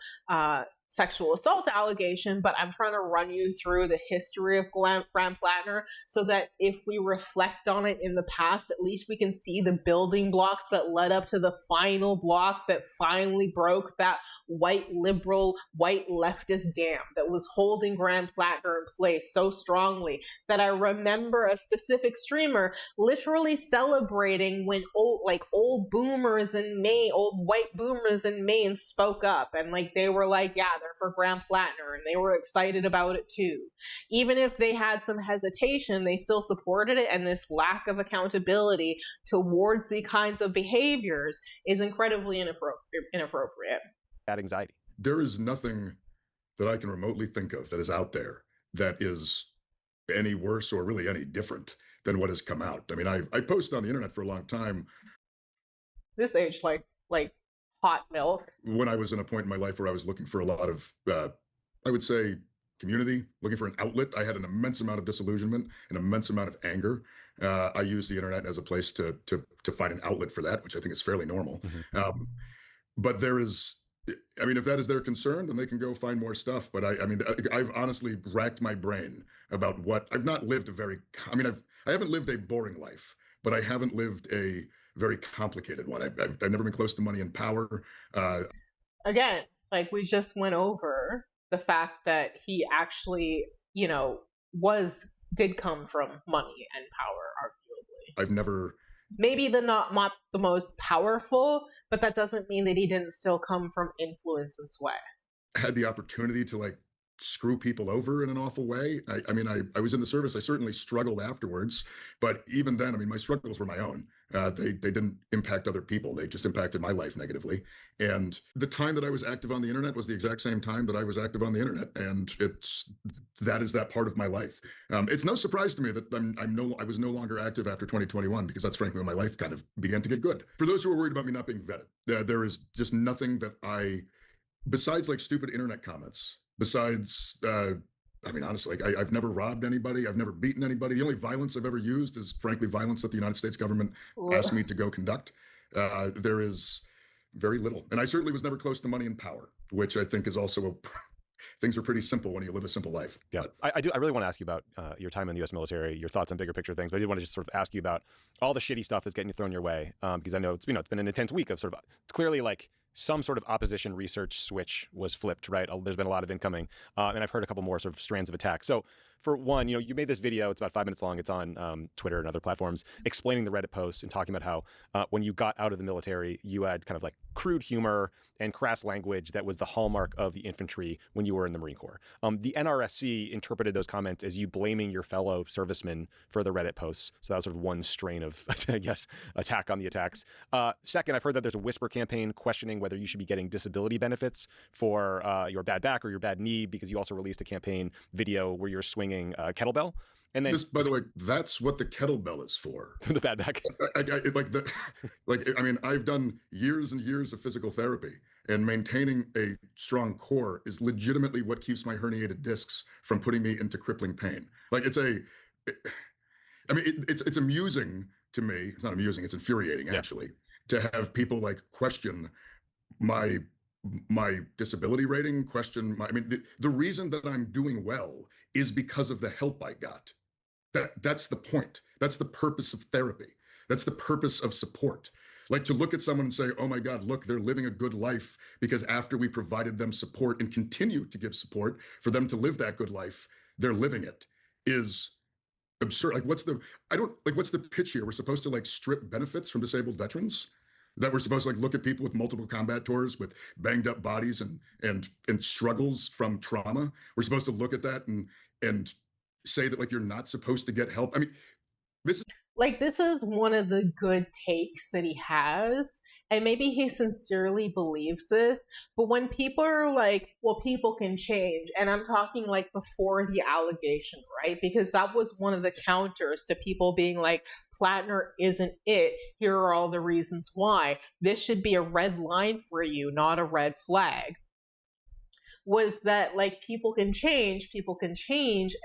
sexual assault allegation, but I'm trying to run you through the history of Graham Plattner so that if we reflect on it in the past, at least we can see the building blocks that led up to the final block that finally broke that white liberal, white leftist dam that was holding Graham Plattner in place so strongly that I remember a specific streamer literally celebrating when old white boomers in Maine spoke up, and like they were like, yeah, they're for Graham Plattner, and they were excited about it too. Even if they had some hesitation, they still supported it, and this lack of accountability towards the kinds of behaviors is incredibly inappropriate. That anxiety. There is nothing that I can remotely think of that is out there that is any worse or really any different than what has come out. I mean, I posted on the internet for a long time. This age, like hot milk. When I was in a point in my life where I was looking for a lot of, I would say, community, looking for an outlet. I had an immense amount of disillusionment, an immense amount of anger. I use the internet as a place to find an outlet for that, which I think is fairly normal. Mm-hmm. But there is, I mean, if that is their concern, then they can go find more stuff. But I mean, I've honestly racked my brain about what I've not lived I haven't lived a boring life, but I haven't lived a very complicated one. I've never been close to money and power. Again, like we just went over the fact that he actually, did come from money and power, arguably. I've never... Maybe not the most powerful, but that doesn't mean that he didn't still come from influence and sway. Had the opportunity to screw people over in an awful way. I was in the service. I certainly struggled afterwards, but even then, I mean, my struggles were my own. They didn't impact other people. They just impacted my life negatively. And the time that I was active on the internet was the exact same time that I was active on the internet. And that is that part of my life. It's no surprise to me that I was no longer active after 2021, because that's frankly when my life kind of began to get good. For those who are worried about me not being vetted, there is just nothing that besides stupid internet comments, besides, honestly, I've never robbed anybody. I've never beaten anybody. The only violence I've ever used is, frankly, violence that the United States government asked me to go conduct. There is very little. And I certainly was never close to money and power, which I think is also things are pretty simple when you live a simple life. Yeah, I really want to ask you about your time in the U.S. military, your thoughts on bigger picture things, but I did want to just sort of ask you about all the shitty stuff that's getting thrown your way, because I know it's been an intense week of sort of, it's clearly some sort of opposition research switch was flipped, right? There's been a lot of incoming, and I've heard a couple more sort of strands of attacks. So for one, you made this video, it's about 5 minutes long, it's on Twitter and other platforms, explaining the Reddit post and talking about how when you got out of the military, you had kind of crude humor and crass language that was the hallmark of the infantry when you were in the Marine Corps. The NRSC interpreted those comments as you blaming your fellow servicemen for the Reddit posts. So that was sort of one strain of, I guess, attack on the attacks. Second, I've heard that there's a whisper campaign questioning whether you should be getting disability benefits for your bad back or your bad knee, because you also released a campaign video where you're swinging a kettlebell. And then, by the way, that's what the kettlebell is for. The bad back. I've done years and years of physical therapy, and maintaining a strong core is legitimately what keeps my herniated discs from putting me into crippling pain. It's amusing to me. It's not amusing. It's infuriating, actually, to have people question my disability rating, the reason that I'm doing well is because of the help I got. That's the point. That's the purpose of therapy. That's the purpose of support. To look at someone and say, oh my God, look, they're living a good life because after we provided them support and continue to give support for them to live that good life, they're living it, is absurd. Like, what's the pitch here? We're supposed to like strip benefits from disabled veterans? That we're supposed to like look at people with multiple combat tours with banged up bodies and struggles from trauma. We're supposed to look at that and say that like you're not supposed to get help. I mean, this is one of the good takes that he has, and maybe he sincerely believes this, but when people are like, well, people can change, and I'm talking like before the allegation, right? Because that was one of the counters to people being like, PLATNER isn't it. Here are all the reasons why. This should be a red line for you, not a red flag. Was that like people can change,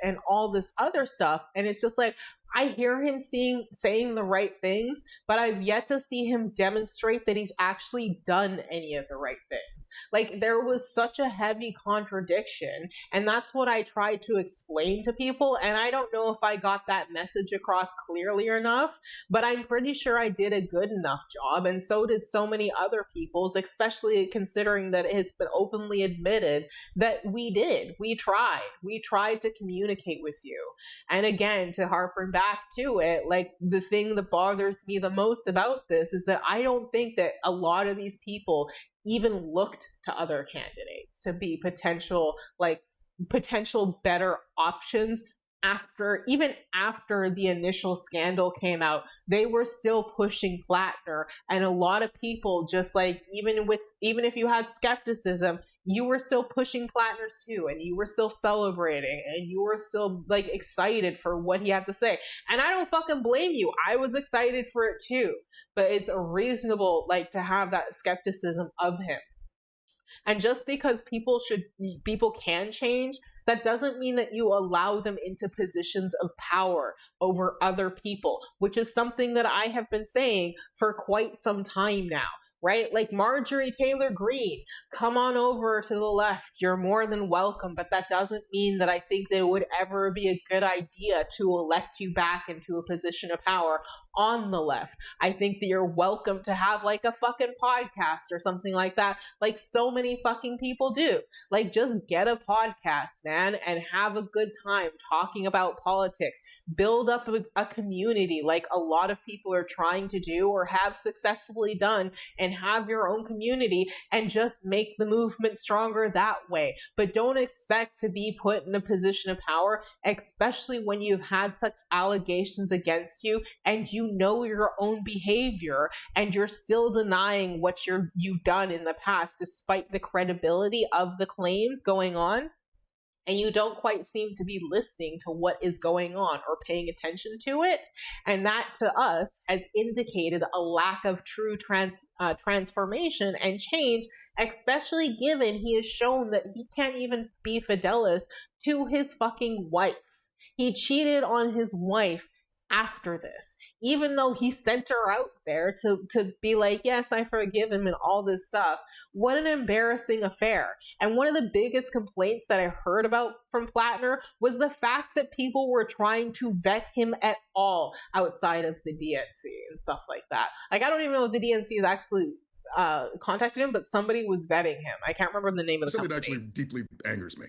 and all this other stuff. And it's just like, I hear him saying the right things, but I've yet to see him demonstrate that he's actually done any of the right things. Like, there was such a heavy contradiction, and that's what I tried to explain to people, and I don't know if I got that message across clearly enough, but I'm pretty sure I did a good enough job, and so did so many other people's, especially considering that it's been openly admitted that we tried to communicate with you. And again, to harpen back to it, like, the thing that bothers me the most about this is that I don't think that a lot of these people even looked to other candidates to be potential better options. Even after the initial scandal came out, they were still pushing PLATNER, and a lot of people, just like, even if you had skepticism, you were still pushing PLATNERs too, and you were still celebrating, and you were still like excited for what he had to say. And I don't fucking blame you. I was excited for it too. But it's reasonable, like, to have that skepticism of him. And just because people can change, that doesn't mean that you allow them into positions of power over other people, which is something that I have been saying for quite some time now. Right? Like, Marjorie Taylor Greene, come on over to the left. You're more than welcome. But that doesn't mean that I think that it would ever be a good idea to elect you back into a position of power on the left. I think that you're welcome to have like a fucking podcast or something like that, like so many fucking people do. Like, just get a podcast, man, and have a good time talking about politics. Build up a community like a lot of people are trying to do or have successfully done, and have your own community and just make the movement stronger that way. But don't expect to be put in a position of power, especially when you've had such allegations against you and you know your own behavior, and you're still denying what you've done in the past despite the credibility of the claims going on. And you don't quite seem to be listening to what is going on or paying attention to it. And that, to us, has indicated a lack of true transformation and change, especially given he has shown that he can't even be fidelis to his fucking wife. He cheated on his wife after this, even though he sent her out there to be like, yes, I forgive him and all this stuff. What an embarrassing affair. And one of the biggest complaints that I heard about from PLATNER was the fact that people were trying to vet him at all outside of the DNC and stuff like that. Like, I don't even know if the DNC is actually contacted him, but somebody was vetting him. I can't remember the name of the company. Something that actually deeply angers me.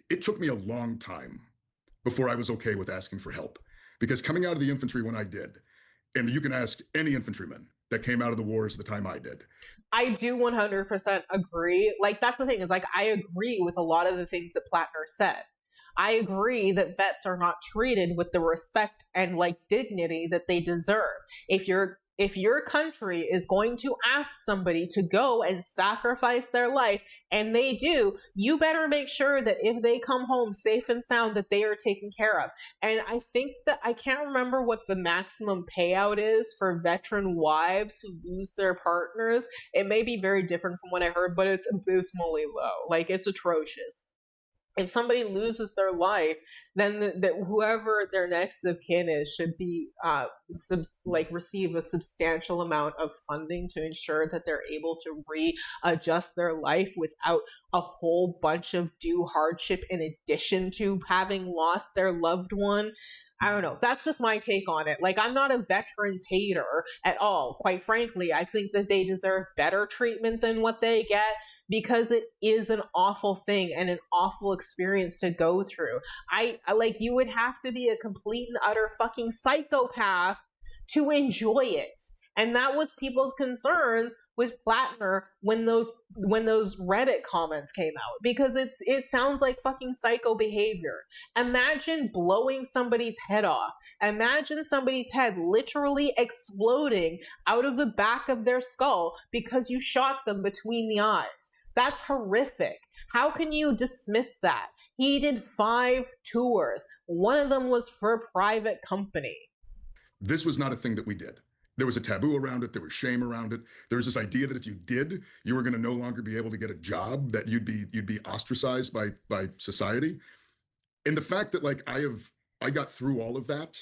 It took me a long time before I was okay with asking for help. Because coming out of the infantry when I did, and you can ask any infantryman that came out of the wars the time I did. I do 100% agree. Like, that's the thing, is like, I agree with a lot of the things that PLATNER said. I agree that vets are not treated with the respect and like dignity that they deserve. If your country is going to ask somebody to go and sacrifice their life, and they do, you better make sure that if they come home safe and sound, that they are taken care of. And I think that, I can't remember what the maximum payout is for veteran wives who lose their partners. It may be very different from what I heard, but it's abysmally low. Like, it's atrocious. If somebody loses their life, then whoever their next of kin is should be receive a substantial amount of funding to ensure that they're able to readjust their life without a whole bunch of due hardship in addition to having lost their loved one. I don't know. That's just my take on it. Like, I'm not a veterans hater at all. Quite frankly, I think that they deserve better treatment than what they get because it is an awful thing and an awful experience to go through. I like, you would have to be a complete and utter fucking psychopath to enjoy it. And that was people's concerns with PLATNER when those Reddit comments came out, because it sounds like fucking psycho behavior. Imagine blowing somebody's head off. Imagine somebody's head literally exploding out of the back of their skull because you shot them between the eyes. That's horrific. How can you dismiss that? He did 5 tours. One of them was for a private company. This was not a thing that we did. There was a taboo around it. There was shame around it. There was this idea that if you did, you were going to no longer be able to get a job, that you'd be ostracized by society. And the fact that like I got through all of that.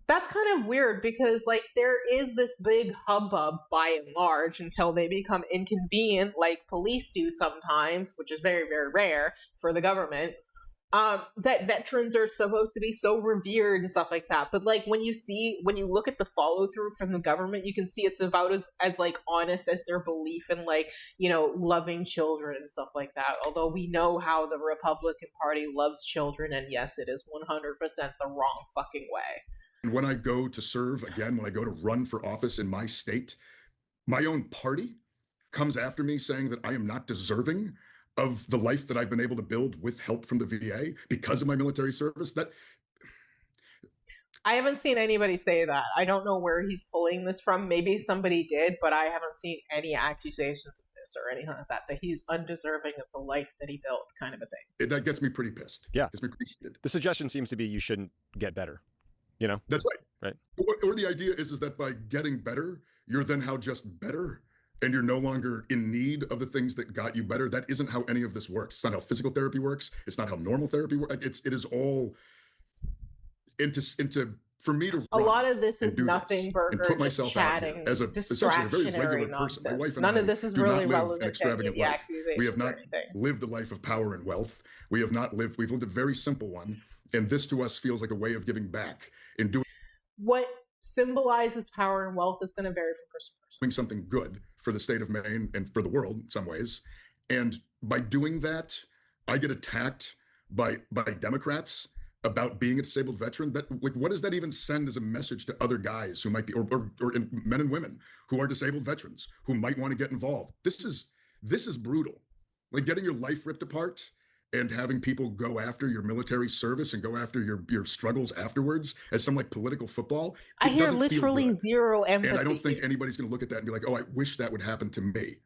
That's kind of weird because like there is this big hubbub by and large until they become inconvenient, like police do sometimes, which is very, very rare for the government. That veterans are supposed to be so revered and stuff like that. But like when you look at the follow through from the government, you can see it's about as like honest as their belief in like, you know, loving children and stuff like that. Although we know how the Republican Party loves children, and yes, it is 100% the wrong fucking way. And when I go to serve again, when I go to run for office in my state, my own party comes after me saying that I am not deserving of the life that I've been able to build with help from the VA because of my military service. That I haven't seen anybody say that. I don't know where he's pulling this from. Maybe somebody did, but I haven't seen any accusations of this or anything like that he's undeserving of the life that he built, kind of a thing. That gets me pretty pissed. Yeah. Gets me pretty heated. The suggestion seems to be you shouldn't get better. You know? That's right. Right. Or the idea is that by getting better, you're then how just better. And you're no longer in need of the things that got you better. That isn't how any of this works. It's not how physical therapy works. It's not how normal therapy works. It is all into for me to. A lot of this is nothing burger, just chatting, as essentially a very regular person. My wife and None I of this is do really not live relevant an extravagant to the life. accusations. We have not lived a life of power and wealth. We've lived a very simple one. And this to us feels like a way of giving back in doing what symbolizes power and wealth is going to vary from person to person. Doing something good for the state of Maine and for the world in some ways. And by doing that, I get attacked by Democrats about being a disabled veteran. That, like, what does that even send as a message to other guys who might be, or men and women who are disabled veterans who might want to get involved? This is brutal. Like getting your life ripped apart and having people go after your military service and go after your struggles afterwards as some like political football. I hear literally zero empathy. And I don't think anybody's going to look at that and be like, oh, I wish that would happen to me.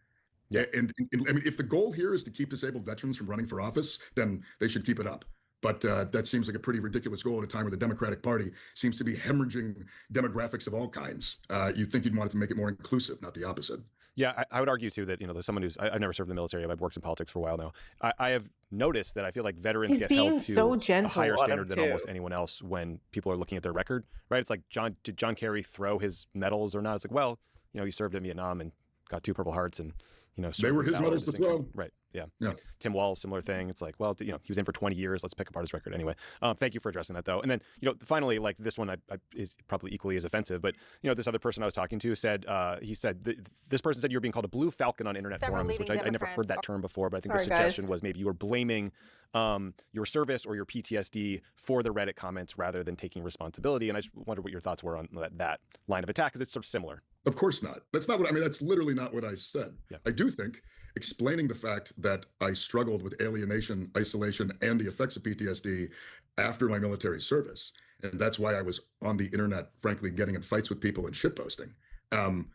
Yeah. And I mean, if the goal here is to keep disabled veterans from running for office, then they should keep it up. But that seems like a pretty ridiculous goal at a time where the Democratic Party seems to be hemorrhaging demographics of all kinds. You'd think you'd want it to make it more inclusive, not the opposite. Yeah, I would argue too that, you know, there's someone who's I've never served in the military. I've worked in politics for a while now. I have noticed that I feel like veterans get held to a higher standard than almost anyone else when people are looking at their record, right? It's like, did John Kerry throw his medals or not? It's like, well, you know, he served in Vietnam and got 2 Purple Hearts and, you know, they were his medals to throw. Right. Yeah. Tim Walz, similar thing. It's like, well, you know, he was in for 20 years. Let's pick apart his record anyway. Thank you for addressing that, though. And then, you know, finally, like this one is probably equally as offensive. But, you know, this other person I was talking to said, this person said you were being called a blue falcon on internet forums, which I never heard that term before. But I think the suggestion was maybe you were blaming your service or your PTSD for the Reddit comments rather than taking responsibility. And I just wonder what your thoughts were on that line of attack, because it's sort of similar. Of course not. That's not what I mean. That's literally not what I said. Yeah. I do think explaining the fact that I struggled with alienation, isolation, and the effects of PTSD after my military service, and that's why I was on the internet, frankly, getting in fights with people and shitposting. I'm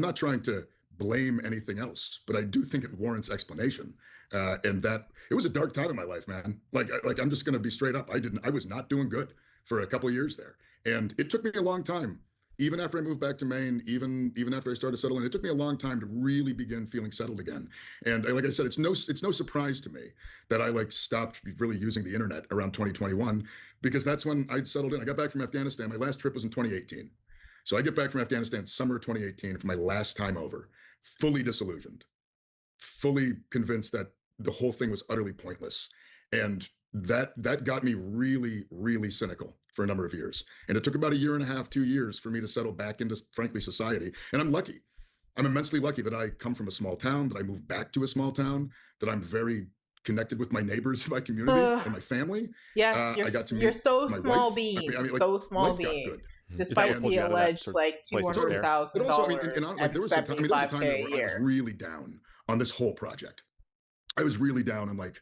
not trying to blame anything else, but I do think it warrants explanation. And that it was a dark time in my life, man. Like I'm just going to be straight up. I was not doing good for a couple of years there, and it took me a long time. Even after I moved back to Maine, even after I started settling, it took me a long time to really begin feeling settled again. And like I said, it's no surprise to me that I stopped really using the internet around 2021, because that's when I'd settled in. I got back from Afghanistan. My last trip was in 2018. So I get back from Afghanistan summer 2018 for my last time over, fully disillusioned, fully convinced that the whole thing was utterly pointless. And that got me really, really cynical for a number of years. And it took about 1.5 years, 2 years for me to settle back into, frankly, society. And I'm lucky. I'm immensely lucky that I come from a small town, that I moved back to a small town, that I'm very connected with my neighbors, my community, and my family. Yes, I got to meet you're so my small wife. being, I mean, like, so small life got being. good. Despite the alleged like $200,000 But also, I mean, like, there was a time $75K there a where I was year. really down on this whole project. I was really down on, like,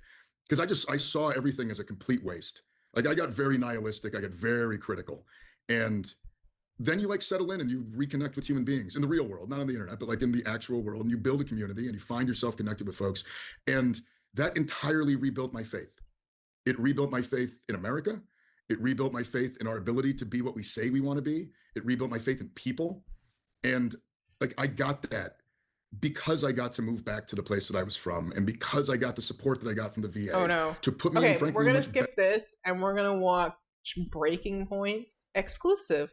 because I saw everything as a complete waste. Like, I got very nihilistic. I got very critical. And then you, like, settle in and you reconnect with human beings in the real world, not on the internet, but like in the actual world. And you build a community and you find yourself connected with folks. And that entirely rebuilt my faith. It rebuilt my faith in America. It rebuilt my faith in our ability to be what we say we want to be. It rebuilt my faith in people. And, like, I got that because I got to move back to the place that I was from, and because I got the support that I got from the VA. Oh no! To put me okay, in, frankly, we're gonna skip this, and we're gonna watch Breaking Points exclusive.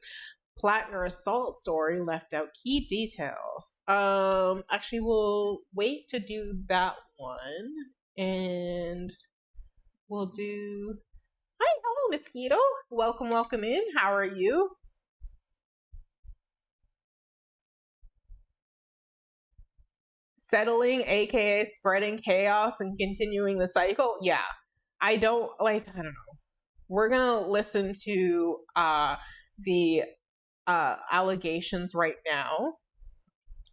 PLATNER assault story left out key details. Actually, we'll wait to do that one, and we'll do. Hi, hello, Mosquito. Welcome in. How are you? Settling, aka spreading chaos and continuing the cycle. Yeah, I don't know. We're gonna listen to the allegations right now.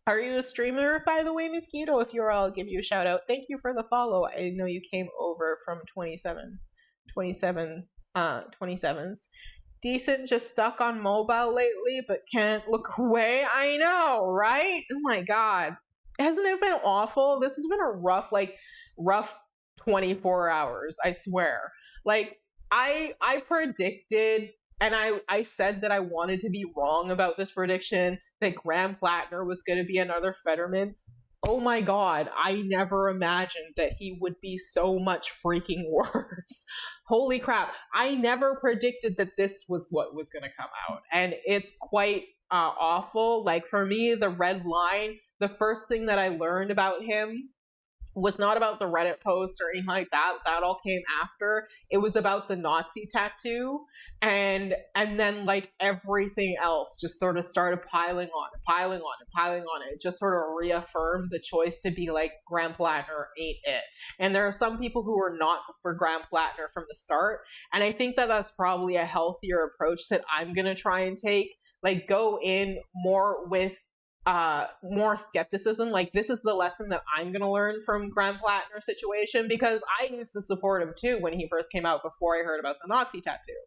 Are you a streamer, by the way, Mosquito? If you're, I'll give you a shout out. Thank you for the follow. I know you came over from 27s. Decent, just stuck on mobile lately, but can't look away. I know, right? Oh my god. Hasn't it been awful? This has been a rough 24 hours, I swear. Like, I predicted, and I said that I wanted to be wrong about this prediction, that Graham PLATNER was going to be another Fetterman. Oh my god, I never imagined that he would be so much freaking worse. Holy crap. I never predicted that this was what was going to come out. And it's quite awful. Like, for me, the red line, the first thing that I learned about him was not about the Reddit post or anything like that. That all came after. It was about the Nazi tattoo. And then, like, everything else just sort of started piling on. It just sort of reaffirmed the choice to be like, Graham PLATNER ain't it. And there are some people who were not for Graham PLATNER from the start. And I think that that's probably a healthier approach that I'm going to try and take. Like, go in more with more skepticism. Like, this is the lesson that I'm going to learn from Graham PLATNER situation, because I used to support him too when he first came out, before I heard about the Nazi tattoo.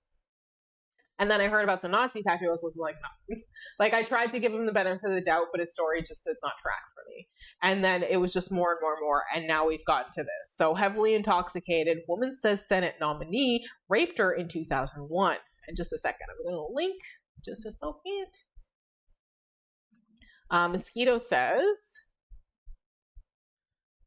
And then I heard about the Nazi tattoo. I was like, no. Like, I tried to give him the benefit of the doubt, but his story just did not track for me. And then it was just more and more and more. And now we've gotten to this. So, heavily intoxicated woman says Senate nominee raped her in 2001. In just a second, I'm going to link just a second. Mosquito says,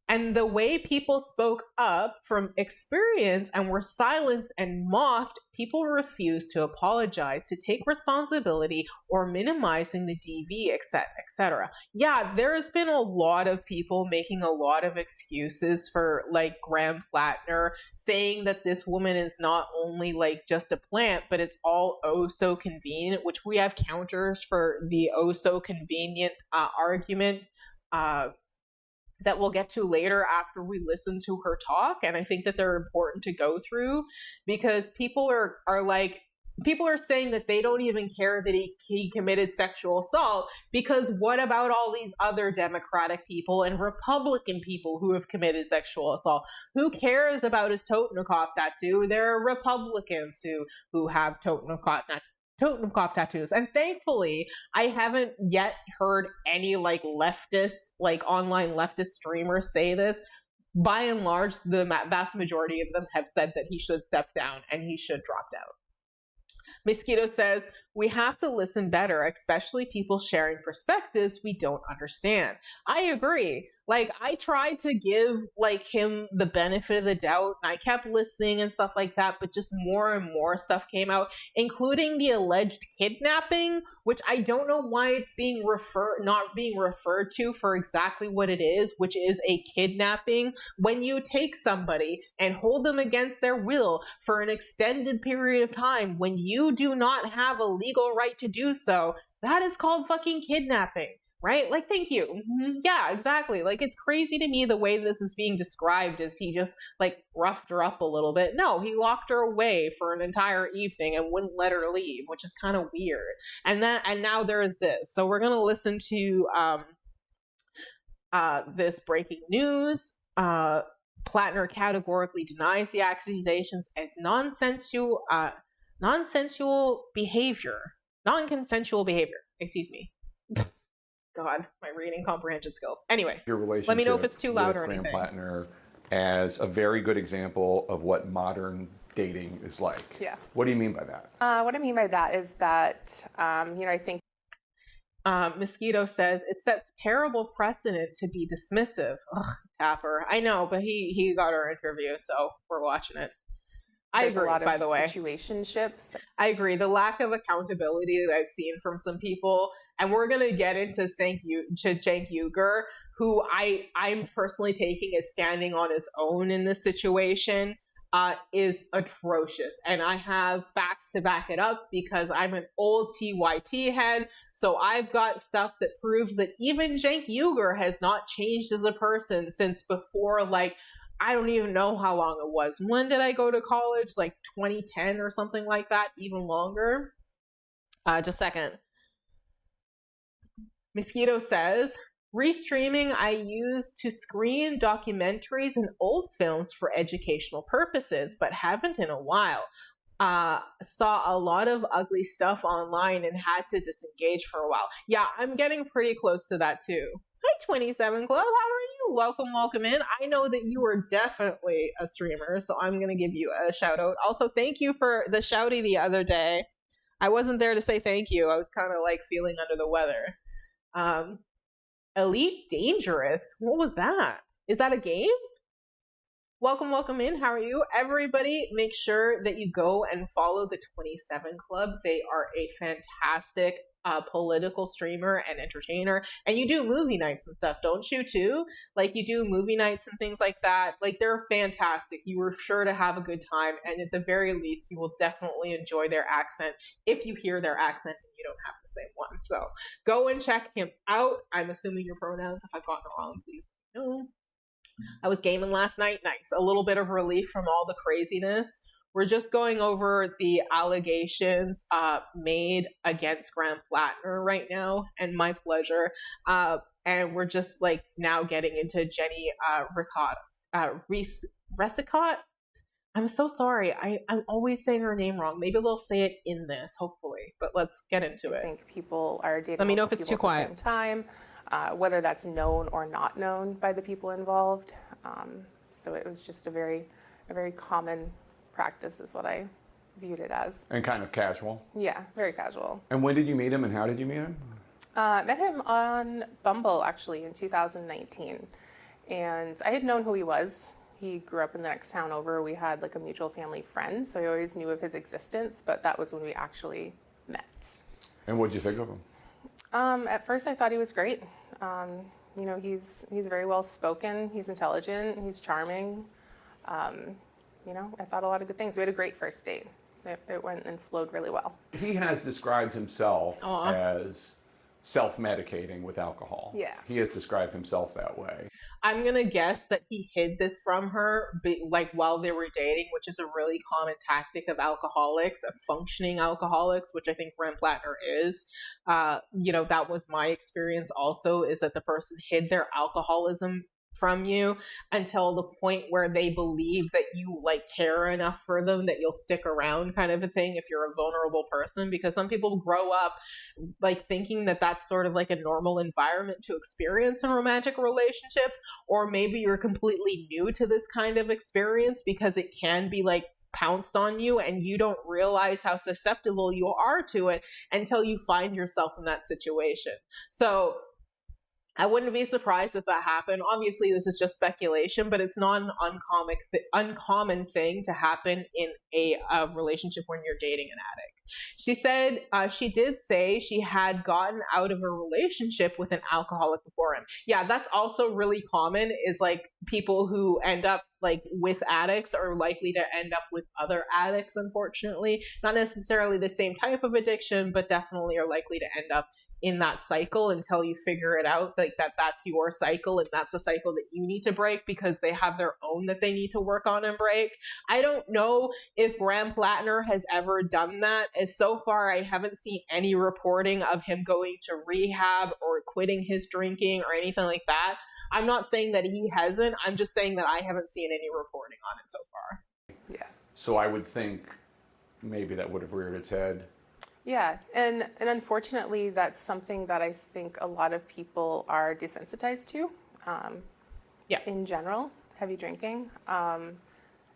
and the way people spoke up from experience and were silenced and mocked, people refused to apologize, to take responsibility, or minimizing the DV, etc. Yeah, there's been a lot of people making a lot of excuses for, like, Graham PLATNER, saying that this woman is not only, like, just a plant, but it's all oh so convenient, which we have counters for the oh so convenient argument that we'll get to later after we listen to her talk. And I think that they're important to go through, because people are saying that they don't even care that he committed sexual assault, because what about all these other Democratic people and Republican people who have committed sexual assault? Who cares about his Totenkopf tattoo? There are Republicans who have Totenkopf tattoos. And thankfully, I haven't yet heard any, like, leftist, like, online leftist streamers say this. By and large, the vast majority of them have said that he should step down and he should drop out. Mosquito says, we have to listen better, especially people sharing perspectives we don't understand. I agree. Like, I tried to give, like, him the benefit of the doubt, and I kept listening and stuff like that, but just more and more stuff came out, including the alleged kidnapping, which I don't know why it's not being referred to for exactly what it is, which is a kidnapping. When you take somebody and hold them against their will for an extended period of time, when you do not have a legal right to do so, that is called fucking kidnapping. Right? Like, thank you. Mm-hmm. Yeah, exactly. Like, it's crazy to me the way this is being described as he just, like, roughed her up a little bit. No, he locked her away for an entire evening and wouldn't let her leave, which is kind of weird. And now there is this. So we're going to listen to this breaking news. Plattner categorically denies the accusations as non-consensual behavior. Excuse me. God, my reading comprehension skills. Anyway, let me know if it's too loud or anything. Plattner as a very good example of what modern dating is like. Yeah. What do you mean by that? What I mean by that is that, I think Mosquito says it sets terrible precedent to be dismissive. Ugh, Tapper. I know, but he got our interview, so we're watching it. I agree, by the way. Situationships. I agree. The lack of accountability that I've seen from some people, and we're going to get into Cenk Uygur, who I'm personally taking as standing on his own in this situation, is atrocious. And I have facts to back it up because I'm an old TYT head. So I've got stuff that proves that even Cenk Uygur has not changed as a person since before, like, I don't even know how long it was. When did I go to college? Like 2010 or something like that, even longer. Just a second. Mosquito says, restreaming I use to screen documentaries and old films for educational purposes, but haven't in a while. Saw a lot of ugly stuff online and had to disengage for a while. Yeah, I'm getting pretty close to that too. Hi, 27 Club. How are you? Welcome in. I know that you are definitely a streamer, so I'm going to give you a shout out. Also, thank you for the shouty the other day. I wasn't there to say thank you. I was kind of like feeling under the weather. Elite Dangerous. What was that? Is that a game? Welcome in. How are you? Everybody, make sure that you go and follow the 27 Club. They are a fantastic political streamer and entertainer. And you do movie nights and stuff, don't you, too? Like, you do movie nights and things like that. Like, they're fantastic. You were sure to have a good time. And at the very least, you will definitely enjoy their accent if you hear their accent and you don't have the same one. So go and check him out. I'm assuming your pronouns. If I've gotten it wrong, please no. I was gaming last night. Nice. A little bit of relief from all the craziness. We're just going over the allegations made against Graham Plattner right now, and my pleasure. And we're just like now getting into Jenny Resicott. I'm so sorry. I'm always saying her name wrong. Maybe they'll say it in this, hopefully. But let's get into it. I think people are dating. Let me know if it's too quiet. At the same time, whether that's known or not known by the people involved. So it was just a very common practice is what I viewed it as. And kind of casual? Yeah, very casual. And when did you meet him and how did you meet him? Met him on Bumble, actually, in 2019. And I had known who he was. He grew up in the next town over. We had like a mutual family friend, so I always knew of his existence, but that was when we actually met. And what did you think of him? At first I thought he was great. He's very well spoken, he's intelligent, he's charming. I thought a lot of good things. We had a great first date. It went and flowed really well. He has described himself as self-medicating with alcohol. Yeah. He has described himself that way. I'm going to guess that he hid this from her, like while they were dating, which is a really common tactic of alcoholics, of functioning alcoholics, which I think Graham Plattner is. That was my experience also, is that the person hid their alcoholism from you until the point where they believe that you like care enough for them that you'll stick around, kind of a thing, if you're a vulnerable person, because some people grow up like thinking that that's sort of like a normal environment to experience in romantic relationships, or maybe you're completely new to this kind of experience because it can be like pounced on you and you don't realize how susceptible you are to it until you find yourself in that situation. So I wouldn't be surprised if that happened. Obviously, this is just speculation, but it's not an uncommon thing to happen in a relationship when you're dating an addict. She said she did say she had gotten out of a relationship with an alcoholic before him. Yeah, that's also really common, is like people who end up like with addicts are likely to end up with other addicts, unfortunately. Not necessarily the same type of addiction, but definitely are likely to end up in that cycle until you figure it out, like that's your cycle and that's a cycle that you need to break, because they have their own that they need to work on and break. I don't know if Graham Plattner has ever done that, as so far I haven't seen any reporting of him going to rehab or quitting his drinking or anything like that. I'm not saying that he hasn't, I'm just saying that I haven't seen any reporting on it so far. Yeah. So I would think maybe that would have reared its head. Yeah, and unfortunately, that's something that I think a lot of people are desensitized to. In general, heavy drinking, and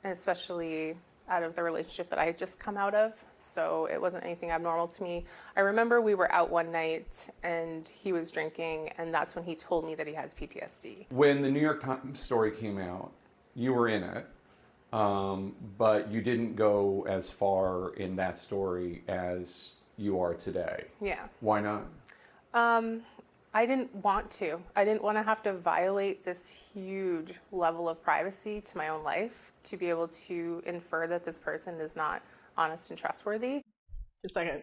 especially out of the relationship that I had just come out of. So it wasn't anything abnormal to me. I remember we were out one night and he was drinking, and that's when he told me that he has PTSD. When the New York Times story came out, you were in it, but you didn't go as far in that story as you are today. Yeah. Why not? I didn't want to. I didn't want to have to violate this huge level of privacy to my own life to be able to infer that this person is not honest and trustworthy. Just a second.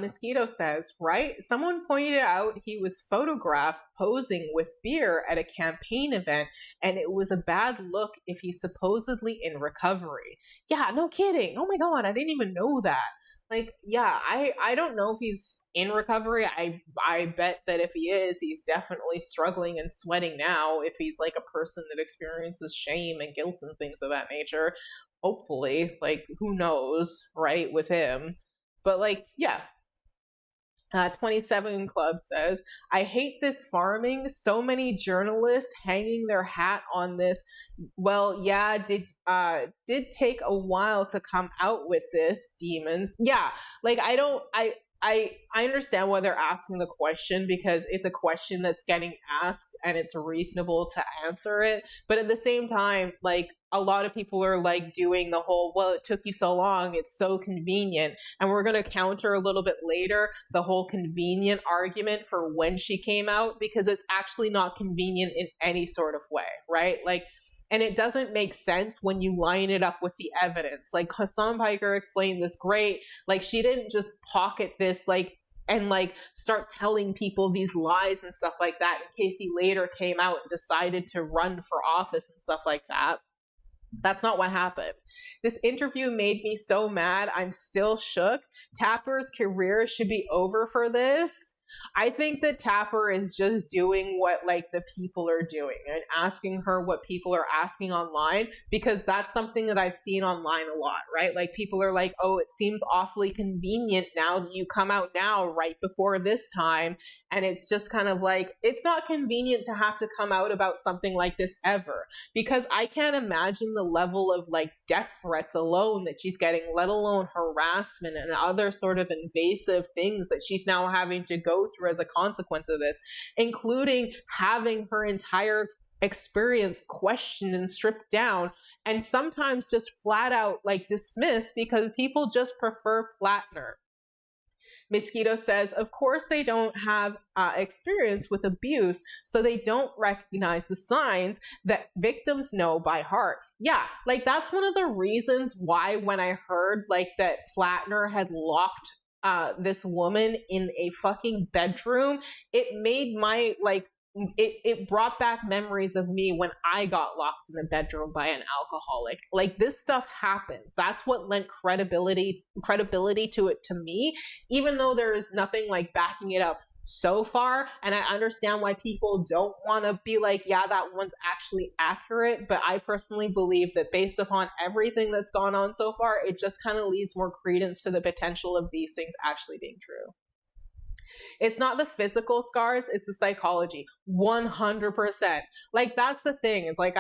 Mosquito says, right? Someone pointed out he was photographed posing with beer at a campaign event, and it was a bad look if he's supposedly in recovery. Yeah, no kidding. Oh my God, I didn't even know that. Like, yeah, I don't know if he's in recovery. I bet that if he is, he's definitely struggling and sweating now, if he's like a person that experiences shame and guilt and things of that nature. Hopefully, like, who knows, right, with him. But like, yeah. 27 Club says, I hate this farming. So many journalists hanging their hat on this. Well, yeah, did take a while to come out with this, demons. Yeah, like I understand why they're asking the question, because it's a question that's getting asked and it's reasonable to answer it. But at the same time, like, a lot of people are like doing the whole, well, it took you so long, it's so convenient. And we're going to counter a little bit later the whole convenient argument for when she came out, because it's actually not convenient in any sort of way, right? Like, and it doesn't make sense when you line it up with the evidence. Like Hassan Piker explained this great. Like, she didn't just pocket this, like, and like start telling people these lies and stuff like that in case he later came out and decided to run for office and stuff like that. That's not what happened. This interview made me so mad. I'm still shook. Tapper's career should be over for this. I think that Tapper is just doing what like the people are doing and asking her what people are asking online, because that's something that I've seen online a lot, right? Like, people are like, oh, it seems awfully convenient now that you come out now right before this time. And it's just kind of like, it's not convenient to have to come out about something like this ever, because I can't imagine the level of like death threats alone that she's getting, let alone harassment and other sort of invasive things that she's now having to go through as a consequence of this, including having her entire experience questioned and stripped down, and sometimes just flat out like dismissed because people just prefer Plattner. Mosquito says, of course they don't have experience with abuse, so they don't recognize the signs that victims know by heart. Yeah, like, that's one of the reasons why when I heard like that Plattner had locked this woman in a fucking bedroom, it made my like, it brought back memories of me when I got locked in a bedroom by an alcoholic. Like, this stuff happens. That's what lent credibility to it to me, even though there is nothing like backing it up so far. And I understand why people don't want to be like, yeah, that one's actually accurate. But I personally believe that based upon everything that's gone on so far, it just kind of leads more credence to the potential of these things actually being true. It's not the physical scars, it's the psychology. 100%. Like, that's the thing. It's like,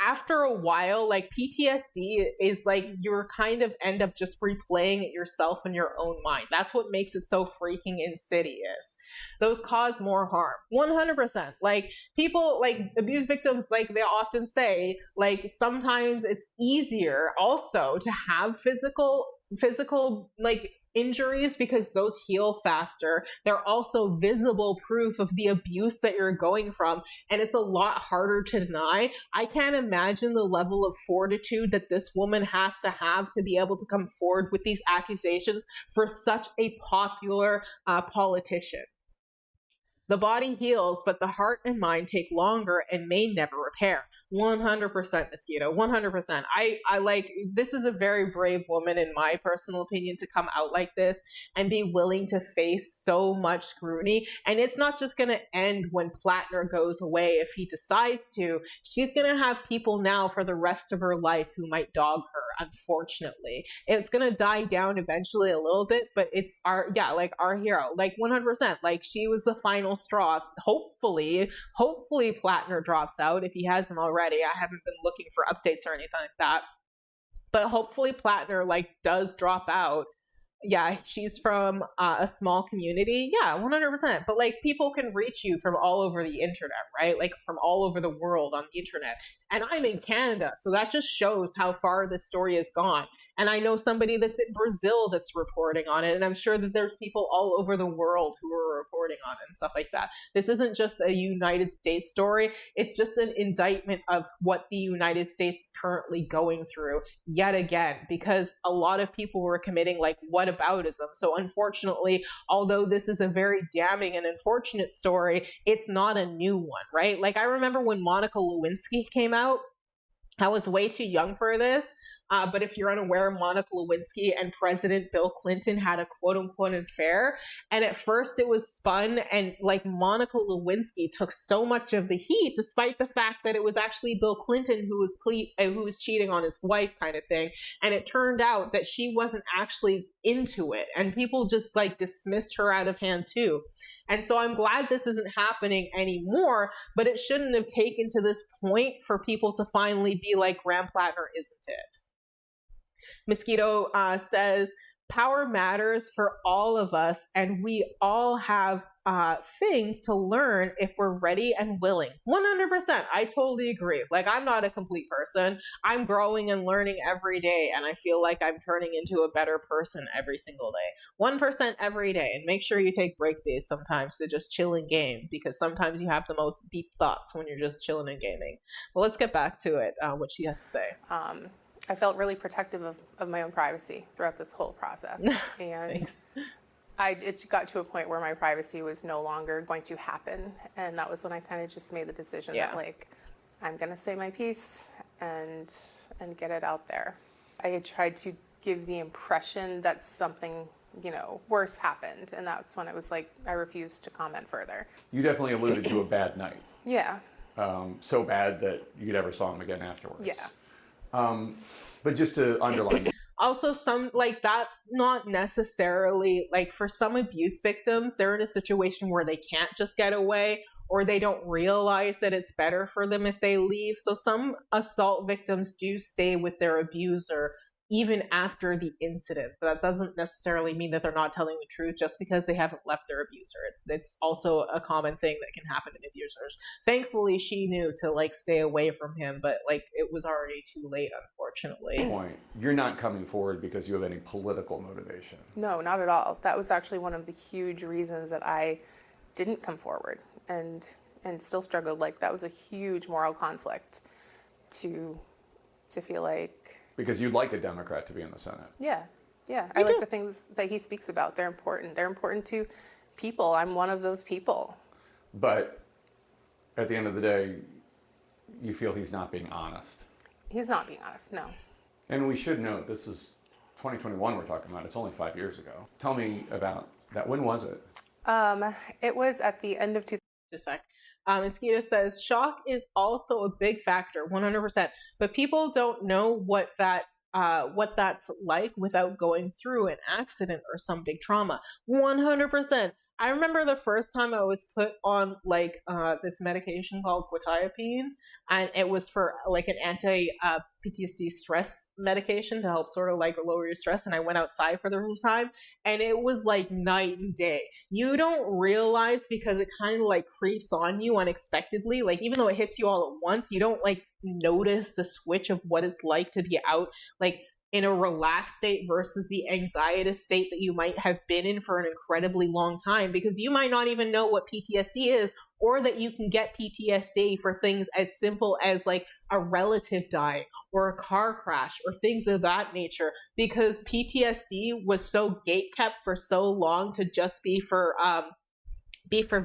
after a while, like PTSD is like you're kind of end up just replaying it yourself in your own mind. That's what makes it so freaking insidious. Those cause more harm. 100%. Like people, like abuse victims, like they often say, like sometimes it's easier also to have physical like injuries because those heal faster. They're also visible proof of the abuse that you're going from, and it's a lot harder to deny. I can't imagine the level of fortitude that this woman has to be able to come forward with these accusations for such a popular politician. The body heals, but the heart and mind take longer and may never repair. 100% Mosquito, 100%. I like, this is a very brave woman, in my personal opinion, to come out like this and be willing to face so much scrutiny. And it's not just going to end when Plattner goes away if he decides to. She's going to have people now for the rest of her life who might dog her, unfortunately. It's going to die down eventually a little bit, but it's our hero, like 100%. Like she was the final straw. Hopefully Plattner drops out if he hasn't already. I haven't been looking for updates or anything like that, but hopefully Plattner like does drop out. Yeah, she's from a small community. Yeah, 100%. But like people can reach you from all over the internet, right? Like from all over the world on the internet. And I'm in Canada, so that just shows how far this story has gone. And I know somebody that's in Brazil that's reporting on it. And I'm sure that there's people all over the world who are reporting on it and stuff like that. This isn't just a United States story. It's just an indictment of what the United States is currently going through yet again, because a lot of people were committing like whataboutism. So unfortunately, although this is a very damning and unfortunate story, it's not a new one, right? Like I remember when Monica Lewinsky came out, I was way too young for this. But if you're unaware, Monica Lewinsky and President Bill Clinton had a quote unquote affair. And at first it was spun, and like Monica Lewinsky took so much of the heat, despite the fact that it was actually Bill Clinton who was cheating on his wife kind of thing. And it turned out that she wasn't actually into it. And people just like dismissed her out of hand too. And so I'm glad this isn't happening anymore, but it shouldn't have taken to this point for people to finally be like, Graham Plattner isn't it. Mosquito says, power matters for all of us, and we all have things to learn if we're ready and willing. 100%. I totally agree. Like, I'm not a complete person. I'm growing and learning every day, and I feel like I'm turning into a better person every single day. 1% every day. And make sure you take break days sometimes to just chill and game, because sometimes you have the most deep thoughts when you're just chilling and gaming. But let's get back to it, what she has to say. I felt really protective of my own privacy throughout this whole process. And Thanks. It got to a point where my privacy was no longer going to happen. And that was when I kind of just made the decision that like, I'm going to say my piece and get it out there. I had tried to give the impression that something, worse happened. And that's when it was like, I refused to comment further. You definitely alluded to a bad night. Yeah. So bad that you never saw him again afterwards. Yeah. But just to underline. Also, that's not necessarily, like, for some abuse victims, they're in a situation where they can't just get away, or they don't realize that it's better for them if they leave. So some assault victims do stay with their abuser even after the incident. But that doesn't necessarily mean that they're not telling the truth just because they haven't left their abuser. It's also a common thing that can happen in abusers. Thankfully, she knew to like stay away from him, but like it was already too late, unfortunately. Point. You're not coming forward because you have any political motivation. No, not at all. That was actually one of the huge reasons that I didn't come forward and still struggled. Like that was a huge moral conflict to feel like. Because you'd like a Democrat to be in the Senate. Yeah. I like the things that he speaks about. They're important. They're important to people. I'm one of those people. But at the end of the day, you feel he's not being honest. He's not being honest, no. And we should note, this is 2021 we're talking about. It's only 5 years ago. Tell me about that. When was it? It was at the end of 2000. Just a sec. Mosquito says, shock is also a big factor, 100%. But people don't know what that's like without going through an accident or some big trauma. 100%. I remember the first time I was put on like this medication called quetiapine, and it was for like an anti PTSD stress medication to help sort of like lower your stress. And I went outside for the first time, and it was like night and day. You don't realize because it kind of like creeps on you unexpectedly. Like even though it hits you all at once, you don't like notice the switch of what it's like to be out like in a relaxed state versus the anxiety state that you might have been in for an incredibly long time, because you might not even know what PTSD is, or that you can get PTSD for things as simple as like a relative dying or a car crash or things of that nature, because PTSD was so gatekept for so long to just be for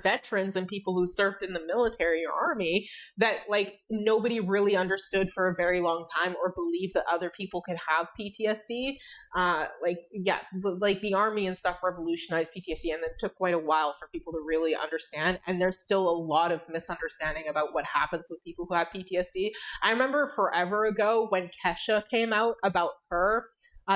veterans and people who served in the military or army, that like nobody really understood for a very long time or believed that other people could have PTSD. Like the army and stuff revolutionized PTSD, and it took quite a while for people to really understand. And there's still a lot of misunderstanding about what happens with people who have PTSD. I remember forever ago when Kesha came out about her,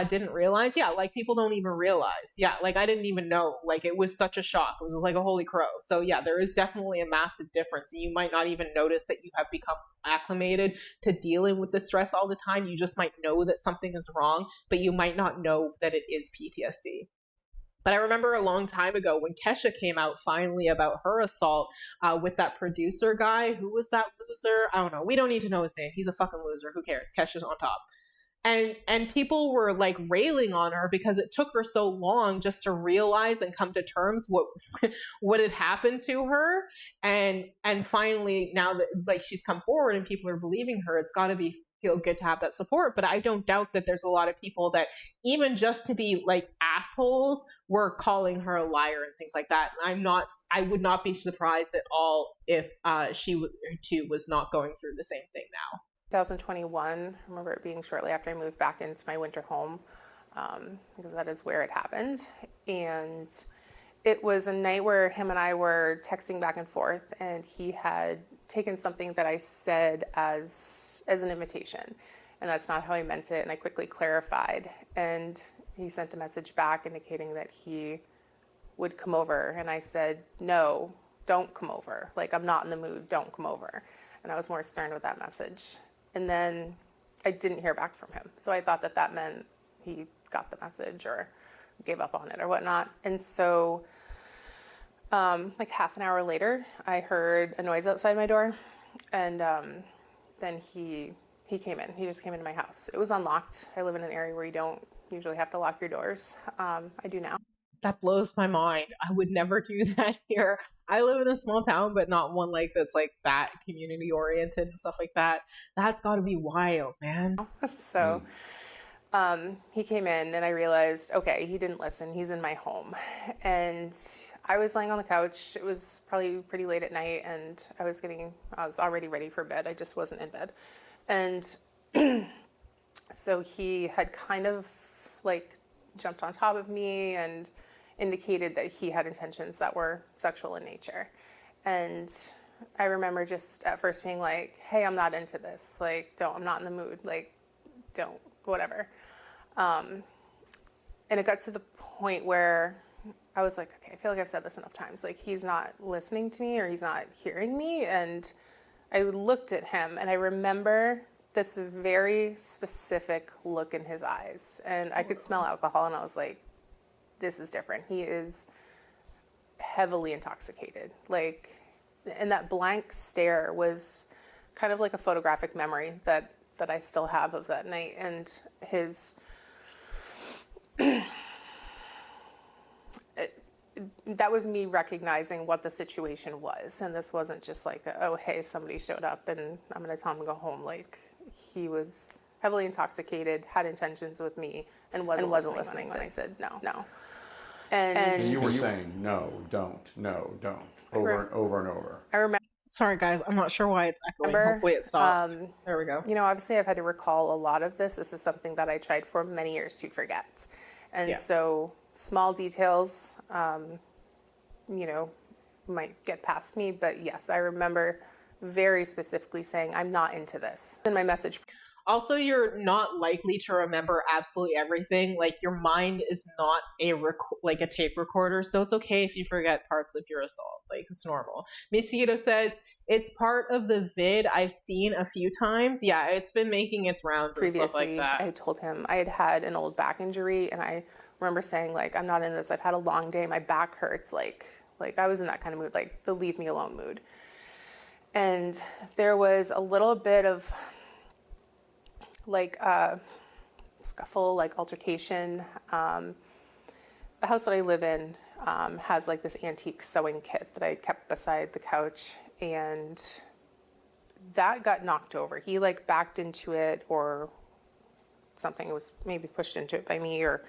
didn't realize. Yeah, like people don't even realize. Yeah, like I didn't even know. Like it was such a shock. It was like a holy crow. So yeah, there is definitely a massive difference. You might not even notice that you have become acclimated to dealing with the stress all the time. You just might know that something is wrong, but you might not know that it is PTSD. But I remember a long time ago when Kesha came out finally about her assault with that producer guy. Who was that loser? I don't know. We don't need to know his name. He's a fucking loser. Who cares? Kesha's on top. And people were like railing on her because it took her so long just to realize and come to terms what had happened to her. And finally now that like she's come forward and people are believing her, it's got to feel good to have that support. But I don't doubt that there's a lot of people that even just to be like assholes were calling her a liar and things like that. And I would not be surprised at all if she too was not going through the same thing now. 2021, I remember it being shortly after I moved back into my winter home, because that is where it happened. And it was a night where him and I were texting back and forth, and he had taken something that I said as an invitation, and that's not how I meant it. And I quickly clarified, and he sent a message back indicating that he would come over. And I said, no, don't come over. Like, I'm not in the mood, don't come over. And I was more stern with that message. And then I didn't hear back from him. So I thought that meant he got the message or gave up on it or whatnot. And so like half an hour later, I heard a noise outside my door. And then he came in. He just came into my house. It was unlocked. I live in an area where you don't usually have to lock your doors. I do now. That blows my mind. I would never do that here. I live in a small town, but not one like that's like that community oriented and stuff like that. That's got to be wild, man. So he came in and I realized, okay, he didn't listen. He's in my home. And I was laying on the couch. It was probably pretty late at night, and I was already ready for bed. I just wasn't in bed. And so he had kind of like jumped on top of me and indicated that he had intentions that were sexual in nature. And I remember just at first being like, hey, I'm not into this. Like, I'm not in the mood. Like, don't, whatever. And it got to the point where I was like, okay, I feel like I've said this enough times. Like, he's not listening to me or he's not hearing me. And I looked at him and I remember this very specific look in his eyes. And I could smell alcohol and I was like, this is different. He is heavily intoxicated. Like, and that blank stare was kind of like a photographic memory that I still have of that night. And that was me recognizing what the situation was. And this wasn't just like, oh, hey, somebody showed up and I'm going to tell him to go home. Like, he was heavily intoxicated, had intentions with me, and wasn't listening when I said no. And you were saying no, don't, over and over. I remember. Sorry, guys. I'm not sure why it's echoing. Hopefully it stops. There we go. You know, obviously I've had to recall a lot of this. This is something that I tried for many years to forget. And so small details, might get past me. But yes, I remember very specifically saying, I'm not into this. In my message. Also, you're not likely to remember absolutely everything. Like, your mind is not like a tape recorder, so it's okay if you forget parts of your assault. Like, it's normal. Misito says it's part of the vid I've seen a few times. Yeah, it's been making its rounds and stuff like that. I told him I had an old back injury, and I remember saying, like, I'm not in this. I've had a long day. My back hurts. Like I was in that kind of mood, like the leave me alone mood. And there was a little bit of like scuffle, like altercation. The house that I live in has like this antique sewing kit that I kept beside the couch, and that got knocked over. He like backed into it, or something was maybe pushed into it by me, or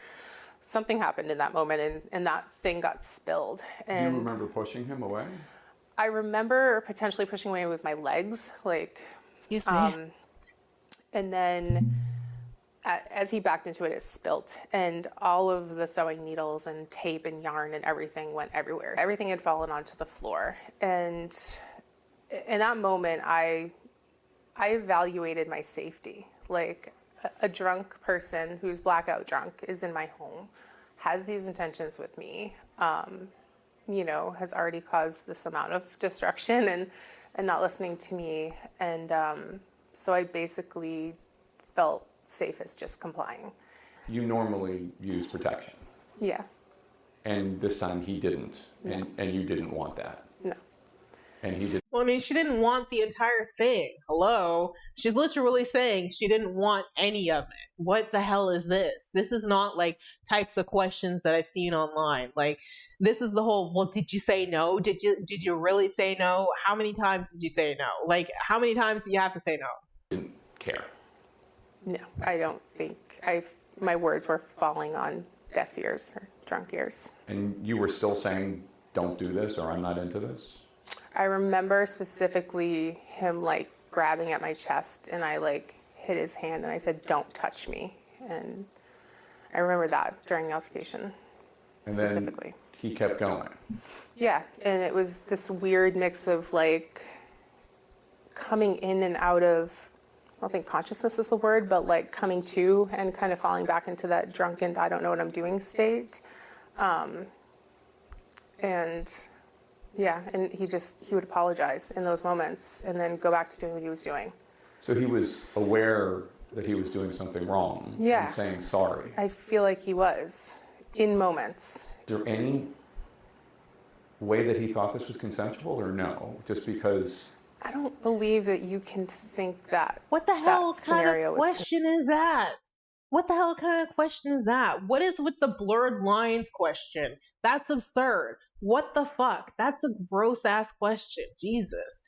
something happened in that moment, and that thing got spilled. And do you remember pushing him away? I remember potentially pushing away with my legs, like, excuse me. And then as he backed into it, it spilt, and all of the sewing needles and tape and yarn and everything went everywhere. Everything had fallen onto the floor. And in that moment, I evaluated my safety. Like, a drunk person who's blackout drunk is in my home, has these intentions with me, you know, has already caused this amount of destruction and not listening to me. And so I basically felt safe as just complying. You normally use protection. Yeah. And this time he didn't. No. And you didn't want that. No. And he did. Well, I mean, she didn't want the entire thing. Hello? She's literally saying she didn't want any of it. What the hell is this? This is not like types of questions that I've seen online. Like, this is the whole, well, did you say no? Did you really say no? How many times did you say no? Like, how many times do you have to say no? Didn't care. No, I don't think my words were falling on deaf ears or drunk ears. And you were still saying, don't do this, or I'm not into this? I remember specifically him like grabbing at my chest, and I like hit his hand and I said, don't touch me. And I remember that during the altercation. And specifically. Then he kept going. Yeah, and it was this weird mix of like coming in and out of, I don't think consciousness is the word, but like coming to and kind of falling back into that drunken, I don't know what I'm doing state. And yeah, and he would apologize in those moments and then go back to doing what he was doing. So he was aware that he was doing something wrong. Yeah. And saying sorry. I feel like he was in moments. Is there any way that he thought this was consensual, or no? Just because... I don't believe that you can think that. What the hell kind of was question is that? What the hell kind of question is that? What is with the blurred lines question? That's absurd. What the fuck? That's a gross ass question. Jesus.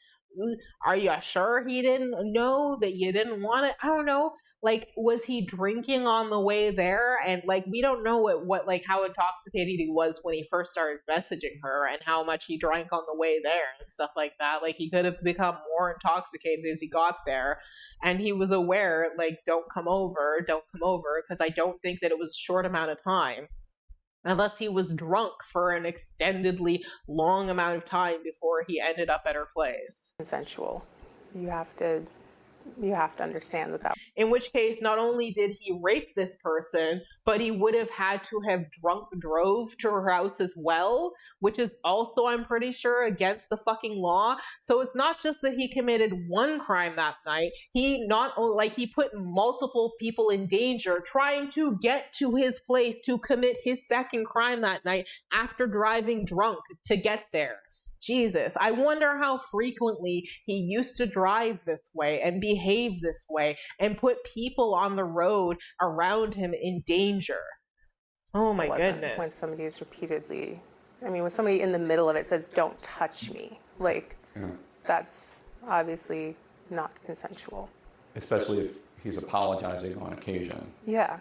Are you sure he didn't know that you didn't want it? I don't know. Like, was he drinking on the way there? And like, we don't know what like how intoxicated he was when he first started messaging her, and how much he drank on the way there and stuff like that. Like, he could have become more intoxicated as he got there, and he was aware, like, don't come over, because I don't think that it was a short amount of time, unless he was drunk for an extendedly long amount of time before he ended up at her place. Consensual. You have to understand that. In which case, not only did he rape this person, but he would have had to have drove to her house as well, which is also, I'm pretty sure, against the fucking law. So it's not just that he committed one crime that night. He put multiple people in danger trying to get to his place to commit his second crime that night after driving drunk to get there. Jesus, I wonder how frequently he used to drive this way and behave this way and put people on the road around him in danger. Oh my goodness. When somebody is repeatedly, when somebody in the middle of it says, don't touch me, like, that's obviously not consensual. Especially if he's apologizing on occasion. Yeah.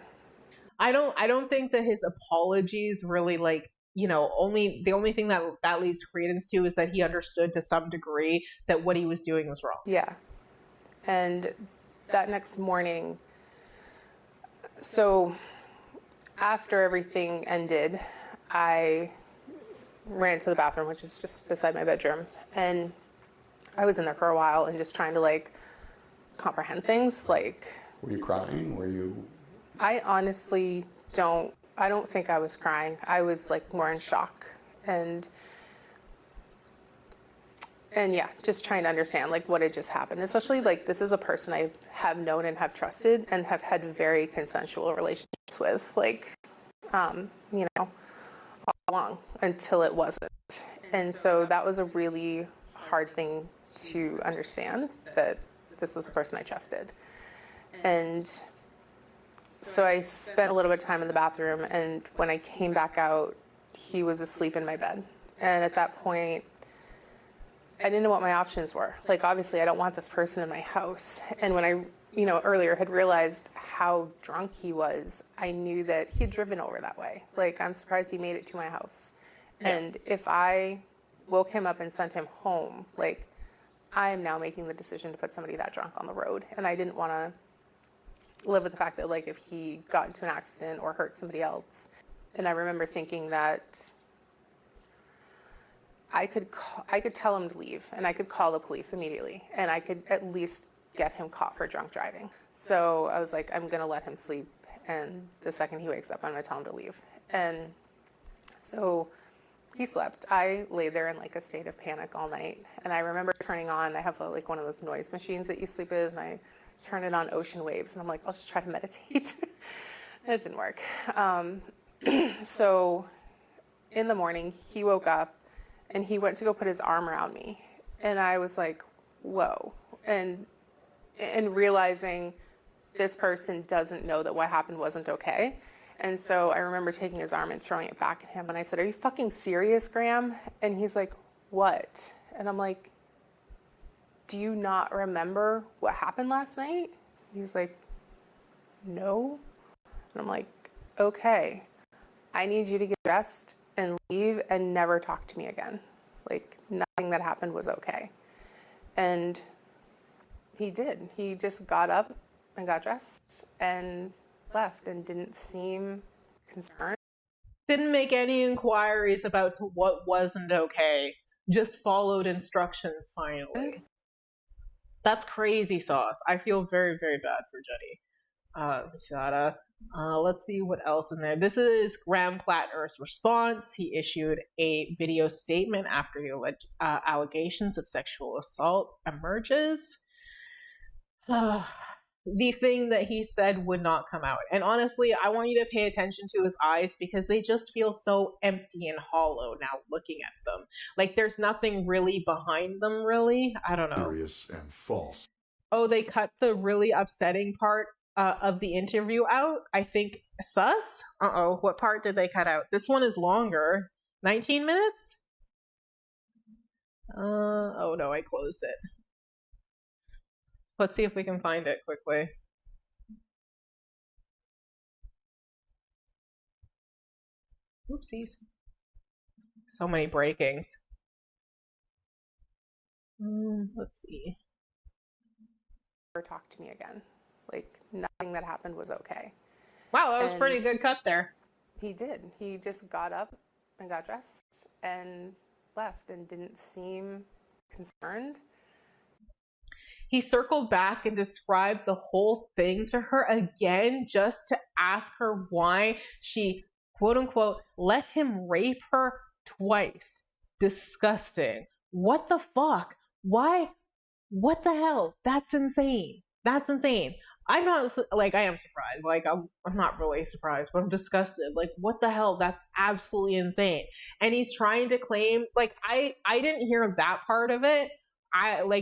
I don't think that his apologies really, like, the only thing that leads credence to is that he understood to some degree that what he was doing was wrong. Yeah. And that next morning, so after everything ended, I ran to the bathroom, which is just beside my bedroom, and I was in there for a while and just trying to like comprehend things, like Were you crying? Were you? I honestly I don't think I was crying. I was like more in shock and yeah, just trying to understand like what had just happened. Especially like this is a person I have known and have trusted and have had very consensual relationships with, like, you know, all along until it wasn't. And so that was a really hard thing to understand, that this was a person I trusted. And so I spent a little bit of time in the bathroom, and when I came back out, he was asleep in my bed. And at that point, I didn't know what my options were. Like, obviously, I don't want this person in my house. And when I, you know, earlier had realized how drunk he was, I knew that he had driven over that way. Like, I'm surprised he made it to my house. Yeah. And if I woke him up and sent him home, like, I am now making the decision to put somebody that drunk on the road. And I didn't want to live with the fact that, like, if he got into an accident or hurt somebody else. And I remember thinking that I could tell him to leave, and I could call the police immediately, and I could at least get him caught for drunk driving. So I was like, I'm going to let him sleep, and the second he wakes up, I'm going to tell him to leave. And so he slept. I lay there in like a state of panic all night, and I remember turning on, I have like one of those noise machines that you sleep with, and I turn it on ocean waves, and I'm like, I'll just try to meditate. It didn't work. So in the morning, he woke up, and he went to go put his arm around me. And I was like, whoa. And realizing this person doesn't know that what happened wasn't okay. And so I remember taking his arm and throwing it back at him. And I said, are you fucking serious, Graham? And he's like, what? And I'm like, do you not remember what happened last night? He's like, no. And I'm like, okay, I need you to get dressed and leave and never talk to me again. Like, nothing that happened was okay. And he did. He just got up and got dressed and left and didn't seem concerned. Didn't make any inquiries about what wasn't okay. Just followed instructions finally. That's crazy sauce. I feel very, very bad for Jenny. Let's see what else in there. This is Graham Plattner's response. He issued a video statement after the allegations of sexual assault emerges. The thing that he said would not come out. And honestly, I want you to pay attention to his eyes because they just feel so empty and hollow now looking at them. Like there's nothing really behind them, really. I don't know. Serious and false. Oh, they cut the really upsetting part of the interview out. I think sus? Uh-oh, what part did they cut out? This one is longer. 19 minutes? Oh no, I closed it. Let's see if we can find it quickly. Oopsies. So many breakings. Let's see. Never talk to me again. Like, nothing that happened was okay. Wow, that was pretty good cut there. He did. He just got up and got dressed and left and didn't seem concerned. He circled back and described the whole thing to her again just to ask her why she, quote unquote, let him rape her twice. Disgusting. What the fuck? Why? What the hell? That's insane. That's insane. I'm not, like, I am surprised. Like, I'm not really surprised, but I'm disgusted. Like, what the hell? That's absolutely insane. And he's trying to claim, like, I didn't hear that part of it.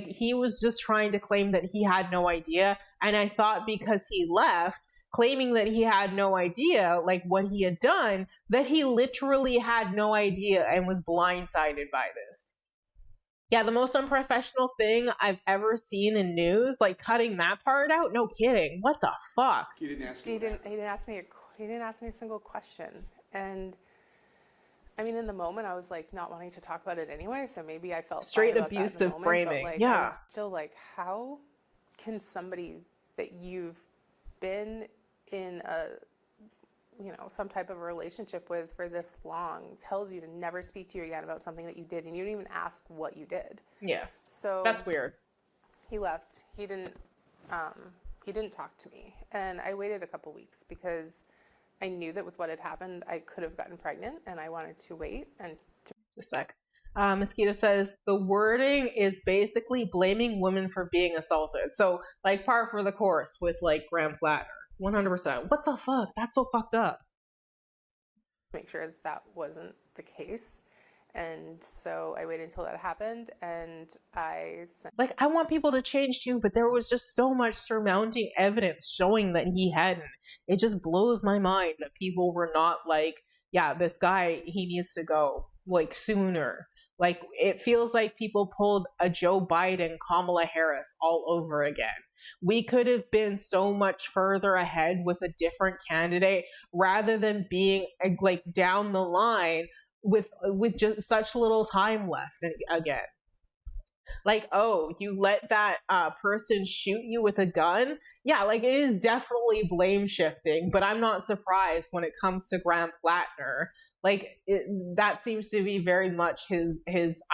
He was just trying to claim that he had no idea. And I thought because he left, claiming that he had no idea, like, what he had done, that he literally had no idea and was blindsided by this. Yeah, the most unprofessional thing I've ever seen in news, like cutting that part out. No kidding. What the fuck? He didn't ask me a single question. And I mean, in the moment, I was like not wanting to talk about it anyway. So maybe I felt straight abusive framing. But, like, yeah, I was still like, how can somebody that you've been in some type of a relationship with for this long tells you to never speak to you again about something that you did, and you didn't even ask what you did. Yeah. So that's weird. He left. He didn't He didn't talk to me. And I waited a couple weeks because I knew that with what had happened, I could have gotten pregnant, and I wanted to wait and a sec. Mosquito says the wording is basically blaming women for being assaulted. So like par for the course with like Graham Plattner. 100%. What the fuck? That's so fucked up. make sure that wasn't the case. And so I waited until that happened, and I sent... Like, I want people to change too, but there was just so much surmounting evidence showing that he hadn't. It just blows my mind that people were not like, yeah, this guy, he needs to go, like, sooner. Like, it feels like people pulled a Joe Biden, Kamala Harris all over again. We could have been so much further ahead with a different candidate rather than being, like, down the line with just such little time left again. Like, oh, you let that person shoot you with a gun? Yeah, like, it is definitely blame shifting, but I'm not surprised when it comes to Graham Plattner. Like, that seems to be very much his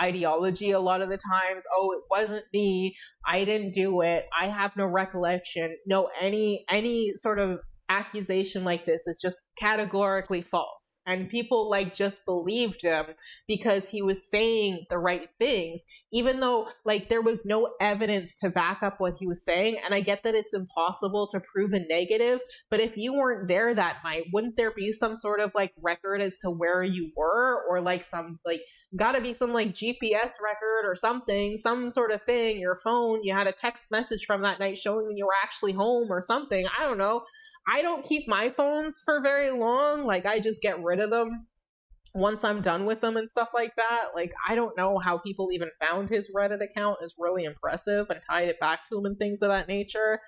ideology a lot of the times. Oh, it wasn't me. I didn't do it. I have no recollection. No, any sort of accusation like this is just categorically false, and people like just believed him because he was saying the right things, even though like there was no evidence to back up what he was saying. And I get that it's impossible to prove a negative, but if you weren't there that night, wouldn't there be some sort of like record as to where you were, or like some like gotta be some like GPS record or something, some sort of thing, your phone, you had a text message from that night showing that you were actually home or something. I don't know. I don't keep my phones for very long. Like, I just get rid of them once I'm done with them and stuff like that. Like, I don't know how people even found his Reddit account is really impressive and tied it back to him and things of that nature.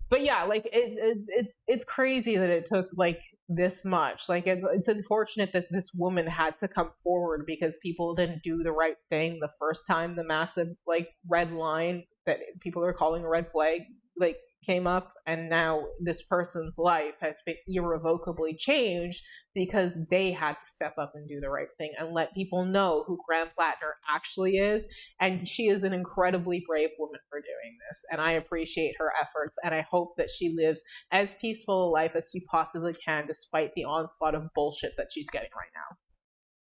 But yeah, like, it's crazy that it took like this much. Like, it's unfortunate that this woman had to come forward because people didn't do the right thing the first time the massive like red line that people are calling a red flag like came up, and now this person's life has been irrevocably changed because they had to step up and do the right thing and let people know who Graham Plattner actually is. And she is an incredibly brave woman for doing this, and I appreciate her efforts, and I hope that she lives as peaceful a life as she possibly can despite the onslaught of bullshit that she's getting right now.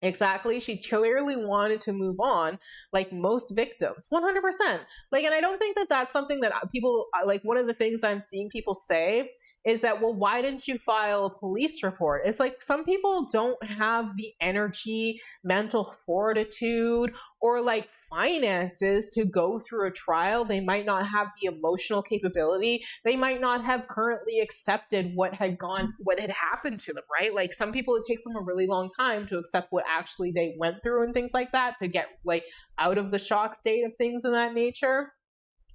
Exactly. She clearly wanted to move on, like most victims, 100%. Like, and I don't think that that's something that people, like, one of the things I'm seeing people say is that, well, why didn't you file a police report? It's like, some people don't have the energy, mental fortitude, or like finances to go through a trial. They might not have the emotional capability. They might not have currently accepted what had happened to them, right? Like, some people, it takes them a really long time to accept what actually they went through and things like that, to get like out of the shock state of things of that nature.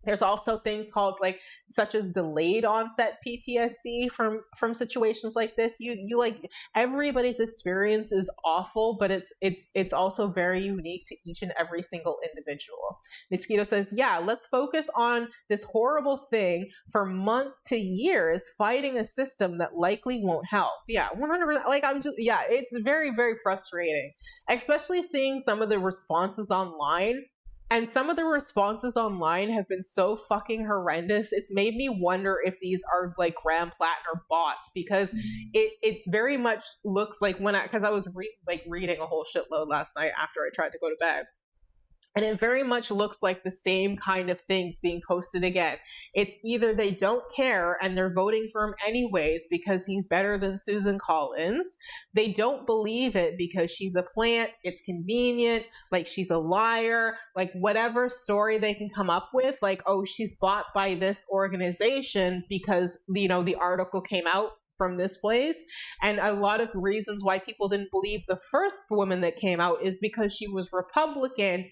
There's also things called like, such as delayed onset PTSD from situations like this. You like, everybody's experience is awful, but it's also very unique to each and every single individual. Mosquito says, yeah, let's focus on this horrible thing for months to years, fighting a system that likely won't help. Yeah, 100%. Like, yeah, it's very, very frustrating, especially seeing some of the responses online. And some of the responses online have been so fucking horrendous. It's made me wonder if these are like Graham Plattner bots, because it's very much looks like because I was reading a whole shitload last night after I tried to go to bed. And it very much looks like the same kind of things being posted again. It's either they don't care and they're voting for him anyways because he's better than Susan Collins. They don't believe it because she's a plant, it's convenient, like she's a liar, like whatever story they can come up with, like, oh, she's bought by this organization because, you know, the article came out from this place. And a lot of reasons why people didn't believe the first woman that came out is because she was Republican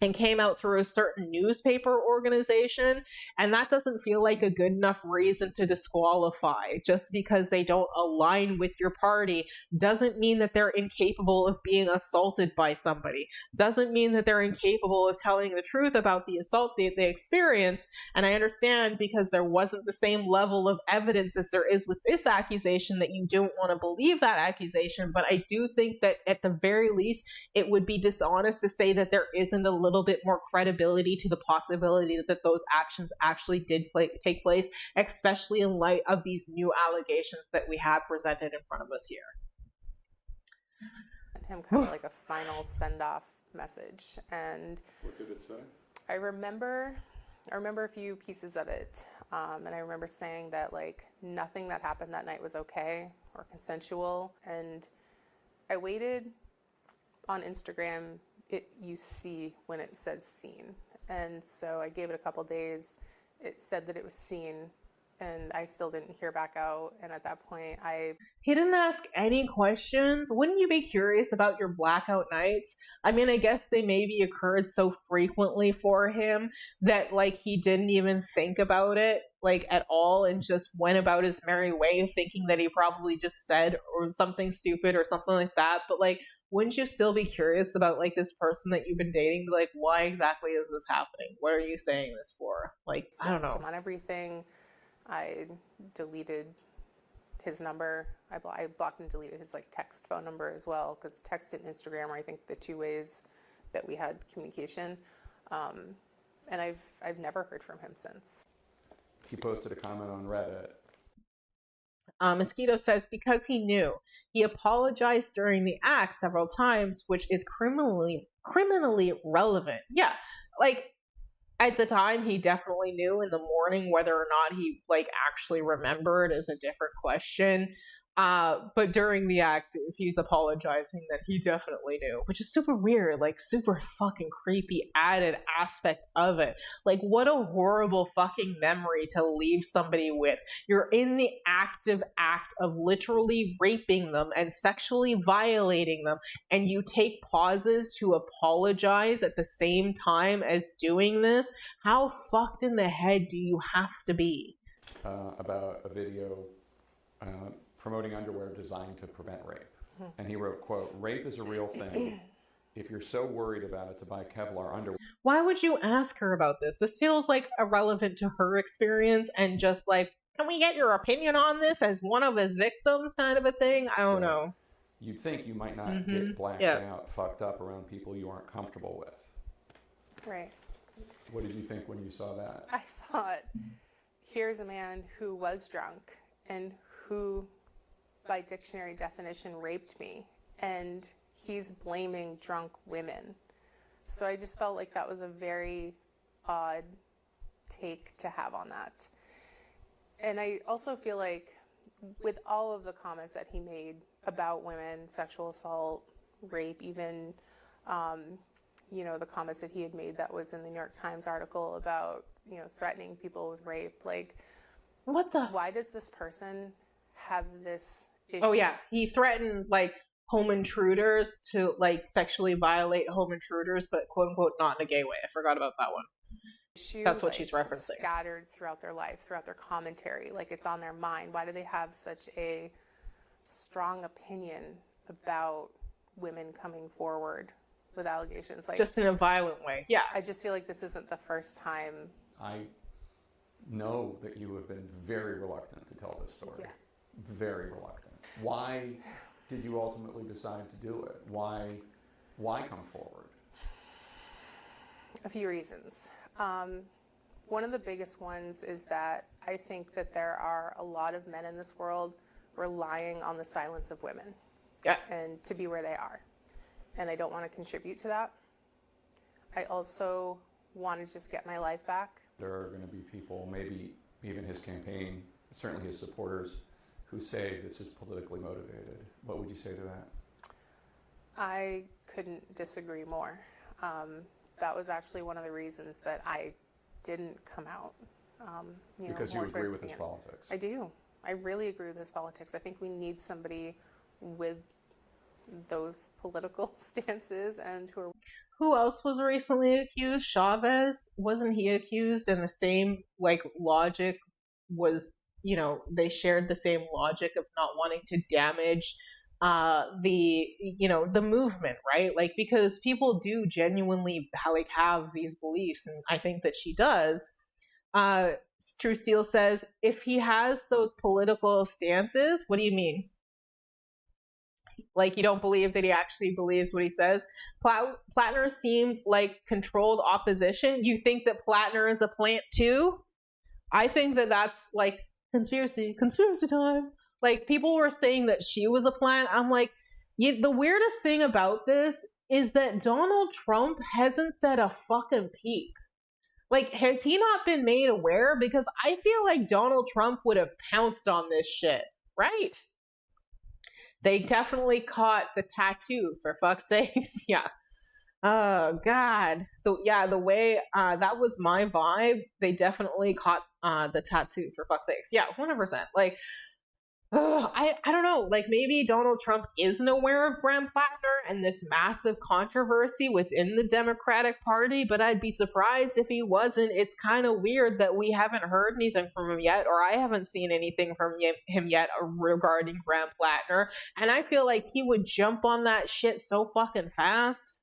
and came out through a certain newspaper organization. And that doesn't feel like a good enough reason to disqualify. Just because they don't align with your party doesn't mean that they're incapable of being assaulted by somebody. Doesn't mean that they're incapable of telling the truth about the assault they experienced. And I understand, because there wasn't the same level of evidence as there is with this accusation, that you don't want to believe that accusation. But I do think that at the very least, it would be dishonest to say that there isn't a little bit more credibility to the possibility that those actions actually did take place, especially in light of these new allegations that we have presented in front of us here. Him kind of like a final send-off message. And What did it say? I remember a few pieces of it. And I remember saying that like nothing that happened that night was okay or consensual. And I waited on Instagram, you see when it says seen. And so I gave it a couple days. It said that it was seen, and I still didn't hear back out. And at that point, He didn't ask any questions. Wouldn't you be curious about your blackout nights? I mean, I guess they maybe occurred so frequently for him that like he didn't even think about it like at all and just went about his merry way thinking that he probably just said or something stupid or something like that. But like, wouldn't you still be curious about like this person that you've been dating? Like, why exactly is this happening? What are you saying this for? Like, I don't know. on everything, I deleted his number. I blocked and deleted his like text phone number as well, because text and Instagram are I think the two ways that we had communication. And I've never heard from him since. He posted a comment on Reddit. Mosquito says because he knew. He apologized during the act several times, which is criminally relevant. Yeah, like at the time he definitely knew. In the morning, whether or not he like actually remembered is a different question. But during the act, if he's apologizing, then he definitely knew, which is super weird, like super fucking creepy added aspect of it. Like, what a horrible fucking memory to leave somebody with. You're in the active act of literally raping them and sexually violating them, and you take pauses to apologize at the same time as doing this. How fucked in the head do you have to be? About a video promoting underwear designed to prevent rape. And he wrote, quote, "Rape is a real thing. If you're so worried about it, to buy Kevlar underwear." Why would you ask her about this? This feels like irrelevant to her experience and just like, can we get your opinion on this as one of his victims kind of a thing? I don't know. You'd think you might not get blacked out, fucked up around people you aren't comfortable with. Right. What did you think when you saw that? I thought, here's a man who was drunk and who, by dictionary definition, raped me, and he's blaming drunk women. So I just felt like that was a very odd take to have on that. And I also feel like with all of the comments that he made about women, sexual assault, rape, even, the comments that he had made that was in the New York Times article about, threatening people with rape, like, why does this person have this issue? Oh yeah, he threatened like home intruders to like sexually violate home intruders, but quote unquote not in a gay way. I forgot about that one. That's what she's referencing. Scattered throughout their life, throughout their commentary, like it's on their mind. Why do they have such a strong opinion about women coming forward with allegations? Like, just in a violent way. Yeah. I just feel like this isn't the first time. I know that you have been very reluctant to tell this story. Yeah. Very reluctant. Why did you ultimately decide to do it? Why come forward? A few reasons. One of the biggest ones is that I think that there are a lot of men in this world relying on the silence of women, and to be where they are. And I don't want to contribute to that. I also want to just get my life back. There are going to be people, maybe even his campaign, certainly his supporters, who say this is politically motivated. What would you say to that? I couldn't disagree more. That was actually one of the reasons that I didn't come out. Because you agree with his politics. I do. I really agree with his politics. I think we need somebody with those political stances and who are... Who else was recently accused? Chavez? Wasn't he accused? And the same like logic was, they shared the same logic of not wanting to damage the movement, right? Like, because people do genuinely have these beliefs, and I think that she does. True Steel says, if he has those political stances, what do you mean? Like, you don't believe that he actually believes what he says. Plattner seemed like controlled opposition. You think that Plattner is the plant too? I think that that's like conspiracy time. Like, people were saying that she was a plant. I'm like, the weirdest thing about this is that Donald Trump hasn't said a fucking peep. Like, has he not been made aware? Because I feel like Donald Trump would have pounced on this shit, right? They definitely caught the tattoo, for fuck's sakes. Yeah. Oh, God. The way that was my vibe. They definitely caught the tattoo, for fuck's sakes. Yeah, 100%. Like, I don't know. Like, maybe Donald Trump isn't aware of Graham Plattner and this massive controversy within the Democratic Party, but I'd be surprised if he wasn't. It's kind of weird that we haven't heard anything from him yet, or I haven't seen anything from him yet regarding Graham Plattner, and I feel like he would jump on that shit so fucking fast.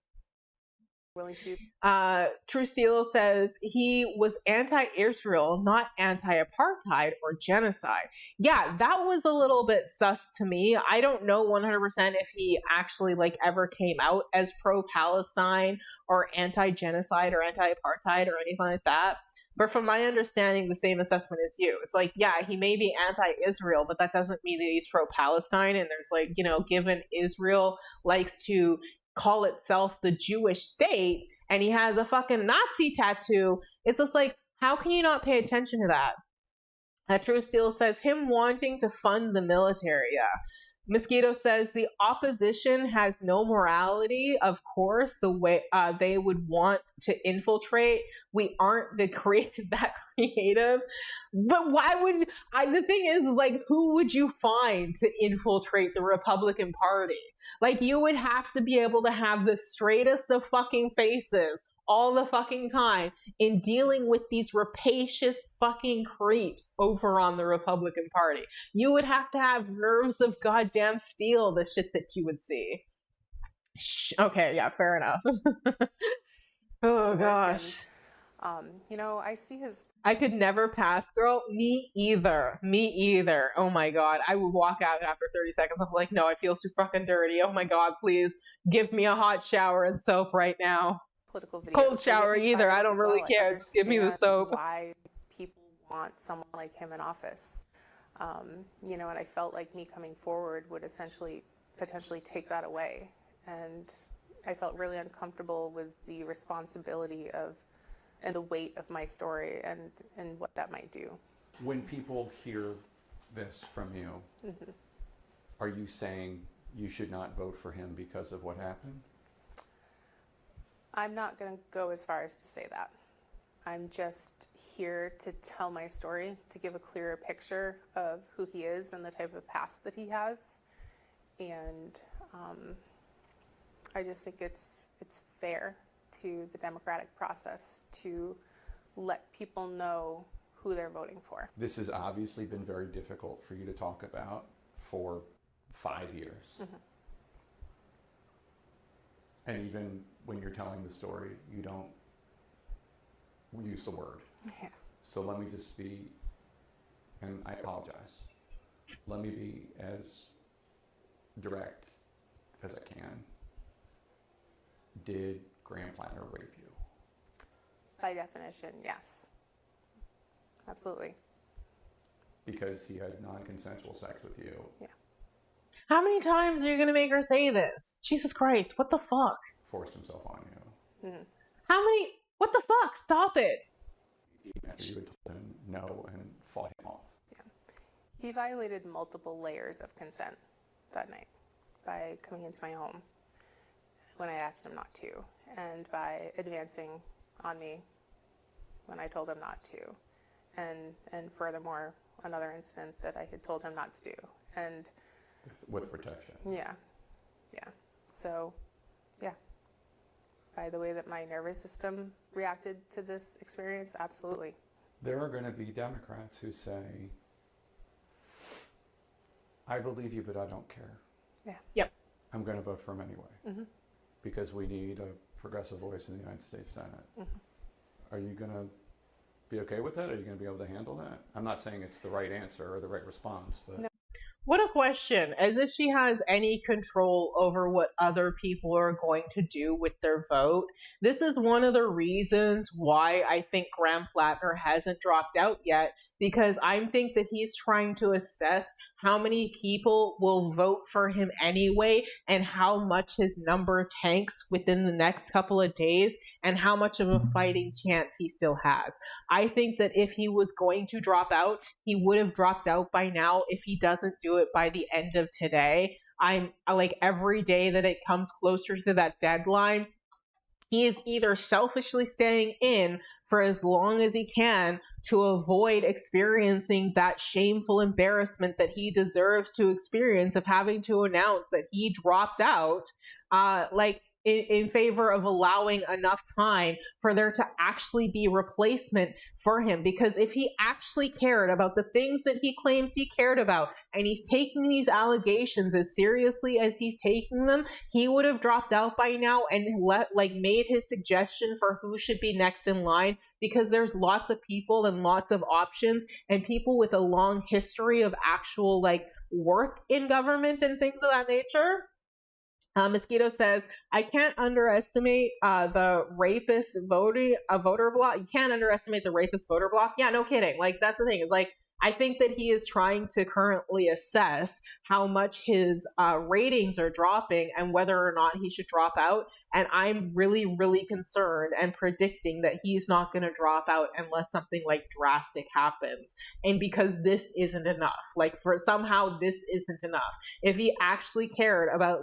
Willing to. True Steel says he was anti-Israel, not anti-apartheid or genocide. Yeah, that was a little bit sus to me. I don't know 100% if he actually like ever came out as pro-Palestine or anti-genocide or anti-apartheid or anything like that. But from my understanding, the same assessment as you. It's like, yeah, he may be anti-Israel, but that doesn't mean that he's pro-Palestine. And there's like, you know, given Israel likes to call itself the Jewish state and he has a fucking Nazi tattoo, it's just like, how can you not pay attention to that? True Steel says him wanting to fund the military. Yeah. Mosquito says the opposition has no morality. Of course, the way they would want to infiltrate. We aren't that creative. But why would the thing is like, who would you find to infiltrate the Republican Party? Like, you would have to be able to have the straightest of fucking faces all the fucking time in dealing with these rapacious fucking creeps over on the Republican Party. You would have to have nerves of goddamn steel, the shit that you would see. Okay, yeah, fair enough. Oh gosh. You know, I see his... I could never pass, girl. Me either. Oh my God. I would walk out after 30 seconds. I'm like, no, I feel too fucking dirty. Oh my God, please give me a hot shower and soap right now. Political videos. Cold shower either. I don't really care. Just give me the soap. Why people want someone like him in office. You know, and I felt like me coming forward would essentially potentially take that away. And I felt really uncomfortable with the responsibility of and the weight of my story and what that might do. When people hear this from you, are you saying you should not vote for him because of what happened? I'm not going to go as far as to say that. I'm just here to tell my story, to give a clearer picture of who he is and the type of past that he has. And I just think it's fair to the democratic process to let people know who they're voting for. This has obviously been very difficult for you to talk about for 5 years. And even when you're telling the story, you don't use the word. Yeah. So let me just be, and I apologize, let me be as direct as I can. Did Graham Plattner rape you? By definition, yes. Absolutely. Because he had non-consensual sex with you. Yeah. How many times are you going to make her say this? Jesus Christ, what the fuck? Forced himself on you. How many? What the fuck? Stop it. After you had told him no and fought him off. Yeah. He violated multiple layers of consent that night by coming into my home when I asked him not to, and by advancing on me when I told him not to, and furthermore, another incident that I had told him not to do, and with protection. Yeah. So, yeah. By the way that my nervous system reacted to this experience, absolutely. There are going to be Democrats who say, I believe you, but I don't care. Yeah. Yep. I'm going to vote for him anyway. Because we need a progressive voice in the United States Senate. Are you going to be okay with that? Are you going to be able to handle that? I'm not saying it's the right answer or the right response, but... No. What a question. As if she has any control over what other people are going to do with their vote. This is one of the reasons why I think Graham Plattner hasn't dropped out yet, because I think that he's trying to assess how many people will vote for him anyway and how much his number tanks within the next couple of days and how much of a fighting chance he still has. I think that if he was going to drop out, he would have dropped out by now if he doesn't do it by the end of today. I'm like, every day that it comes closer to that deadline, he is either selfishly staying in for as long as he can to avoid experiencing that shameful embarrassment that he deserves to experience of having to announce that he dropped out, in favor of allowing enough time for there to actually be replacement for him. Because if he actually cared about the things that he claims he cared about, and he's taking these allegations as seriously as he's taking them, he would have dropped out by now and made his suggestion for who should be next in line, because there's lots of people and lots of options, and people with a long history of actual work in government and things of that nature. Mosquito says, I can't underestimate the rapist voter block. You can't underestimate the rapist voter block. Yeah, no kidding. That's the thing, is I think that he is trying to currently assess how much his ratings are dropping and whether or not he should drop out. And I'm really, really concerned and predicting that he's not going to drop out unless something drastic happens. And because this isn't enough, somehow this isn't enough. If he actually cared about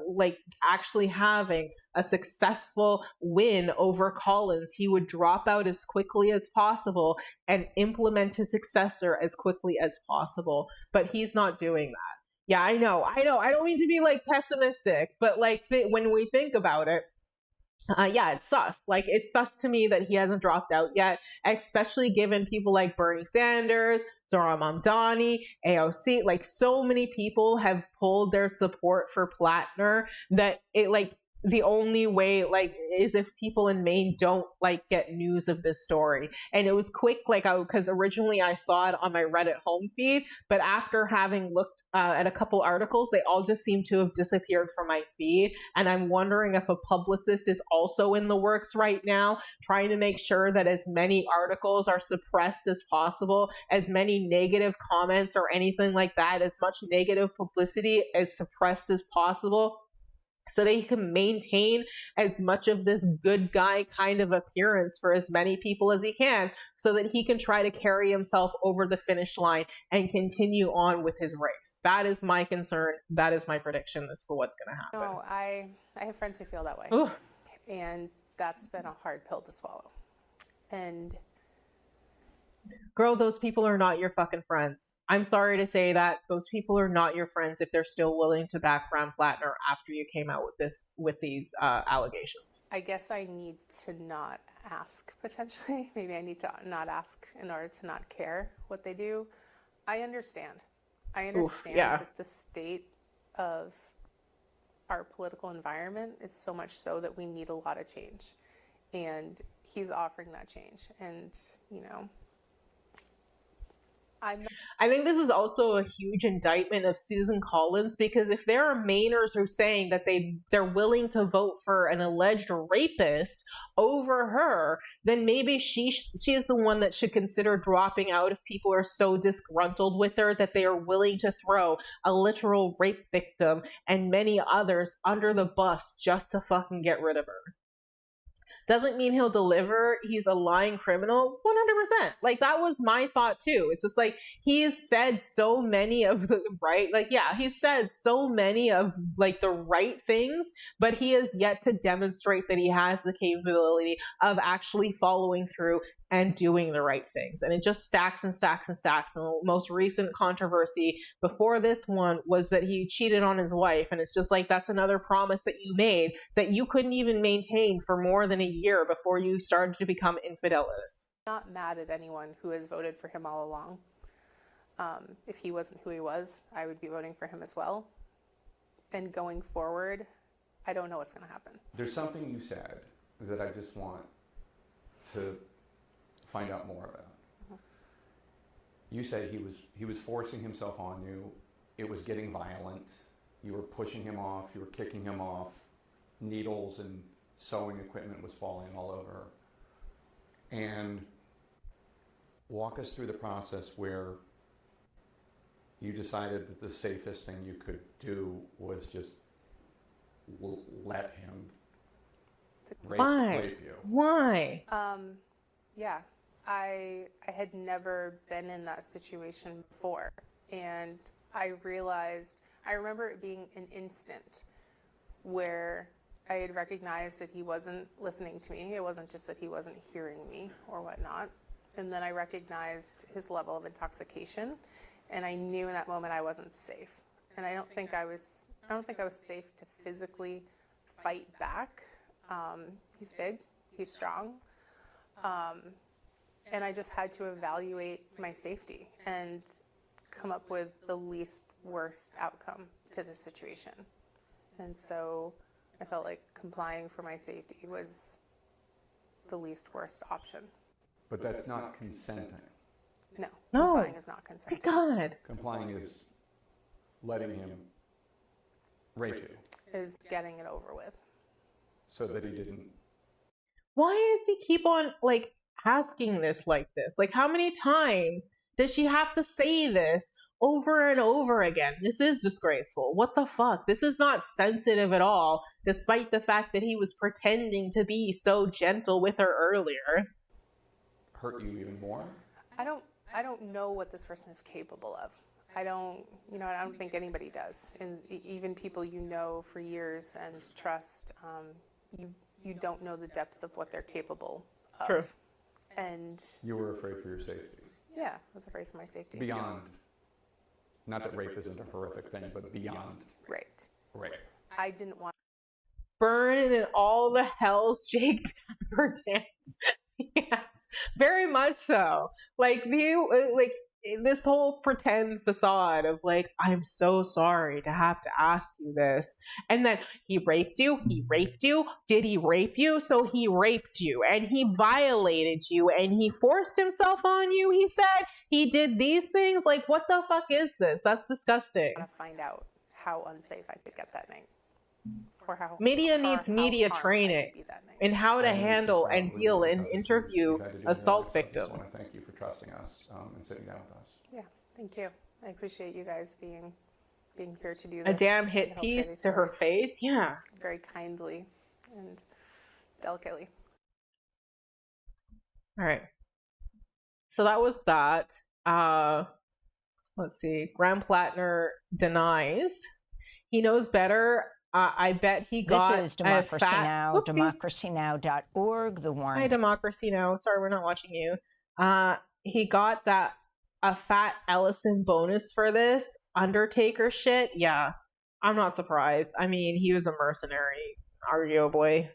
actually having a successful win over Collins, he would drop out as quickly as possible and implement his successor as quickly as possible. But he's not doing that. Yeah, I know. I don't mean to be pessimistic, but when we think about it, yeah, it's sus. It's sus to me that he hasn't dropped out yet, especially given people like Bernie Sanders, Zora Mamdani, AOC. So many people have pulled their support for Plattner that it the only way is if people in Maine don't get news of this story. And it was quick, because originally I saw it on my Reddit home feed, but after having looked at a couple articles, they all just seem to have disappeared from my feed. And I'm wondering if a publicist is also in the works right now, trying to make sure that as many articles are suppressed as possible, as many negative comments or anything like that, as much negative publicity as suppressed as possible, so that he can maintain as much of this good guy kind of appearance for as many people as he can, so that he can try to carry himself over the finish line and continue on with his race. That is my concern. That is my prediction as for what's going to happen. No, I have friends who feel that way. Ooh. And that's been a hard pill to swallow. And girl, those people are not your fucking friends. I'm sorry to say that. Those people are not your friends if they're still willing to back Graham Plattner after you came out with these allegations. I guess I need to not ask, potentially. Maybe I need to not ask in order to not care what they do. I understand. Yeah. That the state of our political environment is so much so that we need a lot of change. And he's offering that change. And, I think this is also a huge indictment of Susan Collins, because if there are Mainers who are saying that they're willing to vote for an alleged rapist over her, then maybe she is the one that should consider dropping out if people are so disgruntled with her that they are willing to throw a literal rape victim and many others under the bus just to fucking get rid of her. Doesn't mean he'll deliver. He's a lying criminal, 100%. That was my thought too. It's just he's said so many of the he's said so many of the right things, but he has yet to demonstrate that he has the capability of actually following through and doing the right things. And it just stacks and stacks and stacks. And the most recent controversy before this one was that he cheated on his wife. And it's just that's another promise that you made that you couldn't even maintain for more than a year before you started to become infidelis. Not mad at anyone who has voted for him all along. If he wasn't who he was, I would be voting for him as well. And going forward, I don't know what's going to happen. There's something you said that I just want to find out more about. You said he was forcing himself on you it was getting violent. You were pushing him off, you were kicking him off, needles and sewing equipment was falling all over. And walk us through the process where you decided that the safest thing you could do was just let him rape you. Why? Yeah, I had never been in that situation before, and I remember it being an instant where I had recognized that he wasn't listening to me. It wasn't just that he wasn't hearing me or whatnot. And then I recognized his level of intoxication, and I knew in that moment I wasn't safe. And I don't think I was safe to physically fight back. He's big, he's strong. And I just had to evaluate my safety and come up with the least worst outcome to this situation. And so I felt like complying for my safety was the least worst option. But that's not consenting. No, No. complying is not consenting. God. Complying is letting him rape you Is getting it over with. so that he didn't. Why does he keep on like asking this like this? Like, how many times does she have to say this over and over again? This is disgraceful. What the fuck? This is not sensitive at all, despite the fact that he was pretending to be so gentle with her earlier. Hurt you even more? I don't know what this person is capable of. I don't think anybody does. And even people you know for years and trust, you don't know the depths of what they're capable of. True. And You were afraid for your safety. yeah, I was afraid for my safety. Beyond. Not that rape isn't a horrific thing, but beyond Right. rape. I didn't want Burn in all the hells Jake Tapper dance. Yes, very much so. Like this whole pretend facade of like, I'm so sorry to have to ask you this. And then he raped you. Did he rape you? So he raped you and he violated you and he forced himself on you. He said he did these things. Like, what the fuck is this? That's disgusting. to find out how unsafe I could get that night. Or how Media or needs how media harmed I training could be that night. in how to handle and deal and interview assault I just want victims. to thank you for trusting us and sitting down with us. Yeah, thank you. I appreciate you guys being here to do A this. damn and hit help share piece these to her stories face. Yeah. very kindly and delicately. All right. So that was that. Let's see. Graham Plattner denies. He knows better. I bet he got This is Democracy Now!, Whoopsies. democracynow.org, The Warren. Hi, Democracy Now! Sorry, we're not watching you. He got a fat Ellison bonus for this Undertaker shit. Yeah, I'm not surprised. I mean, he was a mercenary, arguably.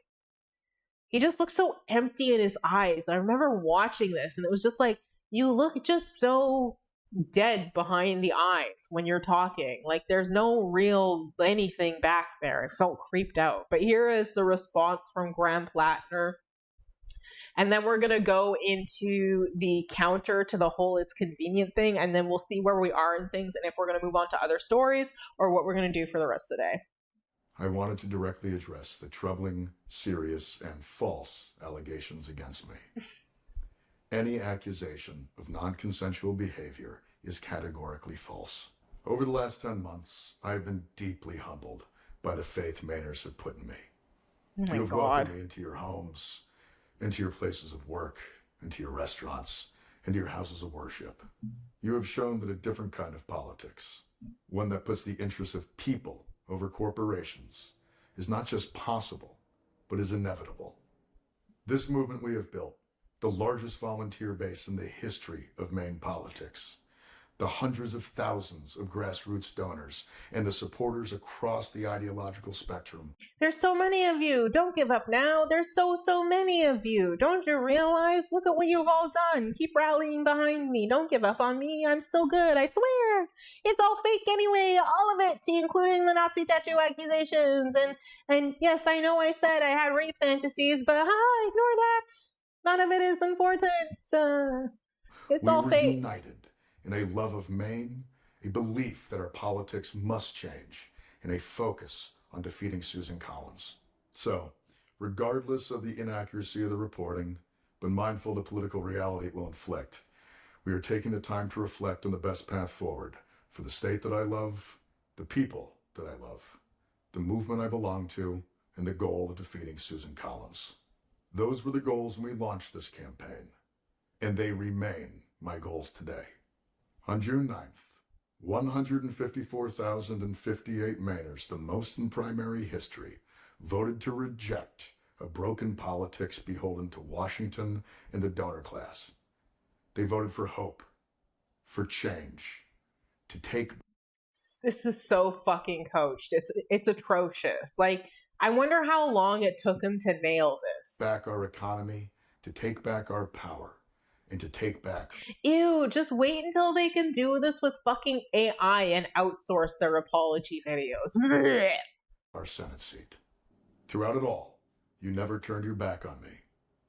He just looked so empty in his eyes. I remember watching this, and it was just like, you look just so dead behind the eyes when you're talking. Like, there's no real anything back there. I felt creeped out. But here is the response from Graham Plattner. And then we're going to go into the counter to the whole it's convenient thing, and then we'll see where we are in things and if we're going to move on to other stories or what we're going to do for the rest of the day. I wanted to directly address the troubling, serious, and false allegations against me. Any accusation of non-consensual behavior is categorically false. Over the last 10 months, I have been deeply humbled by the faith Mainers have put in me. Oh my You have God. welcomed me into your homes, into your places of work, into your restaurants, into your houses of worship. You have shown that a different kind of politics, one that puts the interests of people over corporations, is not just possible, but is inevitable. This movement we have built, the largest volunteer base in the history of Maine politics, the hundreds of thousands of grassroots donors, and the supporters across the ideological spectrum. There's so many of you. Don't give up now. There's so many of you. Don't you realize? Look at what you've all done. Keep rallying behind me. Don't give up on me. I'm still good. I swear. It's all fake anyway. All of it, including the Nazi tattoo accusations. And yes, I know I said I had rape fantasies, but ignore that. None of it is important. It's all We were fake. united in a love of Maine, a belief that our politics must change, and a focus on defeating Susan Collins. So, regardless of the inaccuracy of the reporting, but mindful of the political reality it will inflict, we are taking the time to reflect on the best path forward for the state that I love, the people that I love, the movement I belong to, and the goal of defeating Susan Collins. Those were the goals when we launched this campaign, and they remain my goals today. On June 9th, 154,058 Mainers, the most in primary history, voted to reject a broken politics beholden to Washington and the donor class. They voted for hope, for change, to take... This is so fucking coached. It's atrocious. Like, I wonder how long it took him to nail this. ...back our economy, to take back our power, and to take back... Ew, just wait until they can do this with fucking AI and outsource their apology videos. ...our Senate seat. Throughout it all, you never turned your back on me,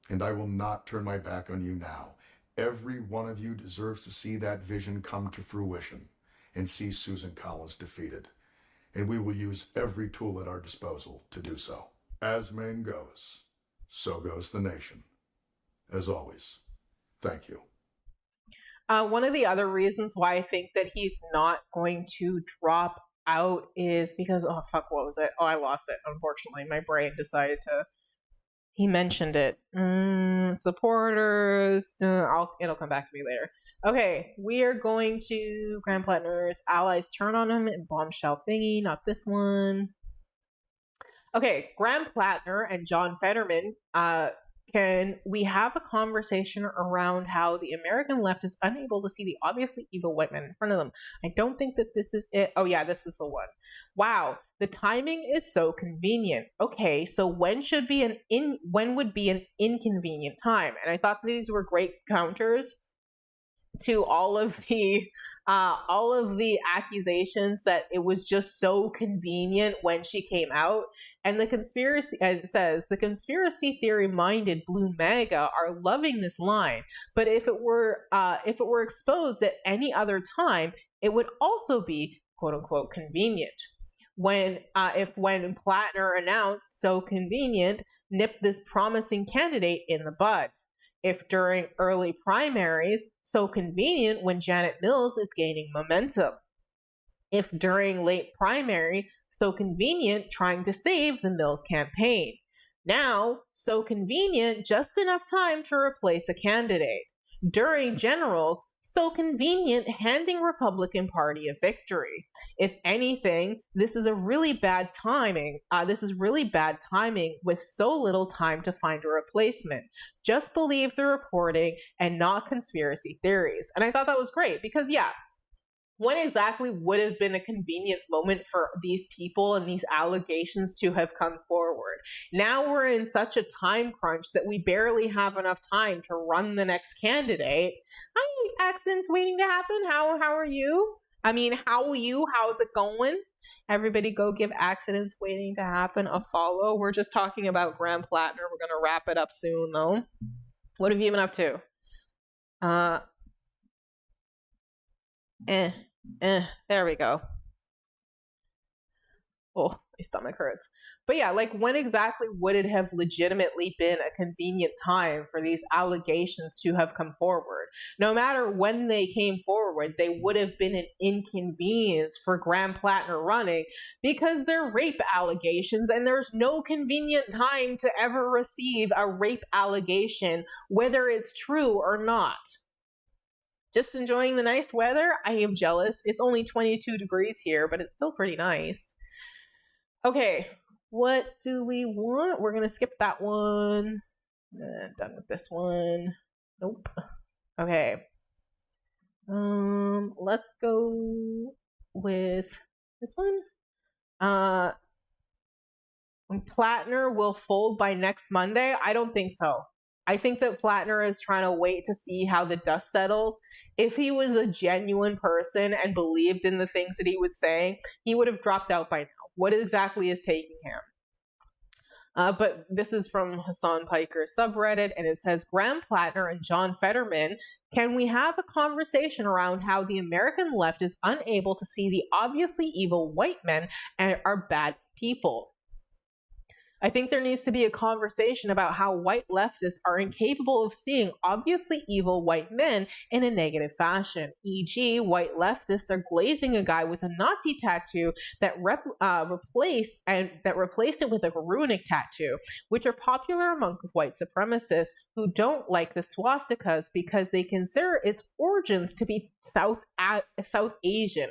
and I will not turn my back on you now. Every one of you deserves to see that vision come to fruition and see Susan Collins defeated, and we will use every tool at our disposal to do so. As Maine goes, so goes the nation. As always, thank you. One of the other reasons why I think that he's not going to drop out is because, oh fuck, what was it? Oh, I lost it, unfortunately. My brain decided to... He mentioned it. Supporters. It'll come back to me later. Okay, we are going to Graham Plattner's allies turn on him and bombshell thingy, not this one. Okay, Graham Plattner and John Fetterman, can we have a conversation around how the American left is unable to see the obviously evil white man in front of them? I don't think that this is it. Oh yeah, this is the one. Wow, the timing is so convenient. Okay, so when would be an inconvenient time? And I thought these were great counters to all of the accusations that it was just so convenient when she came out. And the conspiracy, and it says, the conspiracy theory minded blue MAGA are loving this line, but if it were exposed at any other time, it would also be quote unquote convenient. When Plattner announced so convenient, nipped this promising candidate in the bud. If during early primaries, so convenient when Janet Mills is gaining momentum. If during late primary, so convenient trying to save the Mills campaign. Now, so convenient, just enough time to replace a candidate. During generals, so convenient handing Republican Party a victory. If anything, this is really bad timing with so little time to find a replacement. Just believe the reporting and not conspiracy theories. And I thought that was great because, yeah, when exactly would have been a convenient moment for these people and these allegations to have come forward? Now we're in such a time crunch that we barely have enough time to run the next candidate. Hi, accidents waiting to happen. How are you? I mean, how are you? How's it going? Everybody go give accidents waiting to happen a follow. We're just talking about Graham Plattner. We're going to wrap it up soon, though. What have you been up to? There we go. Oh, my stomach hurts. But yeah, like when exactly would it have legitimately been a convenient time for these allegations to have come forward? No matter when they came forward, they would have been an inconvenience for Graham Plattner running because they're rape allegations and there's no convenient time to ever receive a rape allegation, whether it's true or not. Just enjoying the nice weather. I am jealous. It's only 22 degrees here, but it's still pretty nice. Okay, what do we want? We're going to skip that one. Done with this one. Nope. Okay. Let's go with this one. Plattner will fold by next Monday. I don't think so. I think that Plattner is trying to wait to see how the dust settles. If he was a genuine person and believed in the things that he was saying, he would have dropped out by now. What exactly is taking him? But this is from Hassan Piker's subreddit, and it says, Graham Plattner and John Fetterman, can we have a conversation around how the American left is unable to see the obviously evil white men and are bad people? I think there needs to be a conversation about how white leftists are incapable of seeing obviously evil white men in a negative fashion. E.g., white leftists are glazing a guy with a Nazi tattoo that replaced it with a runic tattoo, which are popular among white supremacists who don't like the swastikas because they consider its origins to be South Asian.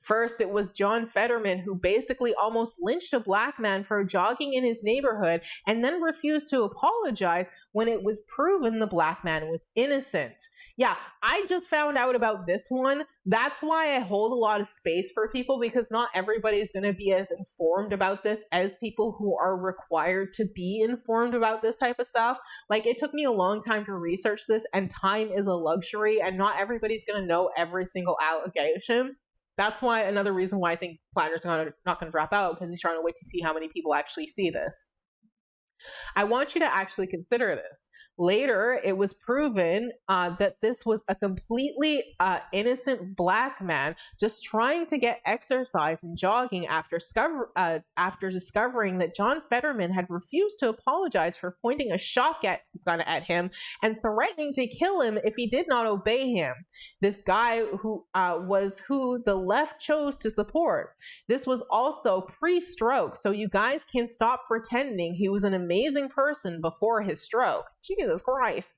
First, it was John Fetterman who basically almost lynched a black man for jogging in his neighborhood and then refused to apologize when it was proven the black man was innocent. Yeah, I just found out about this one. That's why I hold a lot of space for people, because not everybody's going to be as informed about this as people who are required to be informed about this type of stuff. Like, it took me a long time to research this, and time is a luxury, and not everybody's going to know every single allegation. That's why another reason why I think Plattner's not going to drop out, because he's trying to wait to see how many people actually see this. I want you to actually consider this. Later, it was proven that this was a completely innocent black man just trying to get exercise and jogging after discovering that John Fetterman had refused to apologize for pointing a shotgun at him and threatening to kill him if he did not obey him. This guy who was who the left chose to support. This was also pre-stroke, so you guys can stop pretending he was an amazing person before his stroke. Jesus Christ.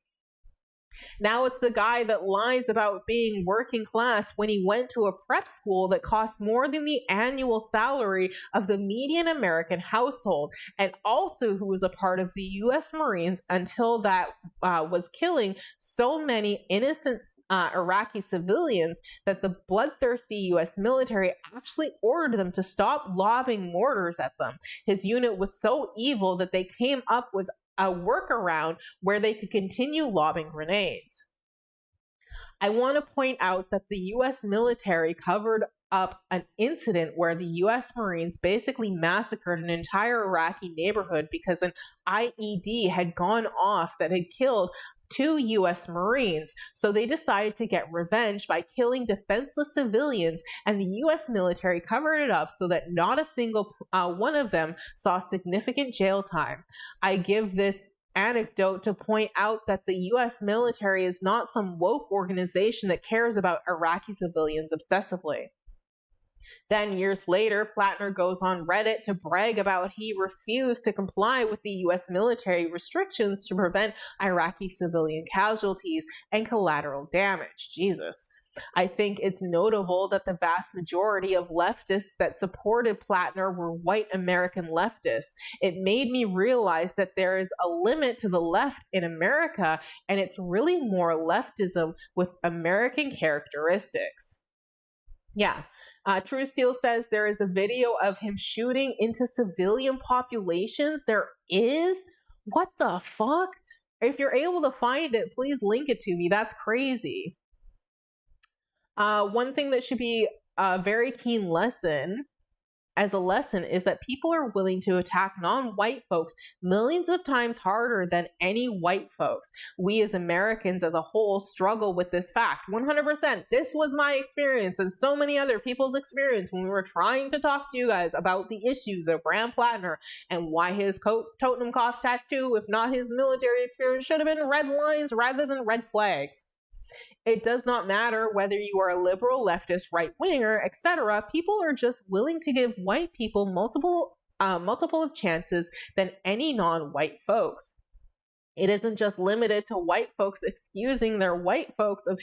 Now it's the guy that lies about being working class when he went to a prep school that costs more than the annual salary of the median American household, and also who was a part of the U.S. Marines until that was killing so many innocent Iraqi civilians that the bloodthirsty U.S. military actually ordered them to stop lobbing mortars at them. His unit was so evil that they came up with a workaround where they could continue lobbing grenades. I want to point out that the U.S. military covered up an incident where the U.S. Marines basically massacred an entire Iraqi neighborhood because an IED had gone off that had killed 2 U.S. Marines. So they decided to get revenge by killing defenseless civilians, and the U.S. military covered it up so that not a single one of them saw significant jail time. I give this anecdote to point out that the U.S. military is not some woke organization that cares about Iraqi civilians obsessively. Then years later, Plattner goes on Reddit to brag about he refused to comply with the U.S. military restrictions to prevent Iraqi civilian casualties and collateral damage. Jesus. I think it's notable that the vast majority of leftists that supported Plattner were white American leftists. It made me realize that there is a limit to the left in America, and it's really more leftism with American characteristics. Yeah. True Steel says there is a video of him shooting into civilian populations. There is? What the fuck? If you're able to find it, please link it to me. That's crazy. One thing that should be a very keen lesson is that people are willing to attack non-white folks millions of times harder than any white folks. We as Americans as a whole struggle with this fact. 100%. This was my experience and so many other people's experience when we were trying to talk to you guys about the issues of Graham Plattner and why his Totenkopf tattoo, if not his military experience, should have been red lines rather than red flags. It does not matter whether you are a liberal, leftist, right-winger, etc. People are just willing to give white people multiple of chances than any non-white folks. It isn't just limited to white folks excusing their white folks of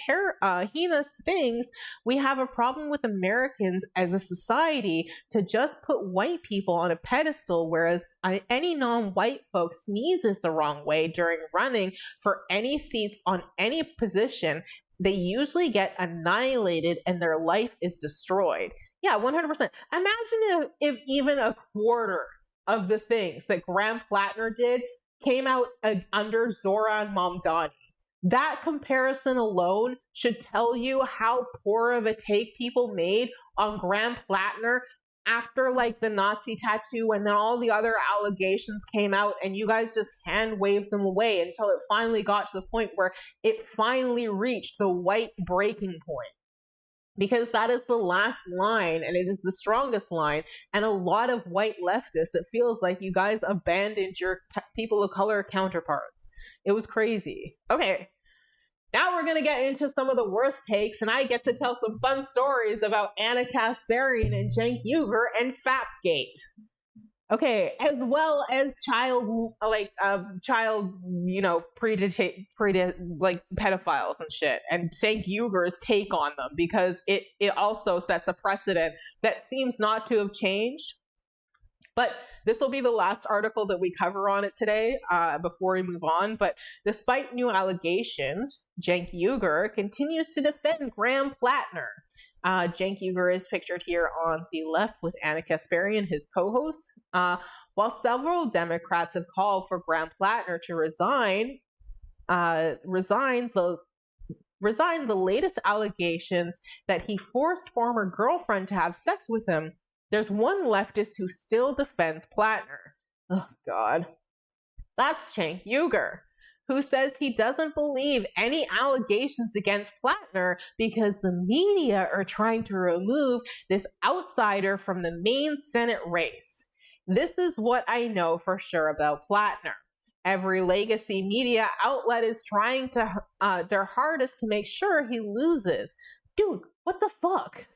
heinous things. We have a problem with Americans as a society to just put white people on a pedestal, whereas any non-white folk sneezes the wrong way during running for any seats on any position. They usually get annihilated and their life is destroyed. Yeah, 100%. Imagine if even a quarter of the things that Graham Plattner did came out under Zoran Mamdani. That comparison alone should tell you how poor of a take people made on Graham Plattner after like the Nazi tattoo and then all the other allegations came out, and you guys just hand waved them away until it finally got to the point where it finally reached the white breaking point. Because that is the last line, and it is the strongest line. And a lot of white leftists, it feels like you guys abandoned your people of color counterparts. It was crazy. Okay, now we're going to get into some of the worst takes, and I get to tell some fun stories about Anna Kasparian and Cenk Uygur and Fapgate. Okay, as well as child, pedophiles and shit, and Cenk Uygur's take on them, because it also sets a precedent that seems not to have changed. But this will be the last article that we cover on it today, before we move on. But despite new allegations, Cenk Uygur continues to defend Graham Plattner. Cenk Uygur is pictured here on the left with Anna Kasparian, his co-host. While several Democrats have called for Graham Plattner to resign the latest allegations that he forced former girlfriend to have sex with him, there's one leftist who still defends Plattner. Oh, God. That's Cenk Uygur, who says he doesn't believe any allegations against Plattner because the media are trying to remove this outsider from the main Senate race. This is what I know for sure about Plattner. Every legacy media outlet is trying their hardest to make sure he loses. Dude, what the fuck?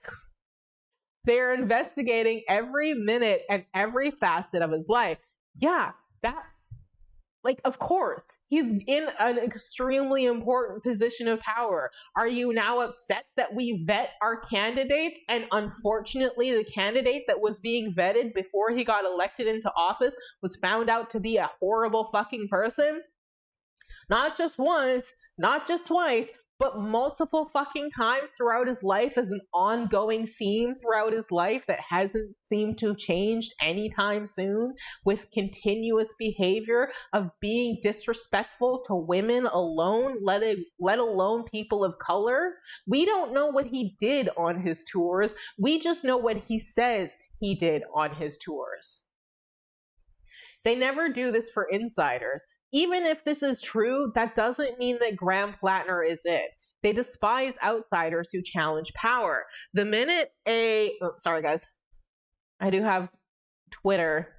They're investigating every minute and every facet of his life. Yeah, of course, he's in an extremely important position of power. Are you now upset that we vet our candidates, and unfortunately the candidate that was being vetted before he got elected into office was found out to be a horrible fucking person? Not just once, not just twice, but multiple fucking times throughout his life, as an ongoing theme throughout his life that hasn't seemed to change anytime soon, with continuous behavior of being disrespectful to women alone, let alone people of color. We don't know what he did on his tours. We just know what he says he did on his tours. They never do this for insiders. Even if this is true, that doesn't mean that Graham Plattner is it. They despise outsiders who challenge power. The minute sorry guys, I do have Twitter.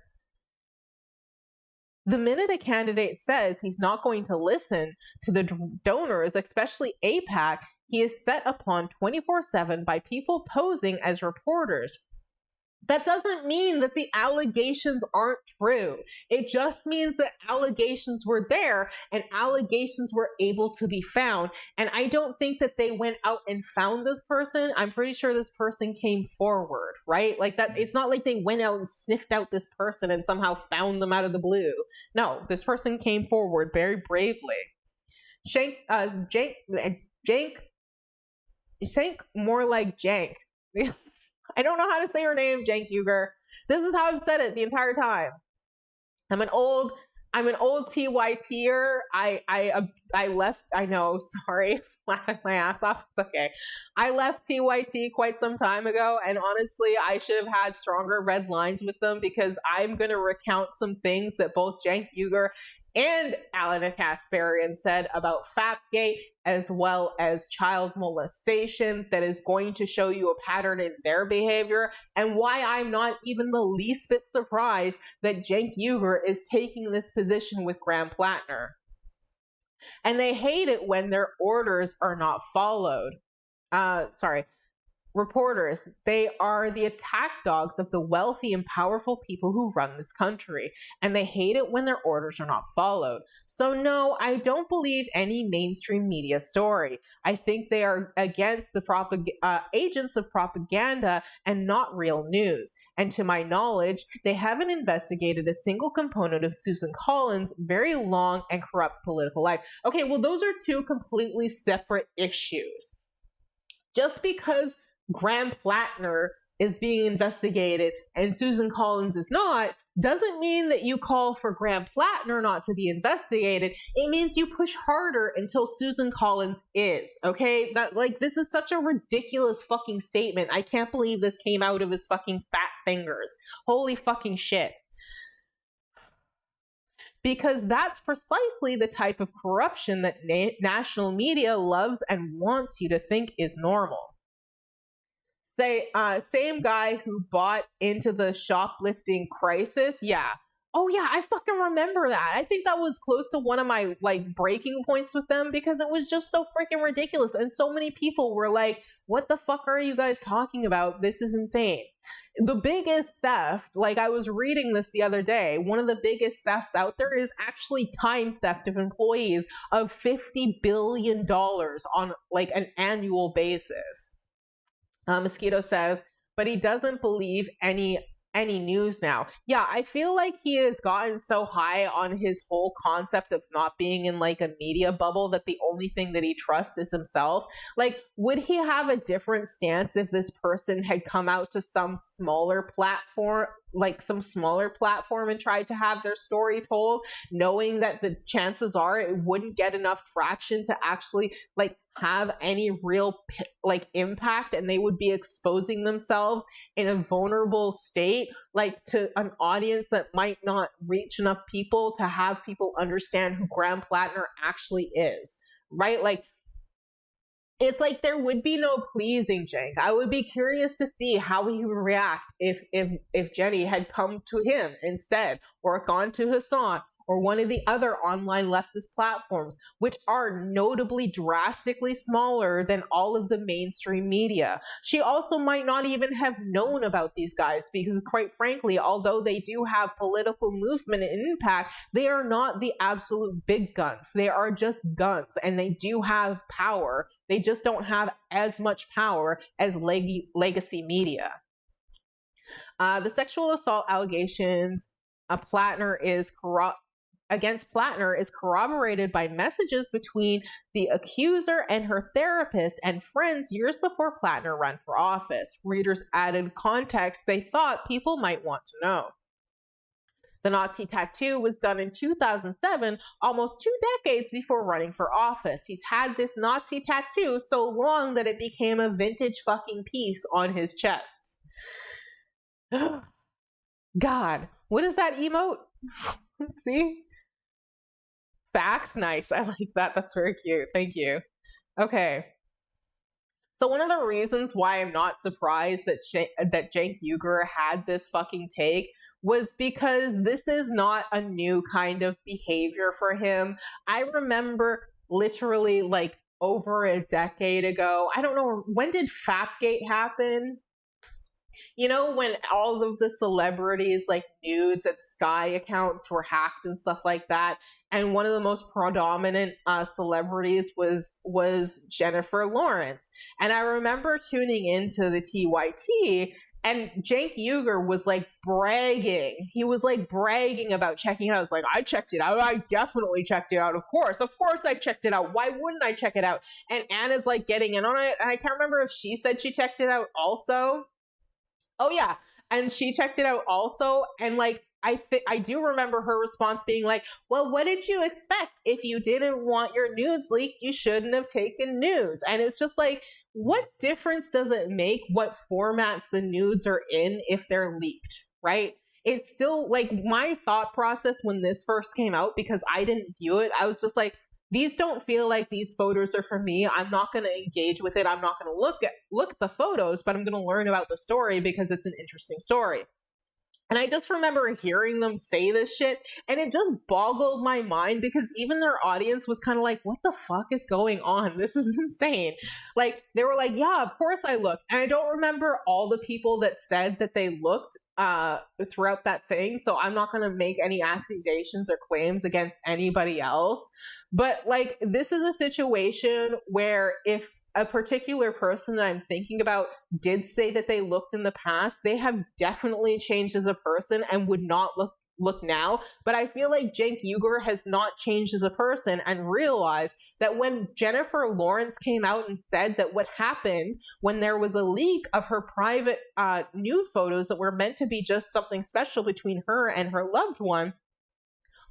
The minute a candidate says he's not going to listen to the donors, especially AIPAC, he is set upon 24/7 by people posing as reporters. That doesn't mean that the allegations aren't true. It just means that allegations were there and allegations were able to be found. And I don't think that they went out and found this person. I'm pretty sure this person came forward, right? Like that. It's not like they went out and sniffed out this person and somehow found them out of the blue. No, this person came forward very bravely. Cenk, more like Jank. I don't know how to say her name, Cenk Uygur. This is how I've said it the entire time. I'm an old TYTer. I left. I know. Sorry, laughing my ass off. It's okay. I left TYT quite some time ago, and honestly, I should have had stronger red lines with them, because I'm going to recount some things that both Cenk Uygur and Anna Kasparian said about Fapgate, as well as child molestation, that is going to show you a pattern in their behavior, and why I'm not even the least bit surprised that Cenk Uygur is taking this position with Graham Plattner. And they hate it when their orders are not followed. Reporters, they are the attack dogs of the wealthy and powerful people who run this country, and they hate it when their orders are not followed. So no, I don't believe any mainstream media story. I think they are against the agents of propaganda and not real news. And to my knowledge, they haven't investigated a single component of Susan Collins' very long and corrupt political life. Okay, well, those are two completely separate issues. Just because Graham Plattner is being investigated and Susan Collins is not, doesn't mean that you call for Graham Plattner not to be investigated. It means you push harder until Susan Collins is, okay? That, like, this is such a ridiculous fucking statement. I can't believe this came out of his fucking fat fingers. Holy fucking shit. Because that's precisely the type of corruption that national media loves and wants you to think is normal. Same guy who bought into the shoplifting crisis. Yeah. Oh yeah, I fucking remember that. I think that was close to one of my like breaking points with them because it was just so freaking ridiculous. And so many people were like, what the fuck are you guys talking about? This is insane. The biggest theft, like I was reading this the other day, one of the biggest thefts out there is actually time theft of employees of $50 billion on like an annual basis. Mosquito says, but he doesn't believe any news now. Yeah, I feel like he has gotten so high on his whole concept of not being in like a media bubble that the only thing that he trusts is himself. Like, would he have a different stance if this person had come out to some smaller platform and tried to have their story told, knowing that the chances are it wouldn't get enough traction to actually like have any real like impact, and they would be exposing themselves in a vulnerable state like to an audience that might not reach enough people to have people understand who Graham Plattner actually is, right? Like, it's like there would be no pleasing Cenk. I would be curious to see how he would react if Jenny had come to him instead, or gone to Hassan, or one of the other online leftist platforms, which are notably drastically smaller than all of the mainstream media. She also might not even have known about these guys because, quite frankly, although they do have political movement and impact, they are not the absolute big guns. They are just guns, and they do have power. They just don't have as much power as legacy media. The sexual assault allegations against Plattner is corroborated by messages between the accuser and her therapist and friends years before Plattner ran for office. Readers added context they thought people might want to know. The Nazi tattoo was done in 2007, almost 2 decades before running for office. He's had this Nazi tattoo so long that it became a vintage fucking piece on his chest. God, what is that emote? See? Facts, nice. I like that. That's very cute. Thank you. Okay. So one of the reasons why I'm not surprised that Cenk Uygur had this fucking take was because this is not a new kind of behavior for him. I remember literally like over a decade ago, I don't know, when did Fapgate happen? You know, when all of the celebrities like nudes at Sky accounts were hacked and stuff like that, and one of the most predominant celebrities was Jennifer Lawrence. And I remember tuning into the TYT, and Cenk Uygur was like bragging. He was like bragging about checking it out. I was like, I checked it out. I definitely checked it out. Of course I checked it out. Why wouldn't I check it out? And Anna's like getting in on it. And I can't remember if she said she checked it out also. Oh yeah, and she checked it out also, and like I do remember her response being like, well, what did you expect? If you didn't want your nudes leaked, you shouldn't have taken nudes. And it's just like, what difference does it make what formats the nudes are in if they're leaked, right? It's still like my thought process when this first came out, because I didn't view it, I was just like, these don't feel like these photos are for me. I'm not going to engage with it. I'm not going to look at the photos, but I'm going to learn about the story because it's an interesting story. And I just remember hearing them say this shit, and it just boggled my mind because even their audience was kind of like, what the fuck is going on? This is insane. Like, they were like, yeah, of course I looked. And I don't remember all the people that said that they looked throughout that thing, so I'm not going to make any accusations or claims against anybody else. But like, this is a situation where if a particular person that I'm thinking about did say that they looked in the past, they have definitely changed as a person and would not look look now, but I feel like Cenk Uygur has not changed as a person and realized that when Jennifer Lawrence came out and said that what happened when there was a leak of her private nude photos that were meant to be just something special between her and her loved one,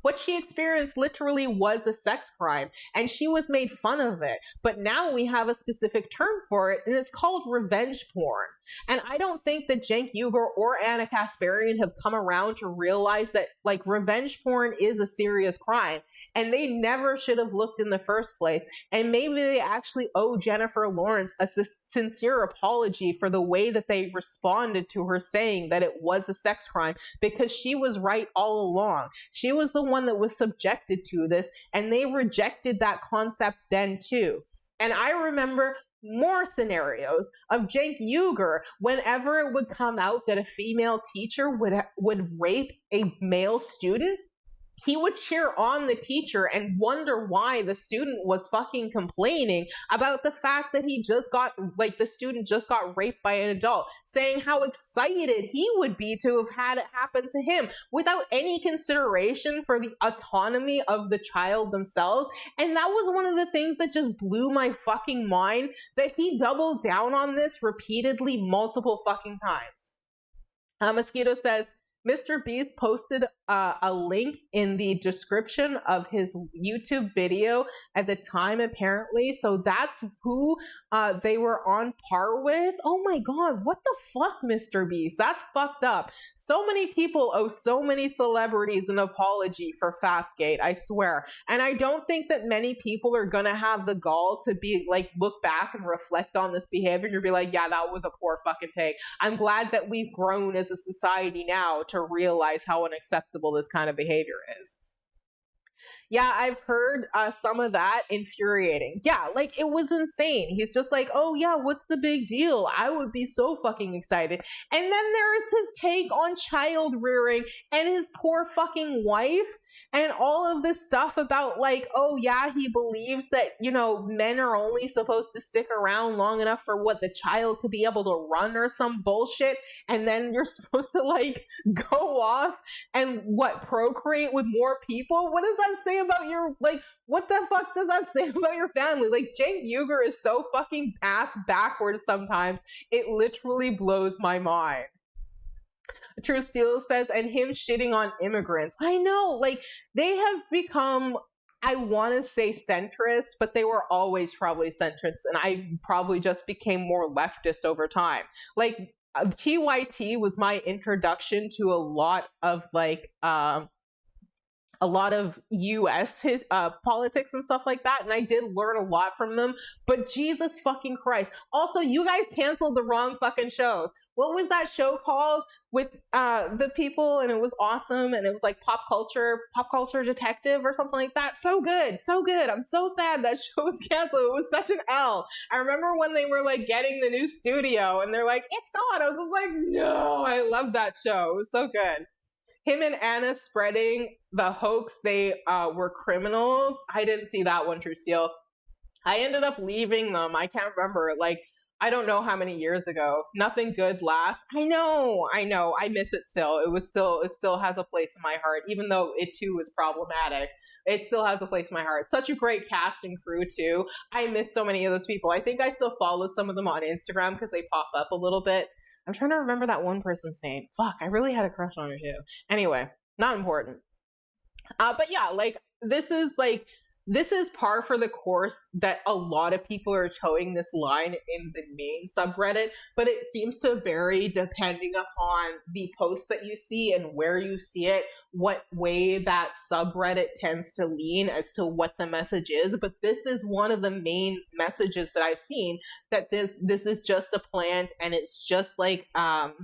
what she experienced literally was a sex crime, and she was made fun of it. But now we have a specific term for it, and it's called revenge porn. And I don't think that Cenk Uygur or Anna Kasparian have come around to realize that, like, revenge porn is a serious crime, and they never should have looked in the first place. And maybe they actually owe Jennifer Lawrence a sincere apology for the way that they responded to her saying that it was a sex crime, because she was right all along. She was the one that was subjected to this, and they rejected that concept then too. And I remember more scenarios of Cenk Uygur whenever it would come out that a female teacher would rape a male student. He would cheer on the teacher and wonder why the student was fucking complaining about the fact that the student just got raped by an adult, saying how excited he would be to have had it happen to him without any consideration for the autonomy of the child themselves. And that was one of the things that just blew my fucking mind, that he doubled down on this repeatedly multiple fucking times. Mosquito says, Mr. Beast posted a link in the description of his YouTube video at the time, apparently. So that's who they were on par with. Oh my God, what the fuck, Mr. Beast? That's fucked up. So many people owe so many celebrities an apology for Fapgate, I swear. And I don't think that many people are gonna have the gall to be like, look back and reflect on this behavior and be like, yeah, that was a poor fucking take. I'm glad that we've grown as a society now to realize how unacceptable this kind of behavior is. Yeah, I've heard some of that. Infuriating. Yeah, like, it was insane. He's just like, oh yeah, what's the big deal? I would be so fucking excited. And then there is his take on child rearing and his poor fucking wife and all of this stuff about, like, oh yeah, he believes that, you know, men are only supposed to stick around long enough for what the child to be able to run or some bullshit, and then you're supposed to, like, go off and procreate with more people. What does that say about your, like, what the fuck does that say about your family? Like, Cenk Uygur is so fucking ass backwards sometimes, it literally blows my mind. True Steel says, and him shitting on immigrants. I know, like, they have become, I want to say centrist, but they were always probably centrist, and I probably just became more leftist over time. Like, TYT was my introduction to a lot of, like, a lot of US politics and stuff like that, and I did learn a lot from them, but Jesus fucking Christ. Also, you guys canceled the wrong fucking shows. What was that show called with the people, and it was awesome, and it was like pop culture detective or something like that? So good. I'm so sad that show was canceled. It was such an L. I remember when they were like getting the new studio and they're like, it's gone. I was just like, no, I love that show. It was so good. Him and Anna spreading the hoax they were criminals. I didn't see that one, True Steel. I ended up leaving them. I can't remember. Like, I don't know how many years ago. Nothing good lasts. I know. I miss it still. It still has a place in my heart, even though it too was problematic. It still has a place in my heart. Such a great cast and crew too. I miss so many of those people. I think I still follow some of them on Instagram because they pop up a little bit. I'm trying to remember that one person's name. Fuck, I really had a crush on her too. Anyway, not important. But yeah, like, this is par for the course that a lot of people are towing this line in the main subreddit, but it seems to vary depending upon the posts that you see and where you see it, what way that subreddit tends to lean as to what the message is. But this is one of the main messages that I've seen, that this is just a plant, and it's just like that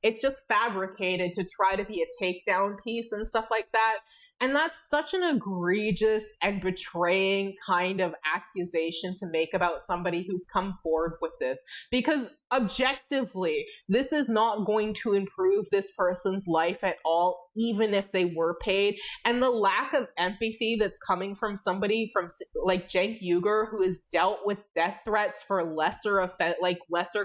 it's just fabricated to try to be a takedown piece and stuff like that. And that's such an egregious and betraying kind of accusation to make about somebody who's come forward with this. Because objectively, this is not going to improve this person's life at all, even if they were paid. And the lack of empathy that's coming from somebody from like Cenk Uygur, who has dealt with death threats for lesser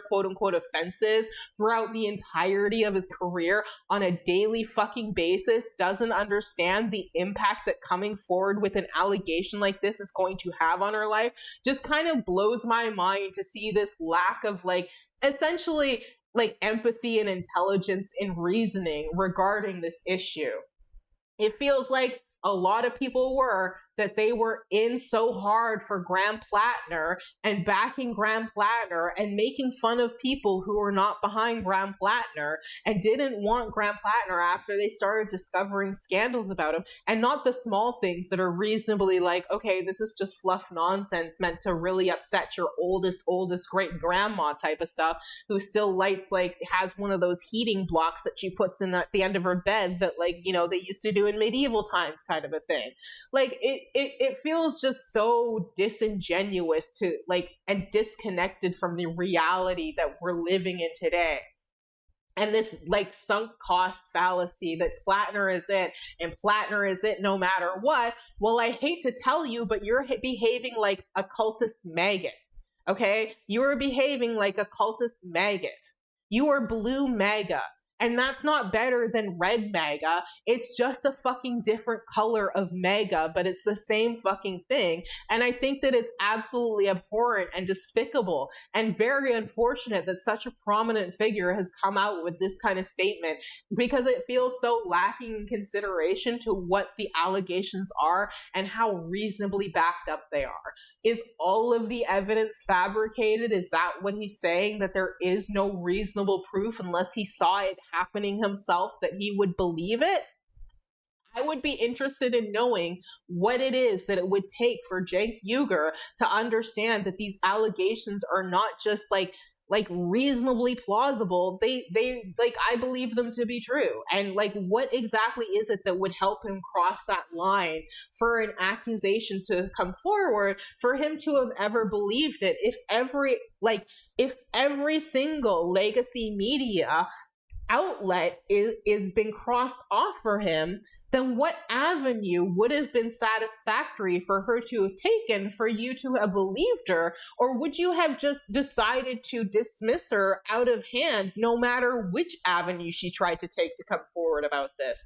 quote unquote offenses throughout the entirety of his career on a daily fucking basis, doesn't understand the impact that coming forward with an allegation like this is going to have on her life, just kind of blows my mind to see this lack of essentially empathy and intelligence in reasoning regarding this issue. It feels like a lot of people that they were in so hard for Graham Plattner and backing Graham Plattner and making fun of people who were not behind Graham Plattner and didn't want Graham Plattner after they started discovering scandals about him, and not the small things that are reasonably okay, this is just fluff nonsense meant to really upset your oldest great grandma type of stuff, who still has one of those heating blocks that she puts in at the end of her bed that they used to do in medieval times kind of a thing. It feels just so disingenuous and disconnected from the reality that we're living in today. And this sunk cost fallacy that Plattner is it, and Plattner is it no matter what. Well, I hate to tell you, but you're behaving like a cultist maggot. Okay? You are behaving like a cultist maggot. You are blue MAGA. And that's not better than red MAGA. It's just a fucking different color of MAGA, but it's the same fucking thing. And I think that it's absolutely abhorrent and despicable and very unfortunate that such a prominent figure has come out with this kind of statement, because it feels so lacking in consideration to what the allegations are and how reasonably backed up they are. Is all of the evidence fabricated? Is that what he's saying, that there is no reasonable proof unless he saw it happening himself that he would believe it? I would be interested in knowing what it is that it would take for Cenk Uygur to understand that these allegations are not just reasonably plausible. They I believe them to be true. And what exactly is it that would help him cross that line for an accusation to come forward, for him to have ever believed it? If every single legacy media outlet is been crossed off for him, then what avenue would have been satisfactory for her to have taken for you to have believed her? Or would you have just decided to dismiss her out of hand no matter which avenue she tried to take to come forward about this?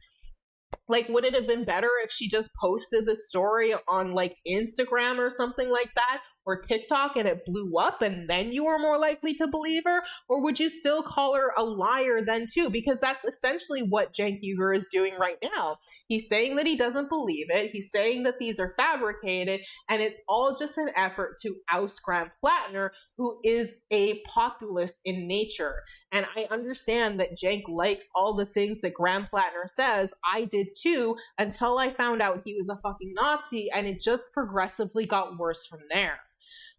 Would it have been better if she just posted the story on Instagram or something like that, or TikTok, and it blew up and then you were more likely to believe her? Or would you still call her a liar then too? Because that's essentially what Cenk Uygur is doing right now. He's saying that he doesn't believe it. He's saying that these are fabricated, and it's all just an effort to oust Graham Plattner, who is a populist in nature. And I understand that Cenk likes all the things that Graham Plattner says. I did too, until I found out he was a fucking Nazi, and it just progressively got worse from there.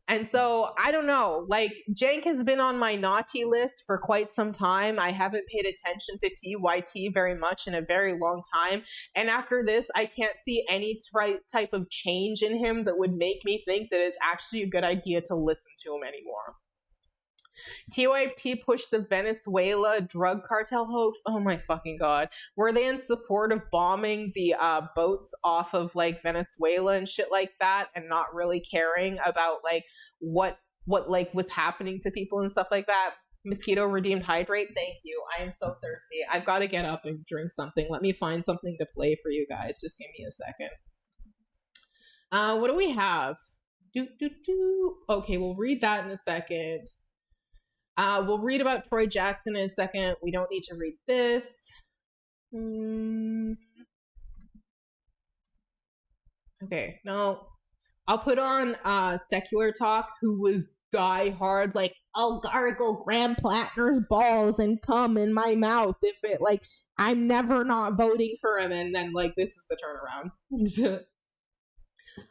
And so, I don't know, Cenk has been on my naughty list for quite some time. I haven't paid attention to TYT very much in a very long time. And after this, I can't see any type of change in him that would make me think that it's actually a good idea to listen to him anymore. TYT pushed the Venezuela drug cartel hoax. Oh my fucking god. Were they in support of bombing the boats off of Venezuela and shit like that, and not really caring about what was happening to people and stuff like that? Mosquito Redeemed Hydrate, thank you. I am so thirsty. I've got to get up and drink something. Let me find something to play for you guys. Just give me a second. What do we have? Okay, we'll read that in a second. We'll read about Troy Jackson in a second. We don't need to read this. Okay, no. I'll put on Secular Talk, who was die hard, I'll gargle Graham Plattner's balls and cum in my mouth if it, I'm never not voting for him. And then, this is the turnaround.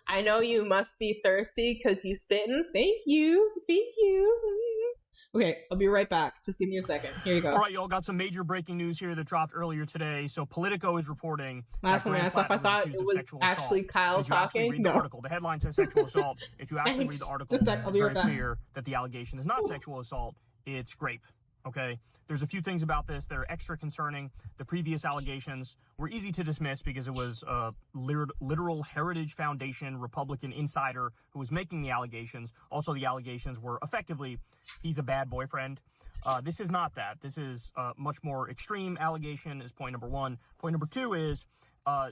I know you must be thirsty because you spitting. Thank you. Thank you. Okay, I'll be right back. Just give me a second. Here you go. All right, y'all, got some major breaking news here that dropped earlier today. So Politico is reporting Laugh that my Graham ass off. I Plattner thought accused it of was sexual actually assault. Kyle If you actually talking. read No. the article, the headline says sexual assault. If you actually read the article, Just that, I'll it's be very right back. clear that the allegation is not sexual assault, it's rape. Okay? There's a few things about this that are extra concerning. The previous allegations were easy to dismiss because it was a literal Heritage Foundation Republican insider who was making the allegations. Also, the allegations were effectively, he's a bad boyfriend. This is not that. This is a much more extreme allegation, is point number one. Point number two is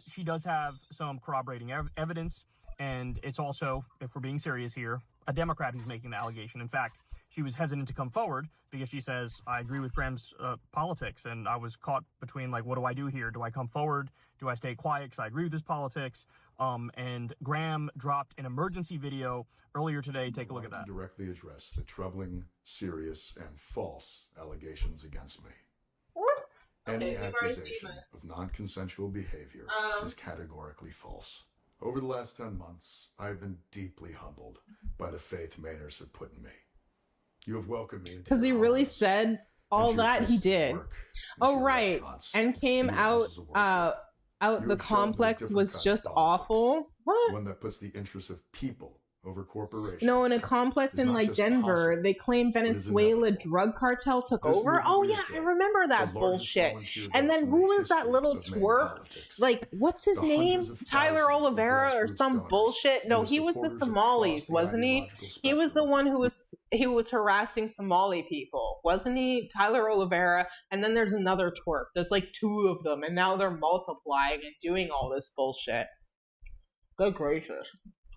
she does have some corroborating evidence, and it's also, if we're being serious here, a Democrat who's making the allegation. In fact, she was hesitant to come forward because she says, I agree with Graham's politics, and I was caught between, like, what do I do here? Do I come forward? Do I stay quiet because I agree with his politics? And Graham dropped an emergency video earlier today. Take a look at that. To directly address the troubling, serious, and false allegations against me. Any accusation of non-consensual behavior is categorically false. Over the last 10 months, I have been deeply humbled by the faith Mainers have put in me. You have welcomed me because he really said all that he did. Oh, right. And came out the complex was just awful. What? One that puts the interests of people over corporations. No, in a complex in like Denver, they claim Venezuela drug cartel took over. Oh yeah, I remember that bullshit. And then who was that little twerp? Like, what's his name? Tyler Oliveira or some bullshit? No, he was the Somalis, wasn't he? He was the one who was harassing Somali people, wasn't he? Tyler Oliveira. And then there's another twerp. There's like two of them, and now they're multiplying and doing all this bullshit. Good gracious.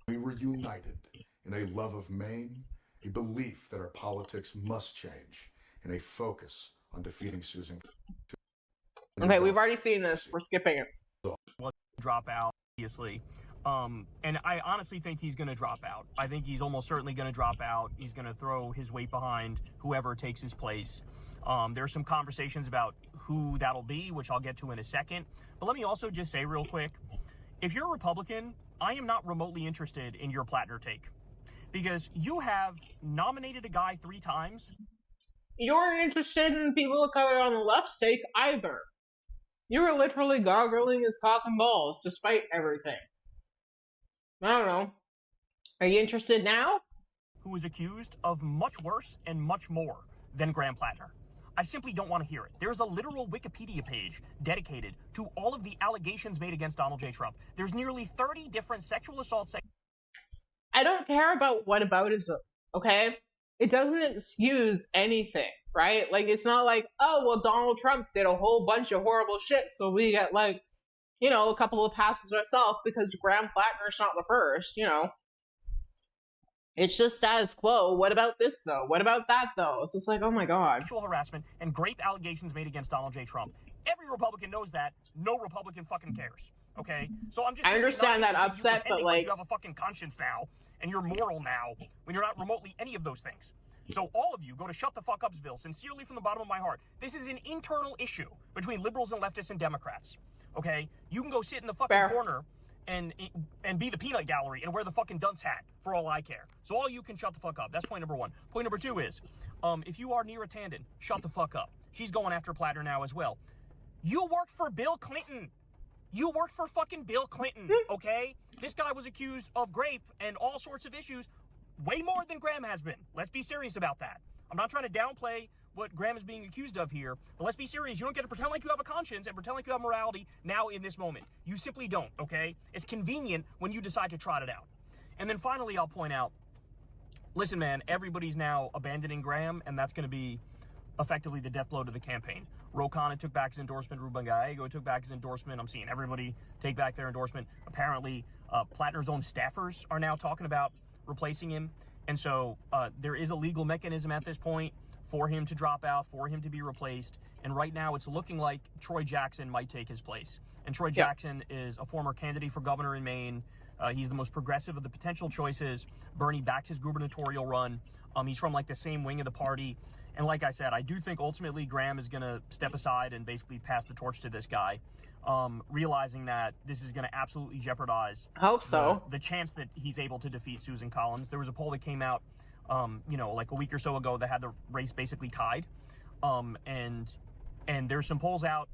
We were united in a love of Maine, a belief that our politics must change, and a focus on defeating Susan. Okay, we've already seen this. We're skipping it. Drop out, obviously. And I honestly think he's going to drop out. I think he's almost certainly going to drop out. He's going to throw his weight behind whoever takes his place. There's some conversations about who that'll be, which I'll get to in a second. But let me also just say real quick, if you're a Republican, I am not remotely interested in your Plattner take, because you have nominated a guy 3 times. You weren't interested in people of color on the left's take either. You were literally gargling his cock and balls despite everything. I don't know. Are you interested now? Who was accused of much worse and much more than Graham Plattner. I simply don't want to hear it. There's a literal Wikipedia page dedicated to all of the allegations made against Donald J. Trump. There's nearly 30 different sexual assaults. I don't care about whataboutism, okay? It doesn't excuse anything, right? Like, it's not like, oh, well, Donald Trump did a whole bunch of horrible shit, so we get, like, you know, a couple of passes ourselves because Graham Plattner's not the first, you know? It's just status quo. What about this, though? What about that, though? It's just like, oh my God. Sexual harassment and grape allegations made against Donald J. Trump. Every Republican knows that. No Republican fucking cares. Okay? So I'm just... I understand that upset, but like... You have a fucking conscience now, and you're moral now, when you're not remotely any of those things. So all of you go to Shut the Fuck Upsville, sincerely from the bottom of my heart. This is an internal issue between liberals and leftists and Democrats. Okay? You can go sit in the fucking corner and be the peanut gallery and wear the fucking dunce hat for all I care. So all you can shut the fuck up. That's point number 1. Point number 2 is, if you are Neera Tanden, shut the fuck up. She's going after Plattner now as well. You worked for Bill Clinton. You worked for fucking Bill Clinton, okay? This guy was accused of rape and all sorts of issues way more than Graham has been. Let's be serious about that. I'm not trying to downplay what Graham is being accused of here, but let's be serious. You don't get to pretend like you have a conscience and pretend like you have morality now in this moment. You simply don't, okay? It's convenient when you decide to trot it out. And then finally, I'll point out, listen, man, everybody's now abandoning Graham, and that's going to be effectively the death blow to the campaign. Ro Khanna took back his endorsement. Ruben Gallego took back his endorsement. I'm seeing everybody take back their endorsement. Apparently, Plattner's own staffers are now talking about replacing him. And so there is a legal mechanism at this point for him to drop out, for him to be replaced. And right now it's looking like Troy Jackson might take his place. And Troy Jackson is a former candidate for governor in Maine. He's the most progressive of the potential choices. Bernie backed his gubernatorial run. He's from like the same wing of the party. And like I said, I do think ultimately Graham is going to step aside and basically pass the torch to this guy, realizing that this is going to absolutely jeopardize I hope so. The chance that he's able to defeat Susan Collins. There was a poll that came out like a week or so ago that had the race basically tied. And there's some polls out.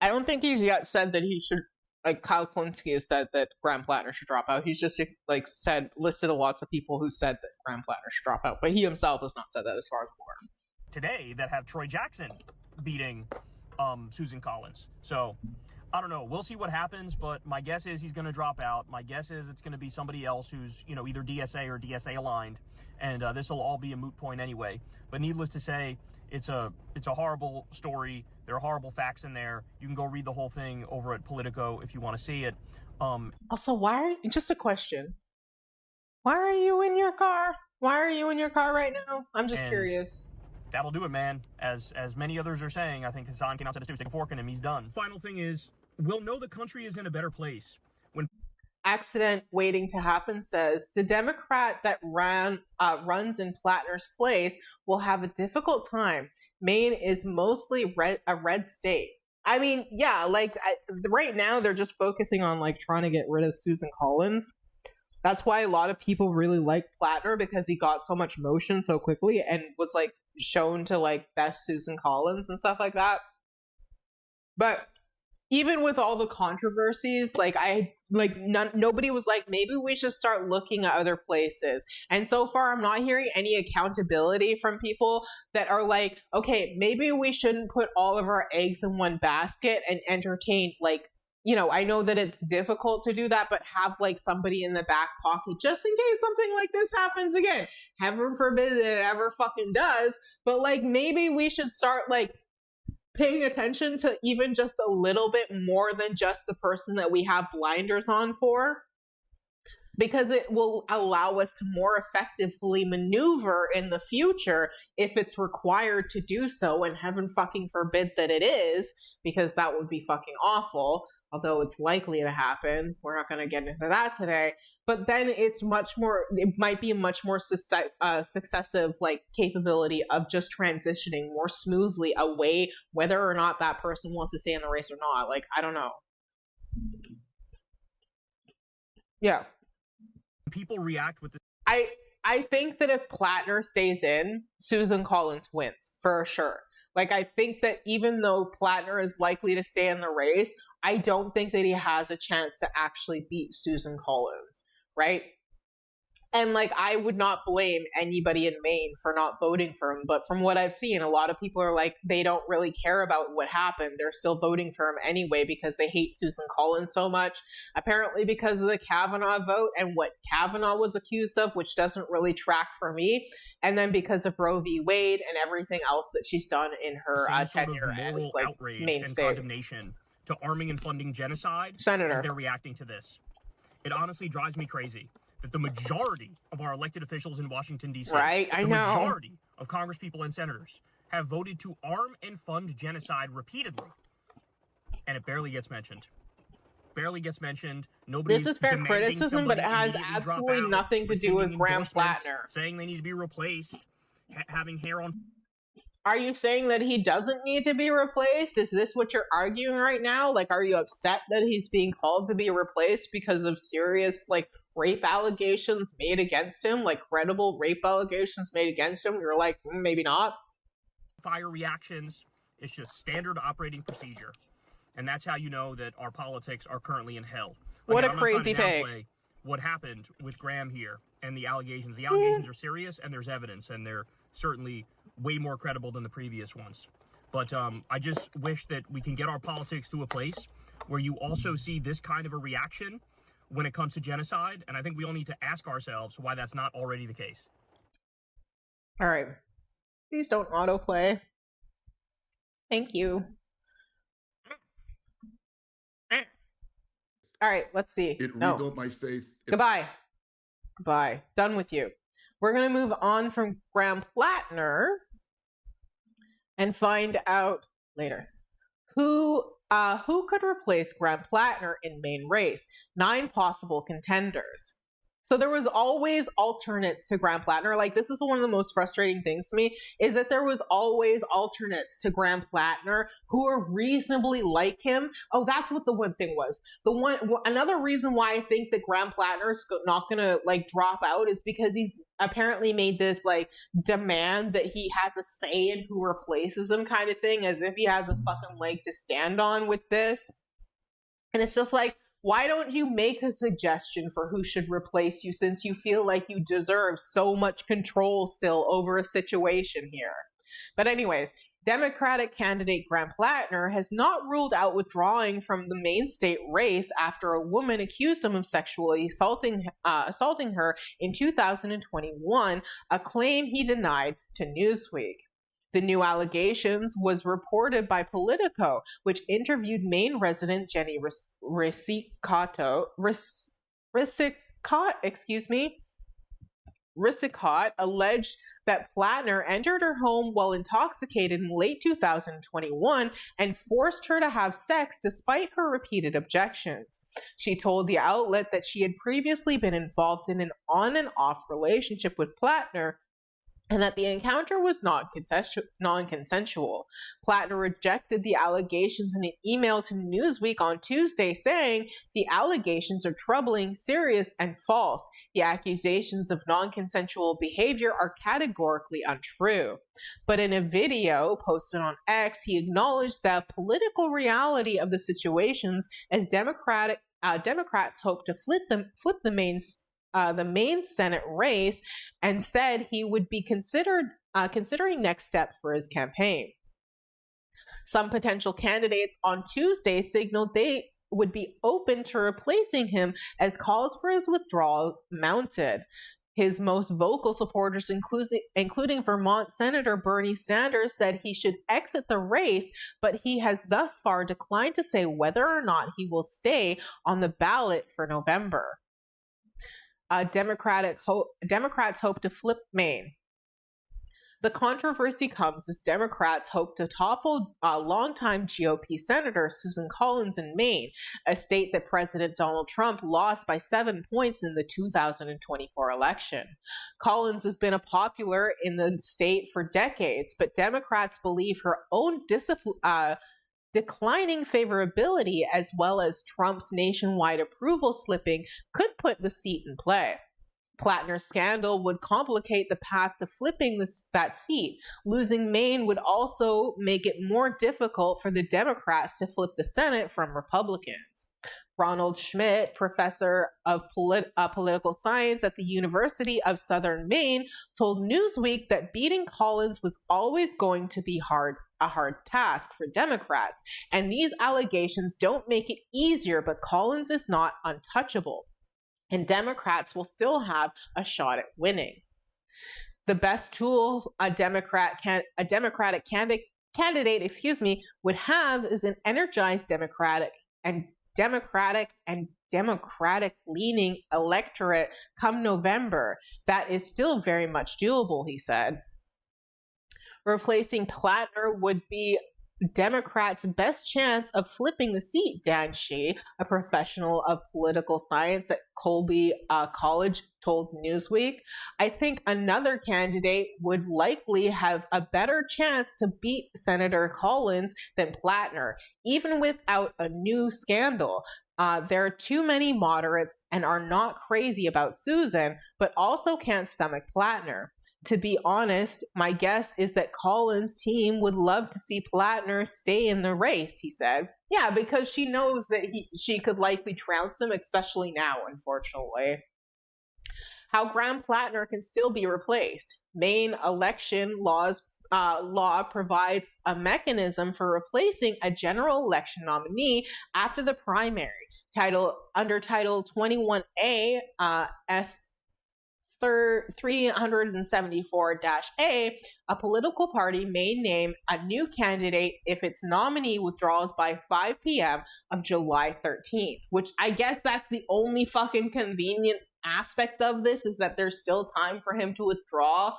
I don't think he's yet said that he should, like Kyle Klinsky has said that Graham Plattner should drop out. He's just like listed lots of people who said that Graham Plattner should drop out, but he himself has not said that as far as I'm aware. Today that have Troy Jackson beating Susan Collins. So I don't know. We'll see what happens, but my guess is he's going to drop out. My guess is it's going to be somebody else who's, either DSA or DSA aligned, and this will all be a moot point anyway. But needless to say, it's a horrible story. There are horrible facts in there. You can go read the whole thing over at Politico if you want to see it. Also, just a question. Why are you in your car? Why are you in your car right now? I'm just curious. That'll do it, man. As many others are saying, I think Hassan came out and said, stick a fork in him. He's done. Final thing is, we'll know the country is in a better place when Accident waiting to happen says the Democrat that runs in Plattner's place will have a difficult time. Maine is mostly a red state. I mean, yeah, right now they're just focusing on trying to get rid of Susan Collins. That's why a lot of people really like Plattner, because he got so much motion so quickly and was shown to best Susan Collins and stuff like that. But even with all the controversies, nobody was maybe we should start looking at other places. And so far, I'm not hearing any accountability from people that are okay, maybe we shouldn't put all of our eggs in one basket and entertain, I know that it's difficult to do that, but have somebody in the back pocket just in case something like this happens again. Heaven forbid that it ever fucking does. But maybe we should start paying attention to even just a little bit more than just the person that we have blinders on for, because it will allow us to more effectively maneuver in the future if it's required to do so, and heaven fucking forbid that it is, because that would be fucking awful, although it's likely to happen. We're not going to get into that today. But then it might be a much more successive capability of just transitioning more smoothly away, whether or not that person wants to stay in the race or not. I don't know. Yeah. People react with this. I think that if Plattner stays in, Susan Collins wins for sure. I think that even though Plattner is likely to stay in the race, I don't think that he has a chance to actually beat Susan Collins, right? And I would not blame anybody in Maine for not voting for him, but from what I've seen, a lot of people are they don't really care about what happened. They're still voting for him anyway because they hate Susan Collins so much, apparently because of the Kavanaugh vote and what Kavanaugh was accused of, which doesn't really track for me, and then because of Roe v. Wade and everything else that she's done in her tenure as Maine and state condemnation to arming and funding genocide. Senator, as they're reacting to this. It honestly drives me crazy that the majority of our elected officials in Washington, D.C., right? I know. The majority of congresspeople and senators have voted to arm and fund genocide repeatedly, and it barely gets mentioned. Barely gets mentioned. Nobody. This is fair criticism, but it has absolutely nothing to do with Graham Plattner. Saying they need to be replaced, having hair on. Are you saying that he doesn't need to be replaced? Is this what you're arguing right now? Are you upset that he's being called to be replaced because of serious, rape allegations made against him? Credible rape allegations made against him? You're maybe not. Fire reactions. It's just standard operating procedure. And that's how you know that our politics are currently in hell. What a crazy take. What happened with Graham here and the allegations. The allegations are serious and there's evidence, and they're certainly way more credible than the previous ones. But I just wish that we can get our politics to a place where you also see this kind of a reaction when it comes to genocide. And I think we all need to ask ourselves why that's not already the case. All right. Please don't autoplay. Thank you. All right, let's see. It rebuilt my faith. Goodbye. Done with you. We're going to move on from Graham Plattner and find out later who could replace Graham Plattner in Maine race. 9 possible contenders. So there was always alternates to Graham Plattner. Like, this is one of the most frustrating things to me, is that there was always alternates to Graham Plattner who are reasonably like him. Oh, that's what the one thing was. Another reason why I think that Graham Plattner is not gonna like drop out is because he's apparently made this like demand that he has a say in who replaces him, kind of thing, as if he has a fucking leg to stand on with this. And it's just like, why don't you make a suggestion for who should replace you, since you feel like you deserve so much control still over a situation here? But anyways, Democratic candidate Graham Plattner has not ruled out withdrawing from the main state race after a woman accused him of sexually assaulting her in 2021, a claim he denied to Newsweek. The new allegations was reported by Politico, which interviewed Maine resident Jenny Risicott, alleged that Plattner entered her home while intoxicated in late 2021 and forced her to have sex despite her repeated objections. She told the outlet that she had previously been involved in an on and off relationship with Plattner, and that the encounter was non-consensual. Plattner rejected the allegations in an email to Newsweek on Tuesday, saying, "The allegations are troubling, serious, and false. The accusations of non-consensual behavior are categorically untrue." But in a video posted on X, he acknowledged the political reality of the situations as Democrats hope to flip the main Senate race, and said he would be considering next steps for his campaign. Some potential candidates on Tuesday signaled they would be open to replacing him as calls for his withdrawal mounted. His most vocal supporters, including Vermont Senator Bernie Sanders, said he should exit the race, but he has thus far declined to say whether or not he will stay on the ballot for November. Democrats hope to flip Maine. The controversy comes as Democrats hope to topple longtime GOP Senator Susan Collins in Maine, a state that President Donald Trump lost by 7 points in the 2024 election. Collins has been popular in the state for decades, but Democrats believe her own declining favorability, as well as Trump's nationwide approval slipping, could put the seat in play. Plattner's scandal would complicate the path to flipping that seat. Losing Maine would also make it more difficult for the Democrats to flip the Senate from Republicans. Ronald Schmidt, professor of political science at the University of Southern Maine, told Newsweek that beating Collins was always going to be a hard task for Democrats, and these allegations don't make it easier, but Collins is not untouchable, and Democrats will still have a shot at winning. The best tool a Democratic candidate, would have is an energized Democratic leaning electorate come November. That is still very much doable, he said. Replacing Plattner would be Democrats' best chance of flipping the seat, Dan Shee, a professional of political science at Colby College, told Newsweek. I think another candidate would likely have a better chance to beat Senator Collins than Plattner, even without a new scandal. There are too many moderates and are not crazy about Susan, but also can't stomach Plattner. To be honest, my guess is that Collins' team would love to see Plattner stay in the race, he said. Yeah, because she knows that she could likely trounce him, especially now, unfortunately. How Graham Plattner can still be replaced. Maine election law provides a mechanism for replacing a general election nominee after the primary. Under Title 21A, S 374-A, a political party may name a new candidate if its nominee withdraws by 5 p.m. of July 13th, which I guess that's the only fucking convenient aspect of this, is that there's still time for him to withdraw.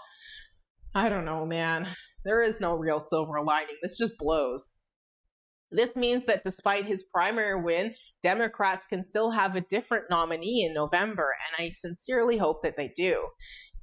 I don't know, man. There is no real silver lining. This just blows. This means that despite his primary win, Democrats can still have a different nominee in November, and I sincerely hope that they do.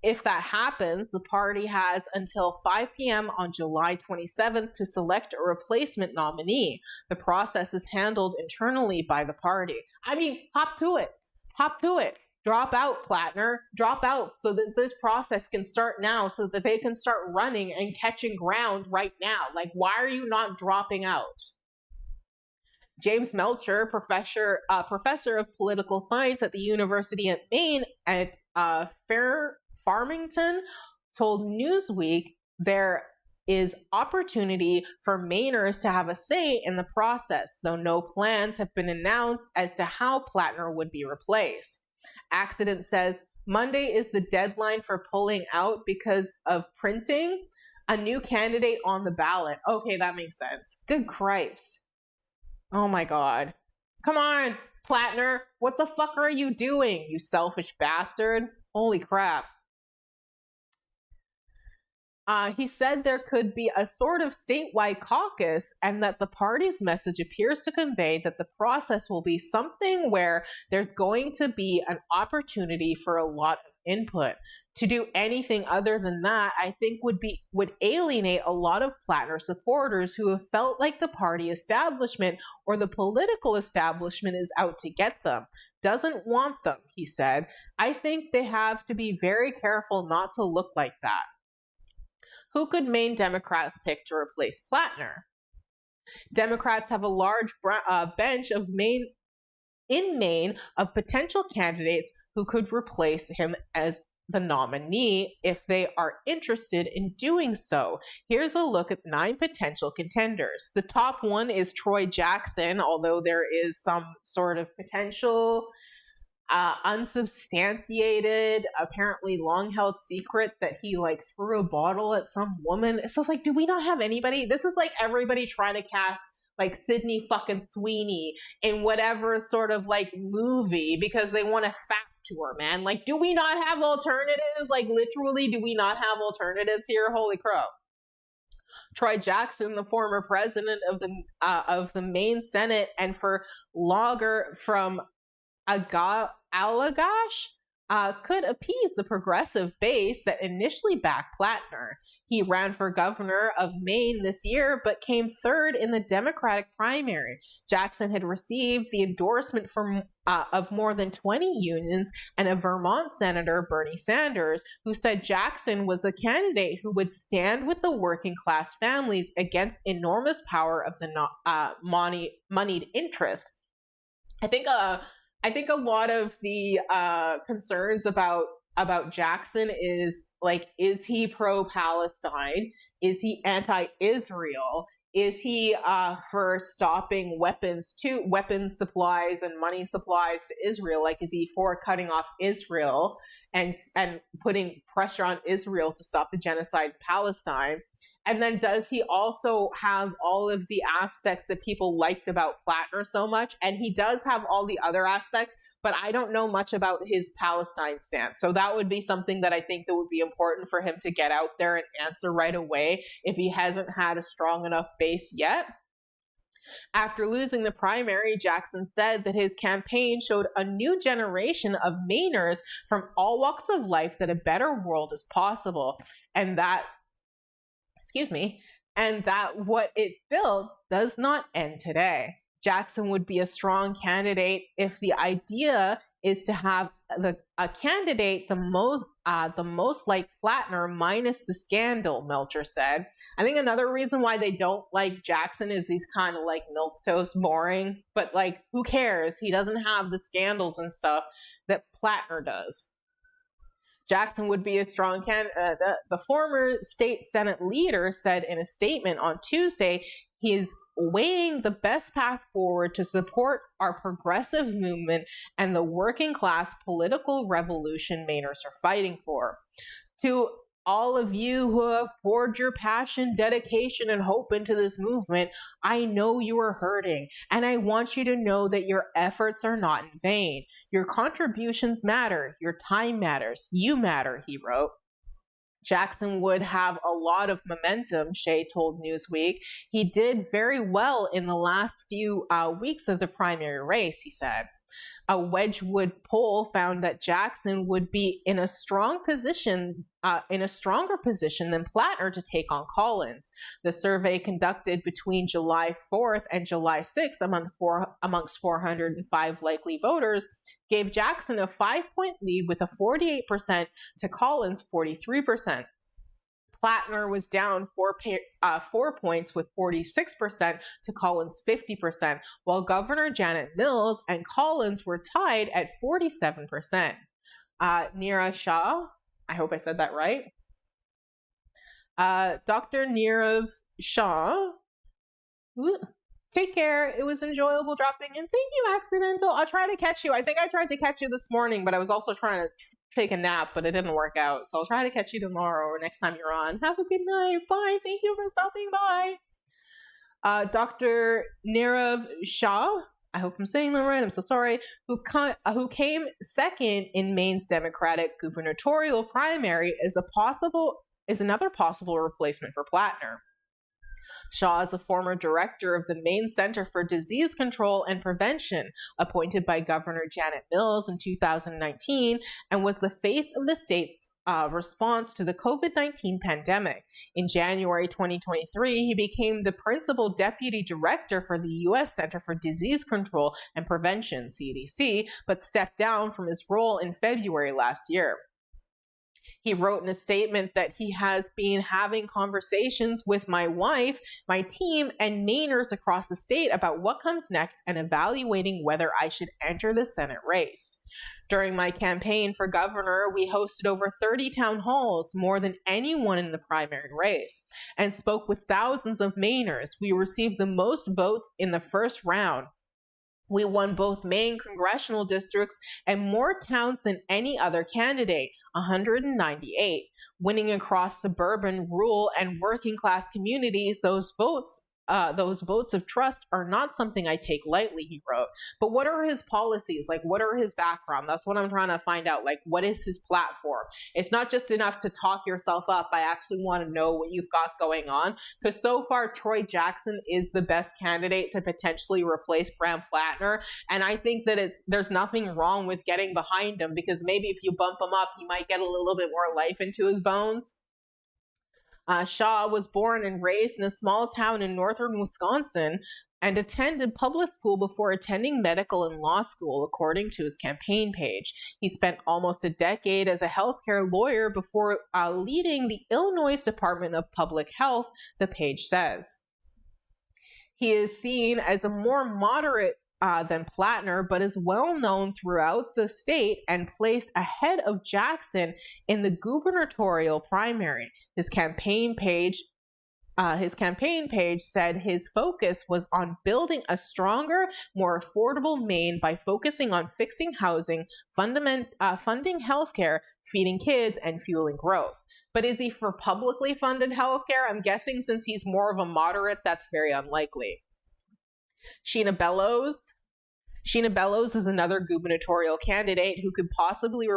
If that happens, the party has until 5 p.m. on July 27th to select a replacement nominee. The process is handled internally by the party. I mean, hop to it. Hop to it. Drop out, PLATNER. Drop out so that this process can start now, so that they can start running and catching ground right now. Like, why are you not dropping out? James Melcher, professor of political science at the University of Maine at Farmington, told Newsweek there is opportunity for Mainers to have a say in the process, though no plans have been announced as to how PLATNER would be replaced. Accident says Monday is the deadline for pulling out because of printing a new candidate on the ballot. Okay, that makes sense. Good cripes. Oh my God. Come on, PLATNER. What the fuck are you doing, you selfish bastard? Holy crap. He said there could be a sort of statewide caucus, and that the party's message appears to convey that the process will be something where there's going to be an opportunity for a lot of input. To do anything other than that, I think would alienate a lot of PLATNER supporters who have felt like the party establishment or the political establishment is out to get them, doesn't want them, he said. I think they have to be very careful not to look like that. Who could Maine Democrats pick to replace PLATNER? Democrats have a large bench of Maine of potential candidates who could replace him as the nominee if they are interested in doing so. Here's a look at 9 potential contenders. The top one is Troy Jackson, although there is some sort of potential unsubstantiated, apparently long-held secret that he like threw a bottle at some woman. So it's like, do we not have anybody? This is like everybody trying to cast like Sydney fucking Sweeney in whatever sort of like movie because they want to fact tour, man. Like, do we not have alternatives? Like, literally, do we not have alternatives here? Holy crow. Troy Jackson, the former president of the Maine Senate and for logger from Allagash, could appease the progressive base that initially backed PLATNER. He ran for governor of Maine this year, but came third in the Democratic primary. Jackson had received the endorsement of more than 20 unions and a Vermont Senator, Bernie Sanders, who said Jackson was the candidate who would stand with the working class families against enormous power of the moneyed interest. I think a lot of the concerns about Jackson is like, is he pro-Palestine? Is he anti-Israel? Is he for stopping weapons supplies and money supplies to Israel? Like, is he for cutting off Israel and putting pressure on Israel to stop the genocide in Palestine? And then does he also have all of the aspects that people liked about PLATNER so much? And he does have all the other aspects, but I don't know much about his Palestine stance. So that would be something that I think that would be important for him to get out there and answer right away if he hasn't had a strong enough base yet. After losing the primary, Jackson said that his campaign showed a new generation of Mainers from all walks of life that a better world is possible, and that what it built does not end today. Jackson would be a strong candidate if the idea is to have a candidate the most like PLATNER minus the scandal, Melcher said. I think another reason why they don't like Jackson is he's kind of like milquetoast boring, but like, who cares? He doesn't have the scandals and stuff that PLATNER does. Jackson would be a strong candidate. The former state Senate leader said in a statement on Tuesday, he is weighing the best path forward to support our progressive movement and the working class political revolution Mainers are fighting for. To all of you who have poured your passion, dedication, and hope into this movement, I know you are hurting, and I want you to know that your efforts are not in vain. Your contributions matter. Your time matters. You matter, he wrote. Jackson would have a lot of momentum, Shea told Newsweek. He did very well in the last few weeks of the primary race, he said. A Wedgwood poll found that Jackson would be in a stronger position than Plattner to take on Collins. The survey conducted between July 4th and July 6th amongst 405 likely voters gave Jackson a 5-point lead with a 48% to Collins' 43%. Plattner was down 4 points with 46% to Collins' 50%, while Governor Janet Mills and Collins were tied at 47%. Neera Shah, I hope I said that right. Dr. Neerav Shah, take care. It was enjoyable dropping in. Thank you, Accidental. I'll try to catch you. I think I tried to catch you this morning, but I was also trying to take a nap, but it didn't work out. So I'll try to catch you tomorrow or next time you're on. Have a good night. Bye. Thank you for stopping by. Dr. Neerav Shah, I hope I'm saying that right. I'm so sorry. Who came second in Maine's Democratic gubernatorial primary is another possible replacement for Plattner. Shaw is a former director of the Maine Center for Disease Control and Prevention, appointed by Governor Janet Mills in 2019, and was the face of the state's response to the COVID-19 pandemic. In January 2023, he became the principal deputy director for the U.S. Center for Disease Control and Prevention, CDC, but stepped down from his role in February last year. He wrote in a statement that he has been having conversations with my wife, my team, and Mainers across the state about what comes next and evaluating whether I should enter the Senate race. During my campaign for governor, we hosted over 30 town halls, more than anyone in the primary race, and spoke with thousands of Mainers. We received the most votes in the first round. We won both Maine congressional districts and more towns than any other candidate, 198. Winning across suburban, rural, and working class communities, those votes of trust are not something I take lightly, he wrote. But what are his policies? Like, what are his background? That's what I'm trying to find out. Like, what is his platform? It's not just enough to talk yourself up. I actually want to know what you've got going on. Because so far, Troy Jackson is the best candidate to potentially replace Graham Plattner. And I think that there's nothing wrong with getting behind him, because maybe if you bump him up, he might get a little bit more life into his bones. Shaw was born and raised in a small town in northern Wisconsin and attended public school before attending medical and law school, according to his campaign page. He spent almost a decade as a healthcare lawyer before leading the Illinois Department of Public Health, the page says. He is seen as a more moderate than Plattner, but is well known throughout the state and placed ahead of Jackson in the gubernatorial primary. His campaign page said his focus was on building a stronger, more affordable Maine by focusing on fixing housing, funding healthcare, feeding kids, and fueling growth. But is he for publicly funded healthcare? I'm guessing since he's more of a moderate, that's very unlikely. Sheena Bellows is another gubernatorial candidate who could possibly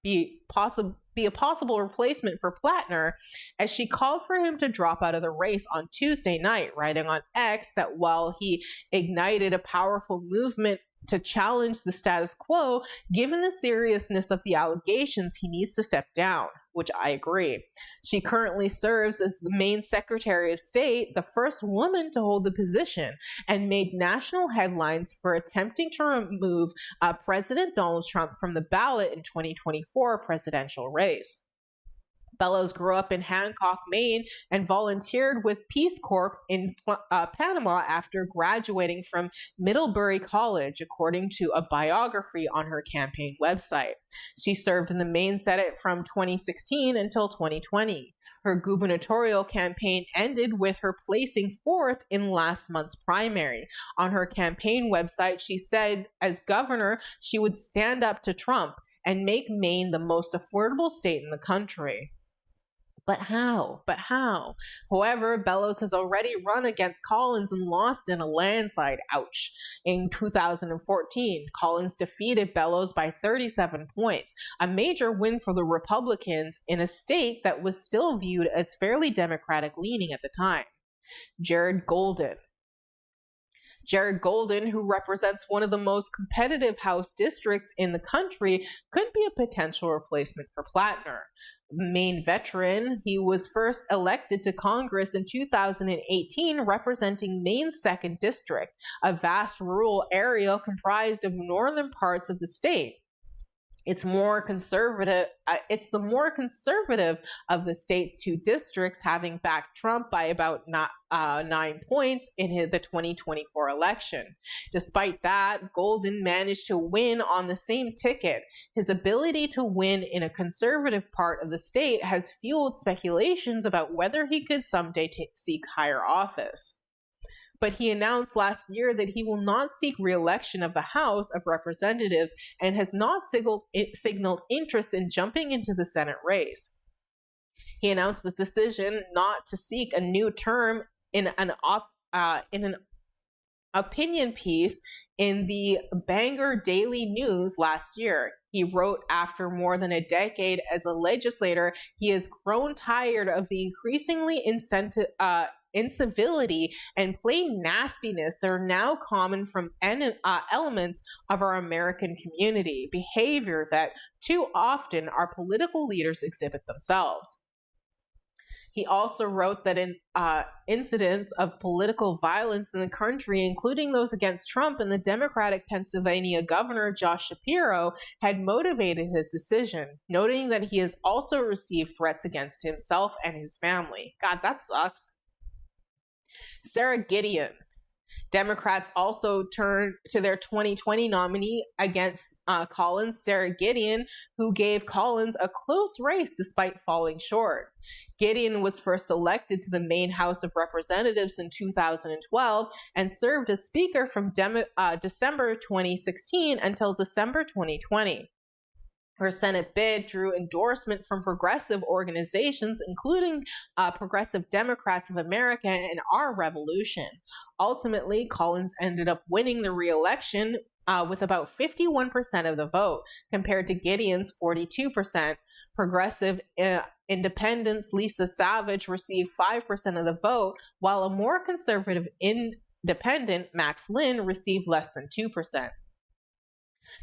be a possible replacement for Plattner, as she called for him to drop out of the race on Tuesday night, writing on X that while he ignited a powerful movement to challenge the status quo, given the seriousness of the allegations, he needs to step down, which I agree. She currently serves as the Maine Secretary of State, the first woman to hold the position, and made national headlines for attempting to remove President Donald Trump from the ballot in 2024 presidential race. Bellows grew up in Hancock, Maine, and volunteered with Peace Corps in Panama after graduating from Middlebury College, according to a biography on her campaign website. She served in the Maine Senate from 2016 until 2020. Her gubernatorial campaign ended with her placing fourth in last month's primary. On her campaign website, she said, as governor, she would stand up to Trump and make Maine the most affordable state in the country. But how? However, Bellows has already run against Collins and lost in a landslide. Ouch. In 2014, Collins defeated Bellows by 37 points, a major win for the Republicans in a state that was still viewed as fairly Democratic-leaning at the time. Jared Golden, who represents one of the most competitive House districts in the country, could be a potential replacement for Plattner. Maine veteran, he was first elected to Congress in 2018, representing Maine's 2nd District, a vast rural area comprised of northern parts of the state. It's the more conservative of the state's 2 districts, having backed Trump by about 9 points in the 2024 election. Despite that, Golden managed to win on the same ticket. His ability to win in a conservative part of the state has fueled speculations about whether he could someday seek higher office. But he announced last year that he will not seek re-election of the House of Representatives and has not signaled interest in jumping into the Senate race. He announced the decision not to seek a new term in an opinion piece in the Bangor Daily News last year. He wrote, after more than a decade as a legislator, he has grown tired of the increasingly incivility and plain nastiness that are now common from elements of our American community, behavior that too often our political leaders exhibit themselves. He also wrote that incidents of political violence in the country, including those against Trump and the Democratic Pennsylvania Governor Josh Shapiro, had motivated his decision, noting that he has also received threats against himself and his family. God, that sucks. Sarah Gideon. Democrats also turned to their 2020 nominee against Collins, Sarah Gideon, who gave Collins a close race despite falling short. Gideon was first elected to the Maine House of Representatives in 2012 and served as Speaker from December 2016 until December 2020. Her Senate bid drew endorsement from progressive organizations, including Progressive Democrats of America and Our Revolution. Ultimately, Collins ended up winning the re-election with about 51% of the vote, compared to Gideon's 42%. Progressive Independents Lisa Savage received 5% of the vote, while a more conservative independent, Max Lynn, received less than 2%.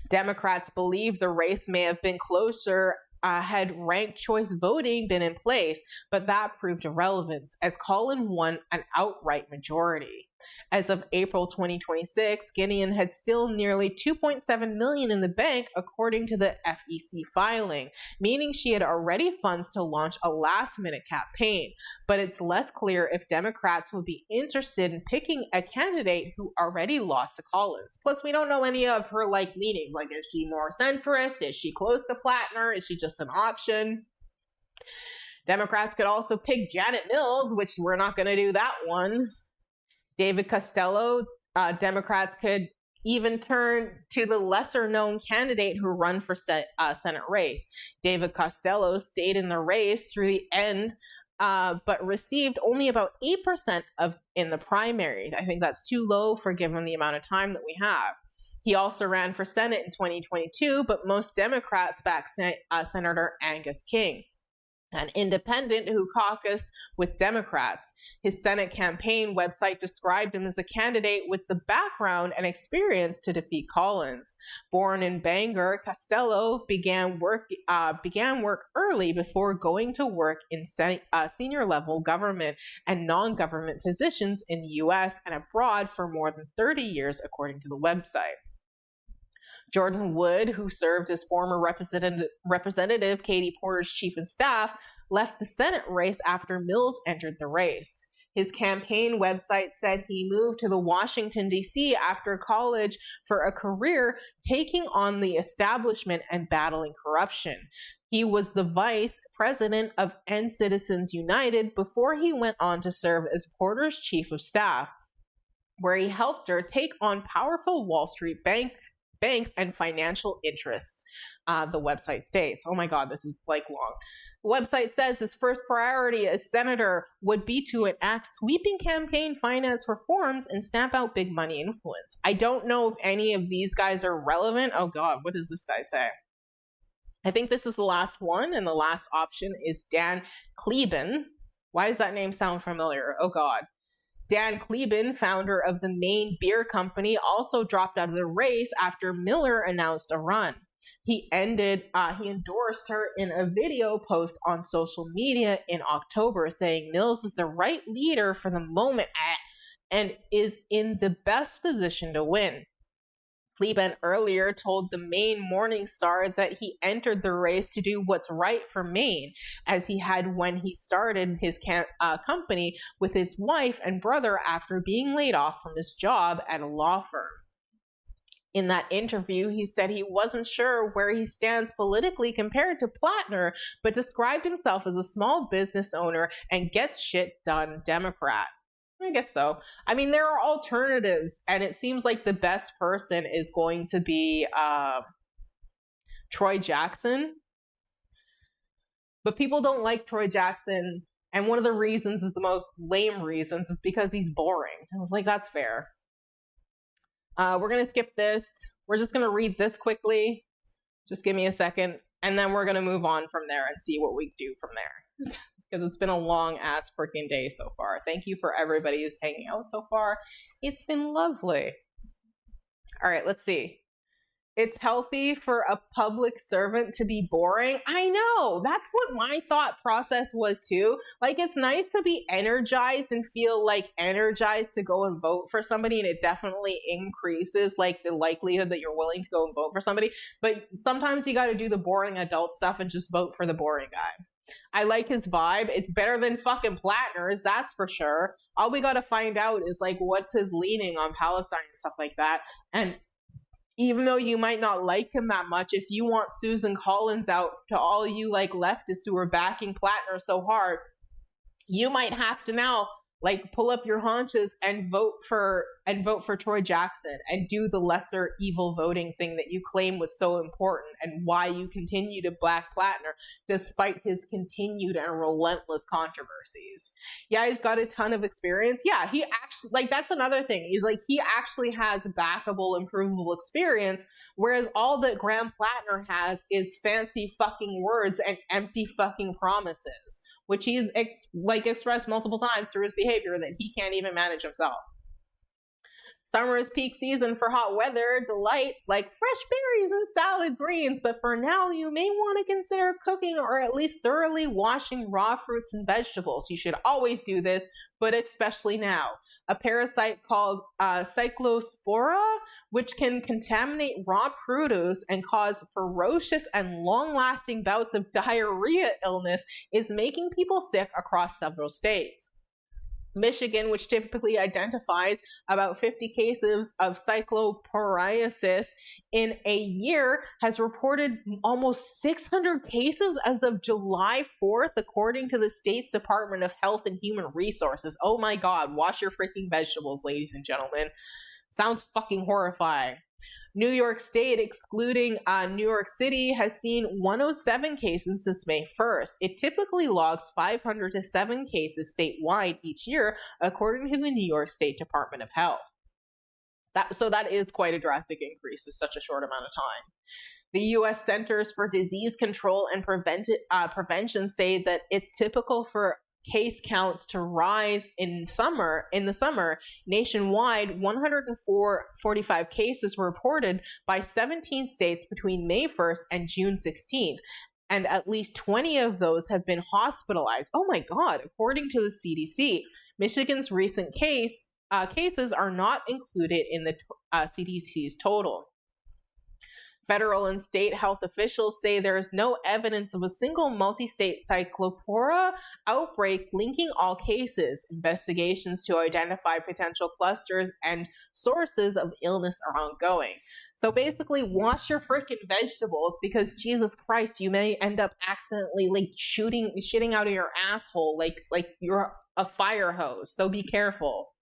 Democrats believe the race may have been closer had ranked choice voting been in place, but that proved irrelevant as Collins won an outright majority. As of April 2026, Gideon had still nearly $2.7 million in the bank, according to the FEC filing, meaning she had already funds to launch a last-minute campaign. But it's less clear if Democrats would be interested in picking a candidate who already lost to Collins. Plus, we don't know any of her leanings. Is she more centrist? Is she close to Plattner? Is she just an option? Democrats could also pick Janet Mills, which we're not going to do that one. David Costello. Democrats could even turn to the lesser-known candidate who ran for Senate race. David Costello stayed in the race through the end, but received only about 8% in the primary. I think that's too low for given the amount of time that we have. He also ran for Senate in 2022, but most Democrats backed Senator Angus King, an independent who caucused with Democrats. His Senate campaign website described him as a candidate with the background and experience to defeat Collins. Born in Bangor, Costello began work early before going to work in senior-level government and non-government positions in the U.S. and abroad for more than 30 years, according to the website. Jordan Wood, who served as former Representative Katie Porter's chief of staff, left the Senate race after Mills entered the race. His campaign website said he moved to the Washington, D.C. after college for a career taking on the establishment and battling corruption. He was the vice president of End Citizens United before he went on to serve as Porter's chief of staff, where he helped her take on powerful Wall Street banks and financial interests, the website states. Oh my God, this is like long. The website says his first priority as senator would be to enact sweeping campaign finance reforms and stamp out big money influence. I don't know if any of these guys are relevant. Oh God, what does this guy say? I think this is the last one, and the last option is Dan Kleben. Why does that name sound familiar? Oh God. Dan Kleben, founder of the Maine Beer Company, also dropped out of the race after Miller announced a run. He endorsed her in a video post on social media in October, saying Mills is the right leader for the moment and is in the best position to win. Kleben earlier told the Maine Morning Star that he entered the race to do what's right for Maine, as he had when he started his company with his wife and brother after being laid off from his job at a law firm. In that interview, he said he wasn't sure where he stands politically compared to Plattner, but described himself as a small business owner and gets shit done Democrat. I guess so. I mean, there are alternatives, and it seems like the best person is going to be Troy Jackson. But people don't like Troy Jackson, and one of the reasons is the most lame reasons is because he's boring. I was like, that's fair. We're going to skip this. We're just going to read this quickly. Just give me a second, and then we're going to move on from there and see what we do from there. Because it's been a long ass freaking day so far. Thank you for everybody who's hanging out so far. It's been lovely. All right, let's see. It's healthy for a public servant to be boring. I know. That's what my thought process was too. Like, it's nice to be energized and feel like energized to go and vote for somebody, and it definitely increases like the likelihood that you're willing to go and vote for somebody. But sometimes you got to do the boring adult stuff and just vote for the boring guy. I like his vibe. It's better than fucking Plattner's, that's for sure. All we got to find out is like what's his leaning on Palestine and stuff like that. And even though you might not like him that much, if you want Susan Collins out, to all you like leftists who are backing Plattner so hard, you might have to now like pull up your haunches and vote for Troy Jackson and do the lesser evil voting thing that you claim was so important and why you continue to back Plattner despite his continued and relentless controversies. Yeah, he's got a ton of experience. Yeah, he actually, like, that's another thing. He's like, he actually has backable, improvable experience, whereas all that Graham Plattner has is fancy fucking words and empty fucking promises, which he's expressed multiple times through his behavior that he can't even manage himself. Summer is peak season for hot weather delights like fresh berries and salad greens, but for now you may want to consider cooking or at least thoroughly washing raw fruits and vegetables. You should always do this, but especially now. A parasite called Cyclospora, which can contaminate raw produce and cause ferocious and long-lasting bouts of diarrhea illness, is making people sick across several states. Michigan, which typically identifies about 50 cases of cycloporiasis in a year, has reported almost 600 cases as of July 4th, according to the state's Department of Health and Human Resources. Oh my God, wash your freaking vegetables, ladies and gentlemen. Sounds fucking horrifying. New York State, excluding New York City, has seen 107 cases since May 1st. It typically logs 500 to 7 cases statewide each year, according to the New York State Department of Health. So that is quite a drastic increase in such a short amount of time. The U.S. Centers for Disease Control and Prevention say that it's typical for case counts to rise in the summer. Nationwide, 145 cases were reported by 17 states between May 1st and June 16th, and at least 20 of those have been hospitalized. Oh my God, according to the CDC. Michigan's recent cases are not included in the CDC's total. Federal and state health officials say there is no evidence of a single multi-state cyclopora outbreak linking all cases. Investigations to identify potential clusters and sources of illness are ongoing. So basically, wash your freaking vegetables, because Jesus Christ, you may end up accidentally like shitting out of your asshole like you're a fire hose. So be careful.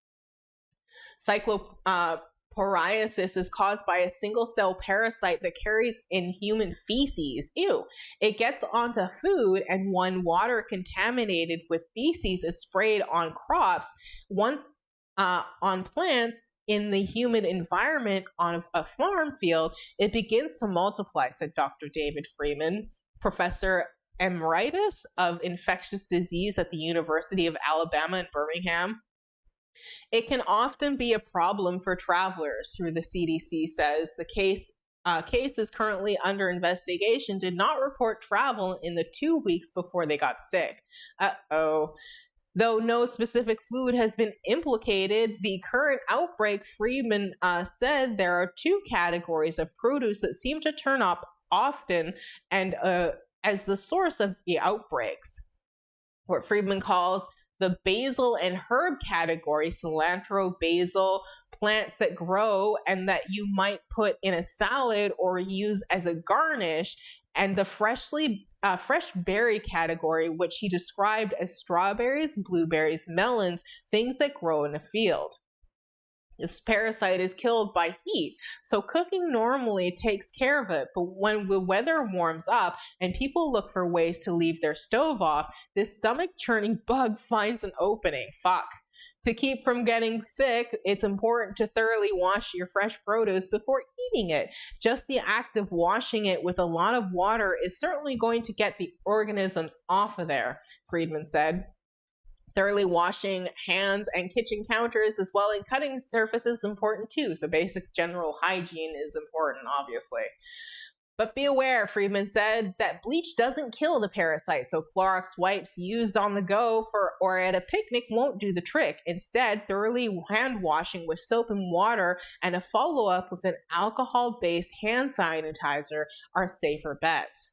Cycloporiasis Psoriasis is caused by a single-cell parasite that carries in human feces. Ew. It gets onto food, and when water contaminated with feces is sprayed on crops, once on plants in the humid environment on a farm field, it begins to multiply, said Dr. David Freeman, professor emeritus of infectious disease at the University of Alabama in Birmingham. It can often be a problem for travelers, through the CDC says. The case is currently under investigation, did not report travel in the 2 weeks before they got sick. Uh-oh. Though no specific food has been implicated, the current outbreak, Freeman said there are 2 categories of produce that seem to turn up often and as the source of the outbreaks. What Freeman calls the basil and herb category, cilantro, basil, plants that grow and that you might put in a salad or use as a garnish, and the fresh berry category, which he described as strawberries, blueberries, melons, things that grow in a field. This parasite is killed by heat, so cooking normally takes care of it. But when the weather warms up and people look for ways to leave their stove off, this stomach-churning bug finds an opening. Fuck. To keep from getting sick, it's important to thoroughly wash your fresh produce before eating it. Just the act of washing it with a lot of water is certainly going to get the organisms off of there, Friedman said. Thoroughly washing hands and kitchen counters as well and cutting surfaces is important too. So basic general hygiene is important, obviously. But be aware, Friedman said, that bleach doesn't kill the parasite, so Clorox wipes used on the go or at a picnic won't do the trick. Instead, thoroughly hand washing with soap and water and a follow-up with an alcohol-based hand sanitizer are safer bets.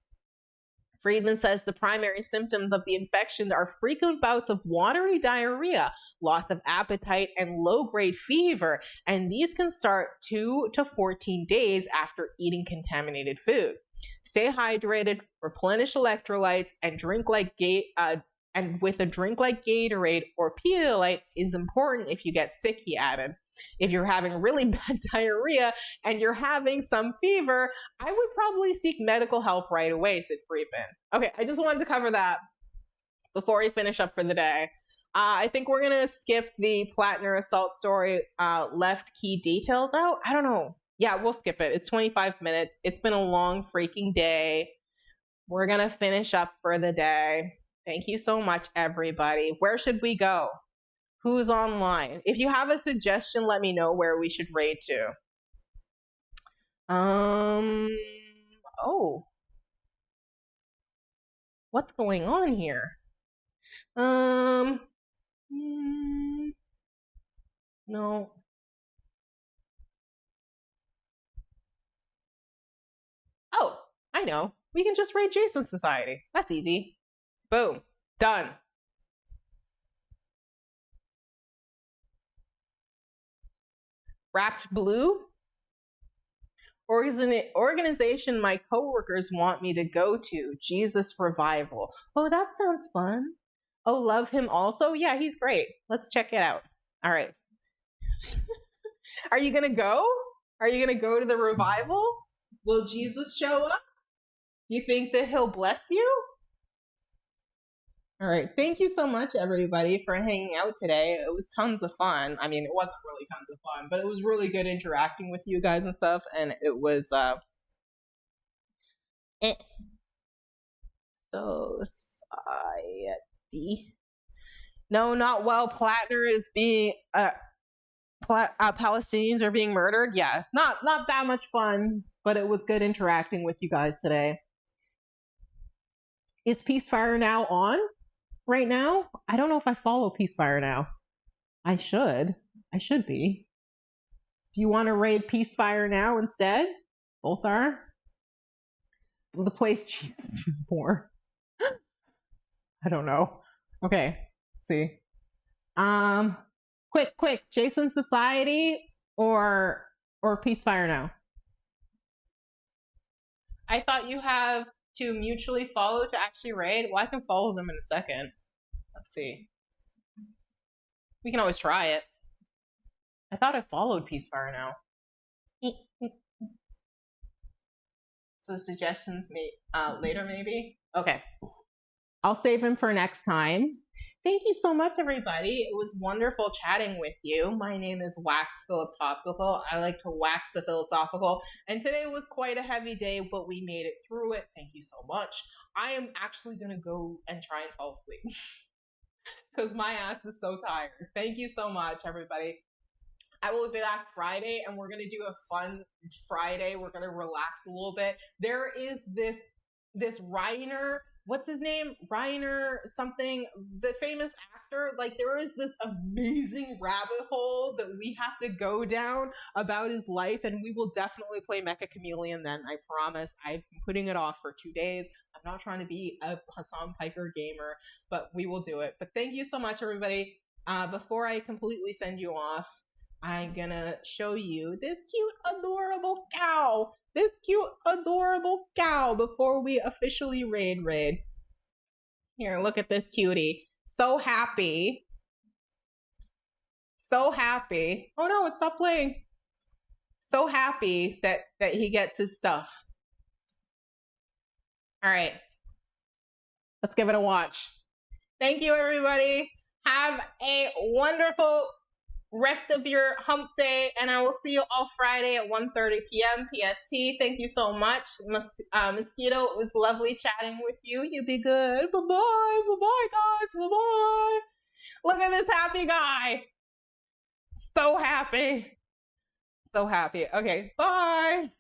Friedman says the primary symptoms of the infection are frequent bouts of watery diarrhea, loss of appetite, and low-grade fever, and these can start 2 to 14 days after eating contaminated food. Stay hydrated, replenish electrolytes, and with a drink like Gatorade or Pedialyte is important if you get sick, he added. If you're having really bad diarrhea and you're having some fever, I would probably seek medical help right away, said Friedman. Okay, I just wanted to cover that before we finish up for the day. I think we're going to skip the PLATNER assault story, left key details out. I don't know. Yeah, we'll skip it. It's 25 minutes. It's been a long freaking day. We're going to finish up for the day. Thank you so much, everybody. Where should we go? Who's online? If you have a suggestion, let me know where we should raid to. Oh. What's going on here? No. Oh, I know. We can just raid Jason's Society. That's easy. Boom. Done. Wrapped Blue? Organization my coworkers want me to go to. Jesus Revival. Oh, that sounds fun. Oh, love him also? Yeah, he's great. Let's check it out. All right. Are you going to go? Are you going to go to the revival? Will Jesus show up? Do you think that he'll bless you? All right. Thank you so much, everybody, for hanging out today. It was tons of fun. I mean, it wasn't really tons of fun, but it was really good interacting with you guys and stuff. And it was, Society. No, not while PLATNER is being, Palestinians are being murdered. Yeah, not that much fun, but it was good interacting with you guys today. Is Peacefire Now on right now? I don't know if I follow Peacefire Now. I should be. Do you want to raid Peacefire Now instead? Both are. The place choose more. I don't know. Okay, let's see. Quick, Jason's Society or Peacefire Now? I thought you have to mutually follow to actually raid. Well, I can follow them in a second. Let's see. We can always try it. I thought I followed Peacefire Now. So suggestions later, maybe? Okay. I'll save him for next time. Thank you so much, everybody. It was wonderful chatting with you. My name is Wax Philosophical. I like to wax the philosophical. And today was quite a heavy day, but we made it through it. Thank you so much. I am actually going to go and try and fall asleep because my ass is so tired. Thank you so much, everybody. I will be back Friday, and we're going to do a fun Friday. We're going to relax a little bit. There is this Reiner, what's his name? Reiner something, the famous actor. Like, there is this amazing rabbit hole that we have to go down about his life, and we will definitely play Mecha Chameleon then, I promise. I've been putting it off for 2 days. I'm not trying to be a Hassan Piker gamer, but we will do it. But thank you so much, everybody. Before I completely send you off, I'm gonna show you this cute, adorable cow. This cute, adorable cow before we officially raid. Here, look at this cutie. So happy. So happy. Oh no, it stopped playing. So happy that he gets his stuff. All right. Let's give it a watch. Thank you, everybody. Have a wonderful rest of your hump day, and I will see you all Friday at 1:30 p.m. PST. Thank you so much. Mosquito, it was lovely chatting with you. You be good. Bye-bye. Bye-bye, guys. Bye-bye. Look at this happy guy. So happy. So happy. Okay, bye.